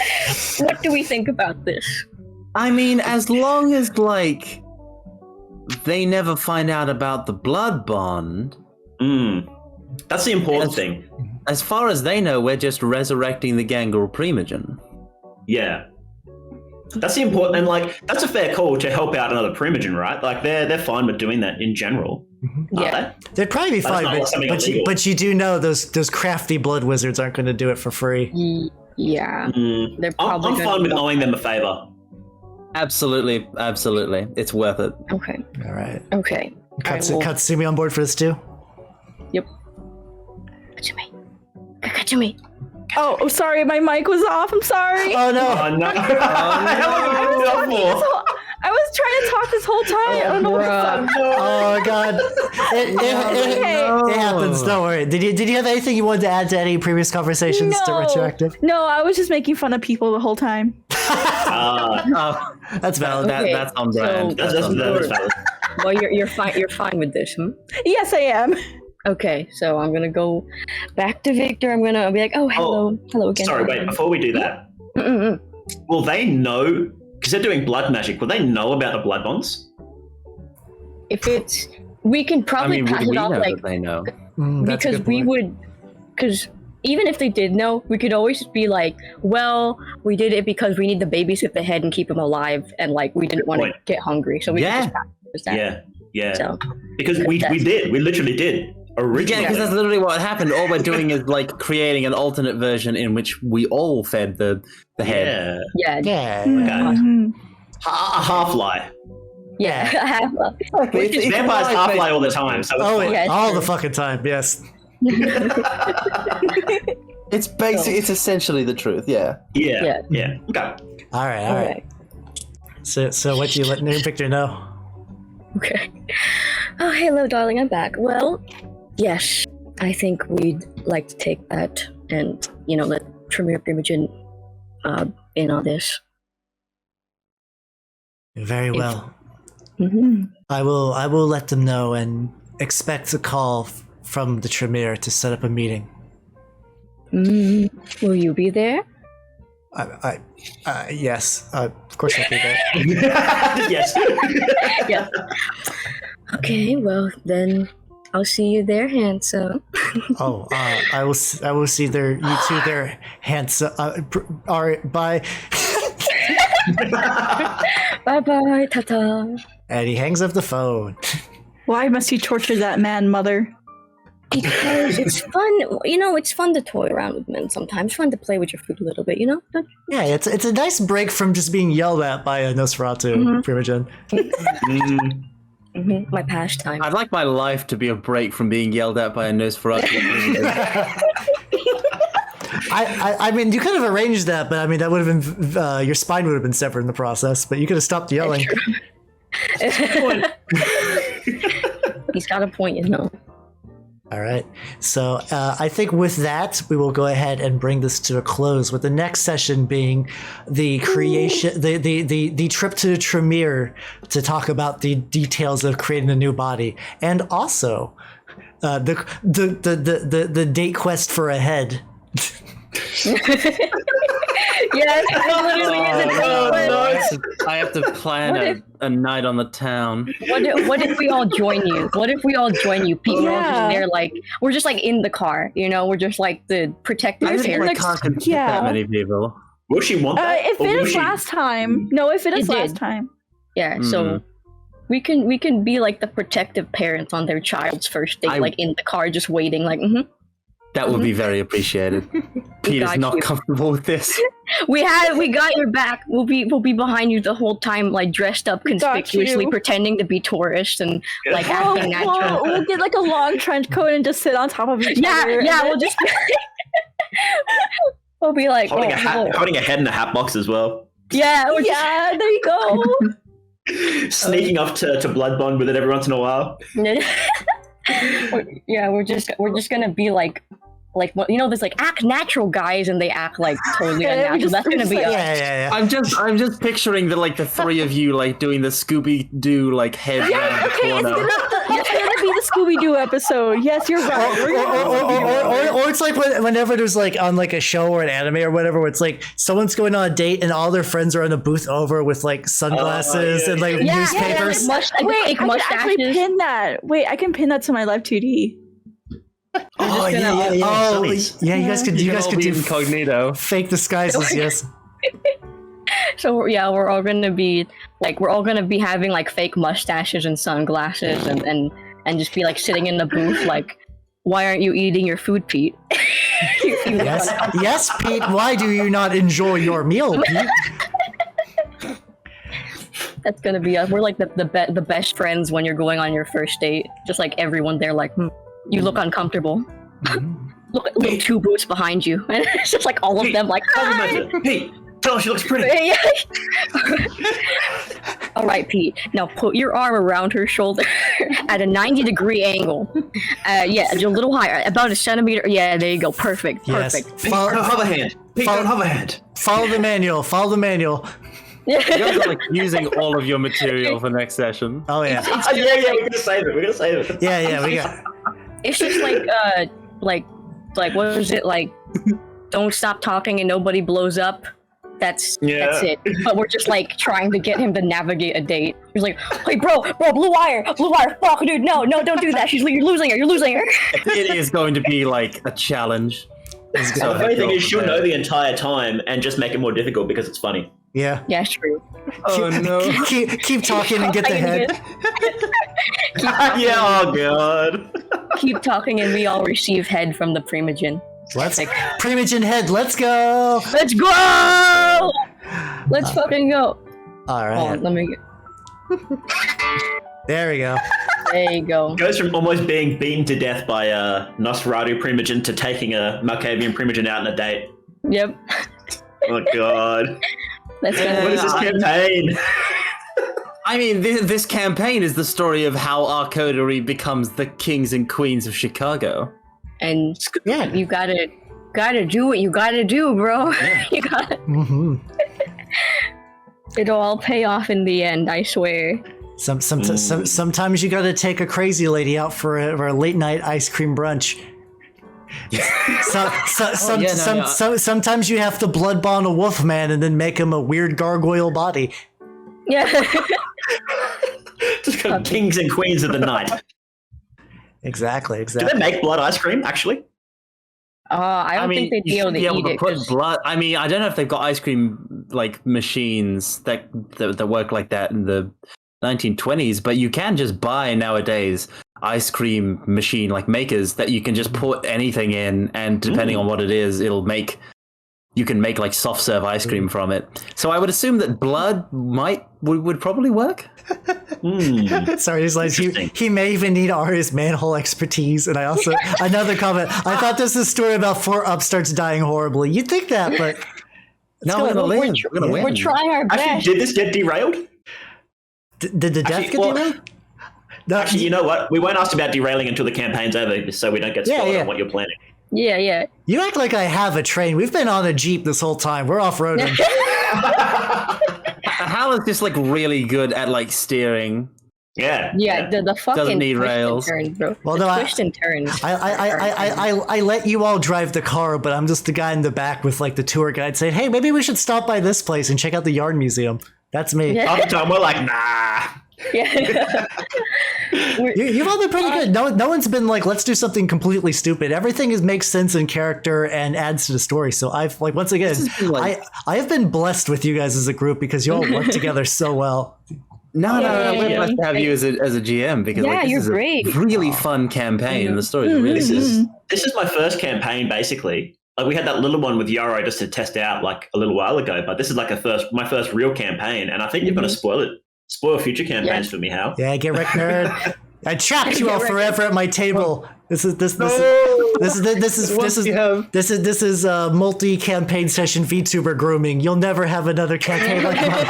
What do we think about this?" I mean, as long as they never find out about the blood bond. That's the important thing. As far as they know, we're just resurrecting the Gangrel Primogen. Yeah. That's the important, and that's a fair call to help out another Primogen, right? They're fine with doing that in general. Yeah. They'd probably be fine, but you do know those crafty blood wizards aren't going to do it for free. Yeah. They're I'm probably fine with owing them a favor. Absolutely. It's worth it. Okay. All right. Okay. Katsumi on board for this too? Yep. Katsumi. Oh, sorry, my mic was off. I'm sorry. Oh no! I was trying to talk this whole time. I don't know what the fuck. Oh god! It happens. Don't worry. Did you have anything you wanted to add to any previous conversations to retroactive? No, I was just making fun of people the whole time. That's valid. That's on brand. That's valid. Well, you're fine. You're fine with this, huh? Yes, I am. Okay, so I'm gonna go back to Victor. I'm gonna be like, oh, hello again. Sorry, wait. Before we do that, will they know? Because they're doing blood magic. Will they know about the blood bonds? If it's, we can probably pass it off like they know. Because we would, because even if they did know, we could always just be like, well, we did it because we need to babysit the head and keep him alive, and like we didn't want to get hungry, so we just pass that. Yeah. So, because we literally did. Originally. Yeah, because that's literally what happened. All we're doing is like creating an alternate version in which we all fed the head. Yeah. Okay. A half lie. Yeah. Vampires half lie all the time. So all the fucking time. Yes. It's it's essentially the truth. Yeah. Okay. All right. So what do you let Victor know? Okay. Oh, hello, darling. I'm back. Well, yes, I think we'd like to take that and, let Tremere Primogen in on this. Very well. Mm-hmm. I will let them know and expect a call from the Tremere to set up a meeting. Will you be there? Yes. Of course I'll be there. Yes. Yeah. Okay, well then I'll see you there, handsome. I will see you two there, handsome. All right, bye. Bye, ta-ta. And he hangs up the phone. Why must you torture that man, mother? Because it's fun, it's fun to toy around with men sometimes. Fun to play with your food a little bit, Yeah, it's a nice break from just being yelled at by a Nosferatu Primogen. My pastime. I'd like my life to be a break from being yelled at by a Nosferatu. I mean, you could have arranged that, but I mean, that would have been your spine would have been severed in the process. But you could have stopped yelling. He's got a point, All right. So I think with that, we will go ahead and bring this to a close, with the next session being the creation, the trip to Tremere to talk about the details of creating a new body, and also the date quest for a head. Yes, I literally is I have to plan a night on the town. What if we all join you? What if we all join you? People are just there, like we're just like in the car, we're just like the protective parents. I can't fit that many people. Will she want that? It fit us last time. No, it fit us last time. Yeah, so we can be like the protective parents on their child's first date, like in the car, just waiting, like. That would be very appreciated. Peter's not comfortable with this. We got your back. We'll be behind you the whole time, like dressed up conspicuously, pretending to be tourists and like acting natural. We'll get like a long trench coat and just sit on top of each other. Yeah, we'll just we'll be like holding a head in a hat box as well. Yeah, there you go. Sneaking off to blood bond with it every once in a while. Yeah, we're just gonna be like there's like act natural guys and they act like totally unnatural. That's gonna be us. Yeah. I'm just picturing the three of you like doing the Scooby Doo like head round the corner. It's gonna be the Scooby Doo episode. Yes, you're right. Or it's like whenever there's like on like a show or an anime or whatever, where it's like someone's going on a date and all their friends are in a booth over with like sunglasses and like newspapers. Wait, I can actually pin that. Wait, I can pin that to my live 2D. Oh yeah. You guys could do incognito fake disguises. Yes. So yeah, we're all gonna be having like fake mustaches and sunglasses and and just be like sitting in the booth like, why aren't you eating your food, Pete? Yes, Pete. Why do you not enjoy your meal, Pete? That's gonna be us. We're like the best friends when you're going on your first date. Just like everyone there, like, you look uncomfortable. Look, two booths behind you, and it's just like all of them, like, hi! Pete, tell her she looks pretty. All right, Pete. Now put your arm around her shoulder at a 90-degree angle. Yeah, a little higher, about a centimeter. Yeah, there you go. Perfect. Perfect. Yes. Pete, don't hover hand. Pete, don't hover hand. Follow the manual. Follow the manual. You guys are like using all of your material for next session. Oh yeah. Yeah, we're gonna save it. Yeah, we got. It's just like what was it like? Don't stop talking and nobody blows up. That's it. But we're just like trying to get him to navigate a date. He's like, hey, bro, blue wire, fuck, dude, no, don't do that. You're losing her. It is going to be like a challenge. So the funny thing is, she'll know the entire time and just make it more difficult because it's funny. Yeah. Yeah, true. Oh no. Keep talking and get the head. Yeah, oh god. Keep talking and we all receive head from the Primogen. Primogen head, let's go! Let's go! Let's fucking go. Alright. Hold on, let me get... There we go. There you go. Goes from almost being beaten to death by a Nosferatu Primogen to taking a Malkavian Primogen out on a date. Yep. Oh god. What is this campaign? I mean, this campaign is the story of how our coterie becomes the kings and queens of Chicago. And you gotta do what you gotta do, bro. Yeah. You gotta. It'll all pay off in the end, I swear. Sometimes you gotta take a crazy lady out for a late night ice cream brunch. Sometimes you have to blood bond a wolf man and then make him a weird gargoyle body. Yeah. Just got kings and queens of the night. Exactly. Do they make blood ice cream, actually? I don't think they'd be able to eat it. Put blood. I mean, I don't know if they've got ice cream like machines that work like that in the 1920s, but you can just buy nowadays ice cream machine like makers that you can just put anything in, and depending on what it is, you can make like soft serve ice cream from it. So I would assume that blood would probably work. Sorry, he's like he may even need Aria's manhole expertise. And I also another comment. I thought this was a story about 4 upstarts dying horribly. You'd think that, but no, we're gonna win. We're trying our best. Actually, did this get derailed? Did the death get derailed? No, actually, you know what? We won't ask about derailing until the campaign's over, so we don't get spoiled on what you're planning. Yeah. You act like I have a train. We've been on a Jeep this whole time. We're off-roading. Hal is just like really good at like steering. Yeah. The fucking doesn't need rails. And turns, bro. Well, twist and turns. I let you all drive the car, but I'm just the guy in the back with like the tour guide saying, "Hey, maybe we should stop by this place and check out the yarn museum." That's me. Yeah. All the time we're like, nah. Yeah. You've all been pretty good. No one's been like, let's do something completely stupid. Everything makes sense in character and adds to the story. So I've like, once again, I have been blessed with you guys as a group because you all work together so well. No, we're blessed to have you as a GM because this you're is great. A really fun campaign and the story is really This is my first campaign basically. Like we had that little one with Yoro just to test out like a little while ago, but this is like my first real campaign, and I think you're going to spoil future campaigns for me, Hal. Yeah, get wrecked, nerd. I trapped you all forever at my table. This is multi-campaign session VTuber grooming. You'll never have another campaign like mine.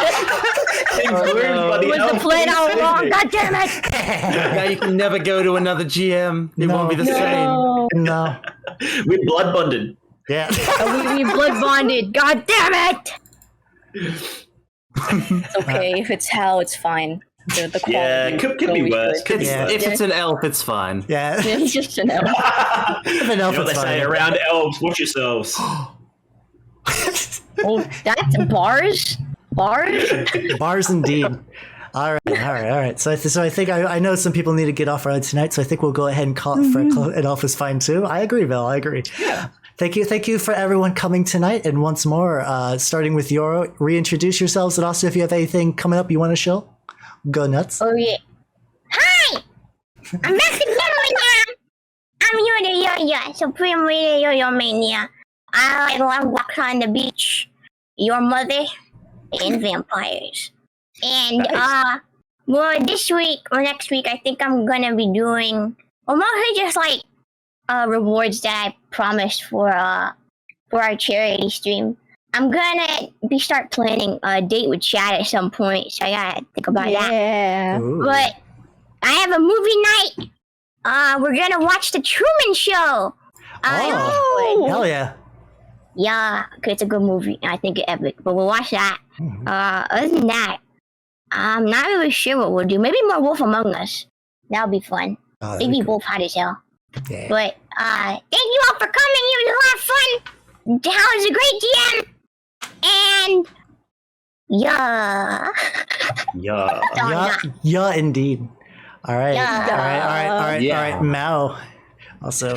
Was the plan all wrong? God damn it! Now you can never go to another GM. It won't be the same. No. We blood bonded. Yeah. We blood bonded. God damn it! It's okay. If it's Hal, it's fine. The quality could be worse. If it's an elf, it's fine. Yeah. It's just an elf. If an elf, you know what they say, around elves, watch yourselves. Oh, that's bars? Bars indeed. All right. So I think I know some people need to get off early tonight, so I think we'll go ahead and call it for an elf is fine too. I agree, Bill. I agree. Yeah. Thank you for everyone coming tonight. And once more, starting with Yoro, reintroduce yourselves, and also if you have anything coming up you want to show, go nuts. Oh yeah. Hi! I'm back again. I'm Yoro, Supreme Leader Yo Mania. I love walks on the beach, your mother, and vampires. And Nice. well, this week or next week, I think I'm gonna be doing mostly just like rewards that I promised for our charity stream. I'm gonna start planning a date with Chad at some point, so I gotta think about that. Yeah. Ooh. But I have a movie night. We're gonna watch The Truman Show. Oh, hell yeah. Yeah, 'cause it's a good movie. I think it's epic. But we'll watch that. Other than that, I'm not really sure what we'll do. Maybe more Wolf Among Us. That'll be fun. Oh, that'd Maybe be cool. Wolf hot as hell. Yeah. But thank you all for coming. It was a lot of fun. Hal is a great DM. And yeah. Yeah. Yeah, indeed. All right. Yeah. All right. Mao. Also,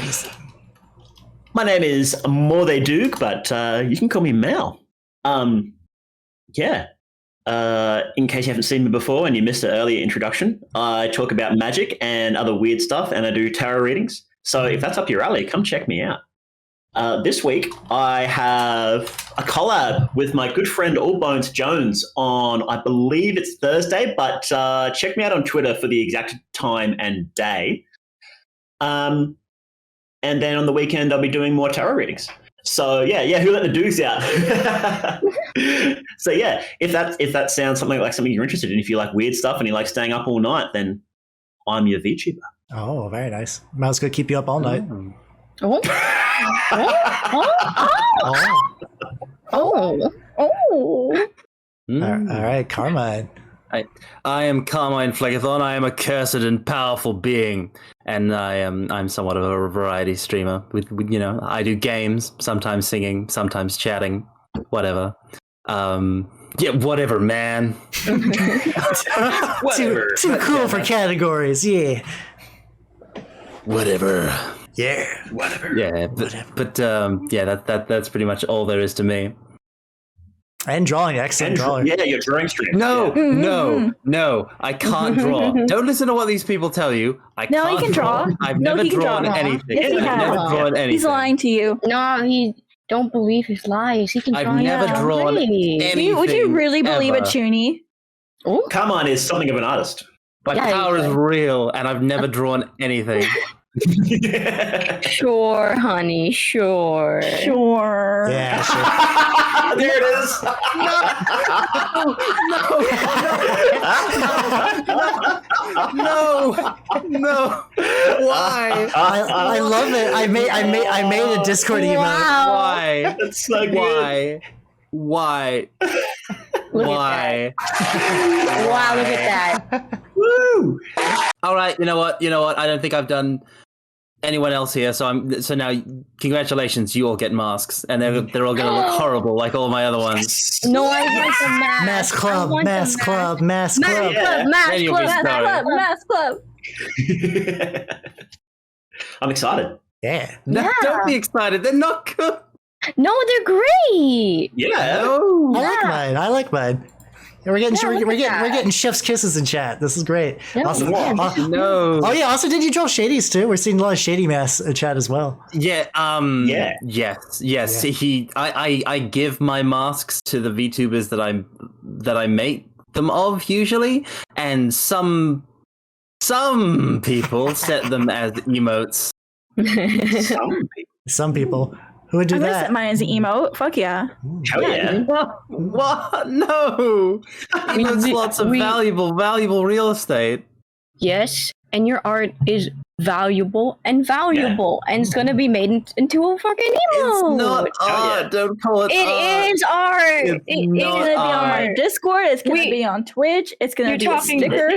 My name is More They Doog, but you can call me Mal. Yeah. In case you haven't seen me before and you missed an earlier introduction, I talk about magic and other weird stuff, and I do tarot readings. So if that's up your alley, come check me out. This week, I have a collab with my good friend Allbones Jones on, I believe it's Thursday, but check me out on Twitter for the exact time and day. And then on the weekend, I'll be doing more tarot readings. So yeah, who let the dukes out? So yeah, if that sounds something you're interested in, if you like weird stuff and you like staying up all night, then I'm your VTuber. oh, very nice. Mao's gonna keep you up all night. Oh. Oh. Oh. All right, Carmine. I am Carmine Phlegathon. I am a cursed and powerful being, and I'm somewhat of a variety streamer. With I do games, sometimes singing, sometimes chatting, whatever. Yeah, whatever, man. Whatever. Too cool for categories. Yeah. Whatever. Yeah. Whatever. Yeah, but that's pretty much all there is to me. And drawing, excellent drawing. Yeah, your drawing stream. No, Yeah. no, I can't draw. Don't listen to what these people tell you. I No, can't he can draw. I've No, never he can drawn draw. anything. Yes, he I've has. never drawn anything. He's lying to you. No, he don't believe his lies. He can I've draw never it drawn great. anything. Would you really believe ever. it, Chuny? Oh, Carmine is something of an artist. My Yeah, power you is could. real, and I've never drawn anything. sure, honey, sure. Sure. Yeah, sure. There it is. No. Why? I love it. I made a Discord emote. Wow. Why? That's so good. Why? Look Why? Wow, look at that. Woo! All right. You know what? I don't think I've done anyone else here. So now, congratulations. You all get masks, and they're all going to look horrible like all my other ones. No, I want the mask. Mask I Club, want the Mask Club, Mask Mask Club. Club, Mask Then you'll be Club, sorry. Mask Club. I'm excited. Yeah. No, Yeah. don't be excited. They're not good. No, they're great. Yeah. No. I like mine. Yeah, we're getting look we're at that. getting chef's kisses in chat. This is great. Yeah, Also, yeah. No. oh yeah. Also, did you draw shadies too? We're seeing a lot of shady mass in chat as well. Yeah. Yeah. Yes. Yeah. I give my masks to the VTubers that I make them of usually, and some people set them as emotes. Some people who would do I'm gonna that. set mine as an emote. Fuck yeah. Hell yeah. What? No. Emotes lots of valuable real estate. Yes, and your art is valuable, and it's gonna be made into a fucking emote. It's not art. yeah. Don't call it It art. is art. It's It not is It's gonna be on my art. Discord. It's gonna Wait. be on Twitch. It's gonna You're be talking- a sticker.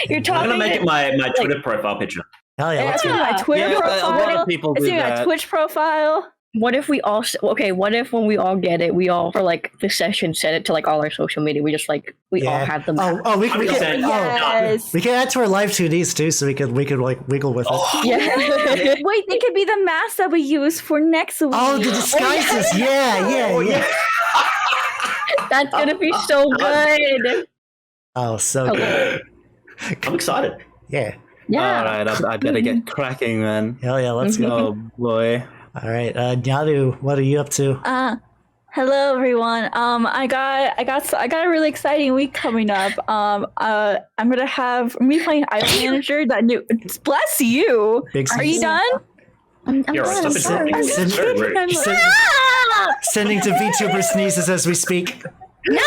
You're I'm talking. gonna make it my Twitter profile picture. Hell yeah. Let's It's do gonna it. be my Twitter Yeah, a lot profile. of people It's do gonna be my that. Twitch profile. What if we all? Okay, what if when we all get it, we all for like the session set it to like all our social media. We just like we all have them. We can 100%. Yes. we can add to our live 2Ds too, so we could like wiggle with it. Yeah. Wait, they could be the mask that we use for next week. Oh, the disguises! Yeah. That's gonna be so good. Oh, so good. I'm excited. Yeah. Yeah. All right, I better get cracking then. Hell yeah, let's go. Oh boy. All right, Nyaru, what are you up to? Hello everyone. I got a really exciting week coming up. I'm gonna be playing Idol Manager. That new. Bless you. Are you done? You're right. Sending to VTuber sneezes as we speak. No!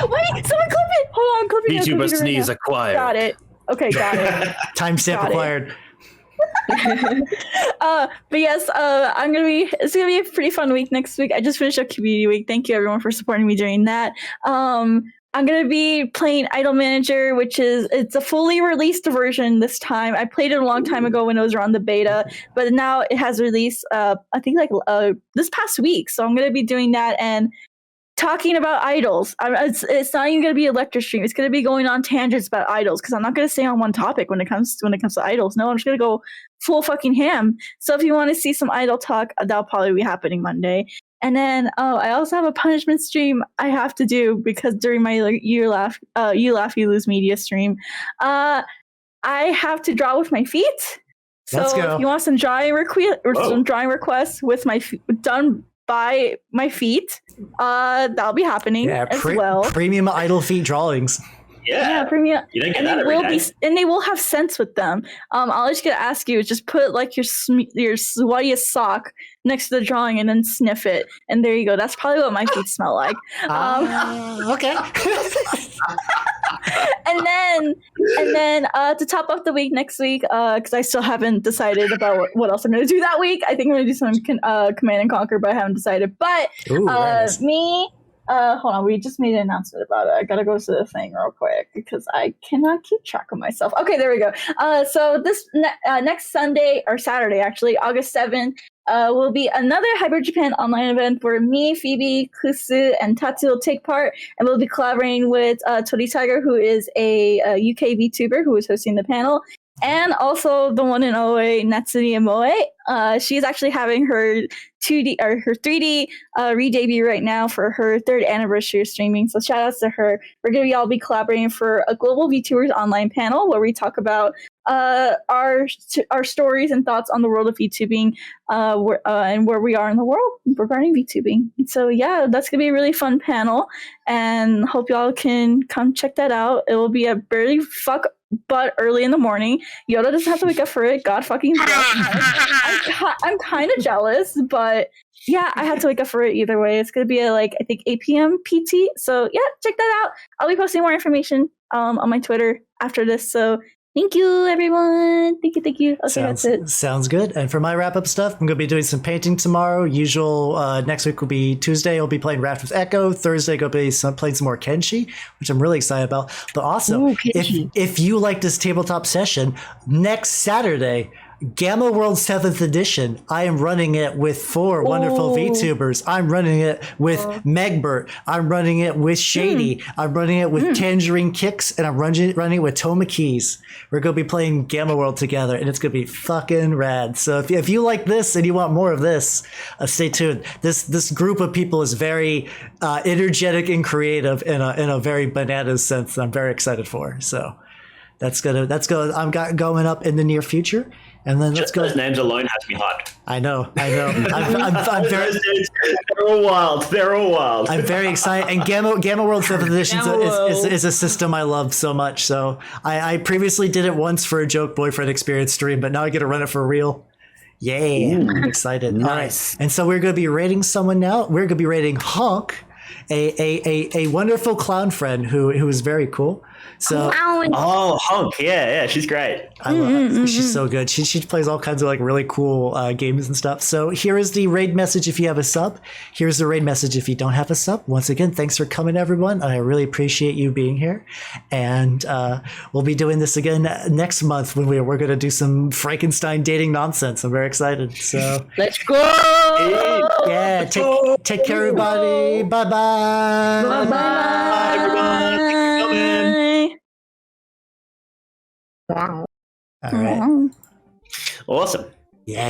Wait, someone clip it. Hold on, clip it. VTuber sneeze acquired. Got it. Okay, got it. Timestamp acquired. But yes, it's gonna be a pretty fun week next week. I just finished up community week. Thank you everyone for supporting me during that. I'm gonna be playing Idol Manager, it's a fully released version this time. I played it a long time ago when it was around the beta, but now it has released I think this past week. So I'm gonna be doing that and talking about idols. It's not even going to be a lecture stream. It's going to be going on tangents about idols because I'm not going to stay on one topic when it comes to idols. No, I'm just going to go full fucking ham. So if you want to see some idol talk, that'll probably be happening Monday. And then I also have a punishment stream I have to do because during my You Laugh You Lose Media stream, I have to draw with my feet. So if you want some drawing requests with my done by my feet, that'll be happening as well. Premium idol feet drawings. Yeah, premium. You didn't get that every day. And they will have scents with them. All I just gotta ask you is just put like your sweatiest sock next to the drawing and then sniff it, and there you go. That's probably what my feet smell like. Okay. and then to top up the week next week, because I still haven't decided about what else I'm going to do that week. I think I'm going to do some Command and Conquer, but I haven't decided. But nice. Hold on, we just made an announcement about it. I gotta go to the thing real quick because I cannot keep track of myself. Okay, there we go. So this next Sunday or Saturday, actually, August 7th, will be another Hyper Japan online event where me, Phoebe, Kusu, and Tatsu will take part, and we'll be collaborating with Tori Tiger, who is a UK VTuber who is hosting the panel, and also the one and only Natsuni Moe. She's actually having her 2D or her 3D re-debut right now for her 3rd anniversary of streaming. So shout outs to her. We're going to all be collaborating for a global VTubers online panel where we talk about our stories and thoughts on the world of VTubing and where we are in the world regarding VTubing. So yeah, that's going to be a really fun panel, and hope y'all can come check that out. It will be a barely but early in the morning. Yoro doesn't have to wake up for it. God fucking bless. I'm kind of jealous, but yeah, I had to wake up for it either way. It's gonna be at I think 8 p.m. PT. So yeah, check that out. I'll be posting more information on my Twitter after this. So thank you, everyone. Thank you. Okay, that's it. Sounds good. And for my wrap-up stuff, I'm going to be doing some painting tomorrow. Next week will be Tuesday. I'll be playing Raft with Echo. Thursday, I'll be playing some more Kenshi, which I'm really excited about. But also, if you like this tabletop session, next Saturday, Gamma World 7th Edition. I am running it with 4 wonderful VTubers. I'm running it with Megbert. I'm running it with Shady. I'm running it with Tangerine Kicks, and I'm running it with Toma Keys. We're going to be playing Gamma World together, and it's going to be fucking rad. So if you like this and you want more of this, stay tuned. This group of people is very energetic and creative in a very bananas sense that I'm very excited for. So that's going. I'm going up in the near future. And then let's go. Those names alone has me hyped. I know. I'm very. They're all wild. They're all wild. I'm very excited. And Gamma World 7th Edition is a system I love so much. So I previously did it once for a joke boyfriend experience stream, but now I get to run it for real. Yay! I'm excited. Nice. All right. And so we're going to be rating someone now. We're going to be rating Honk, a wonderful clown friend who is very cool. So Honk, yeah, she's great. I love her. She's so good. She plays all kinds of really cool games and stuff. So here is the raid message if you have a sub. Here's the raid message if you don't have a sub. Once again, thanks for coming, everyone. I really appreciate you being here. And we'll be doing this again next month when we're going to do some Frankenstein dating nonsense. I'm very excited. So let's go. Yeah, take care, everybody. Bye bye. Bye, everyone. Thanks for coming. Wow. All right. Awesome.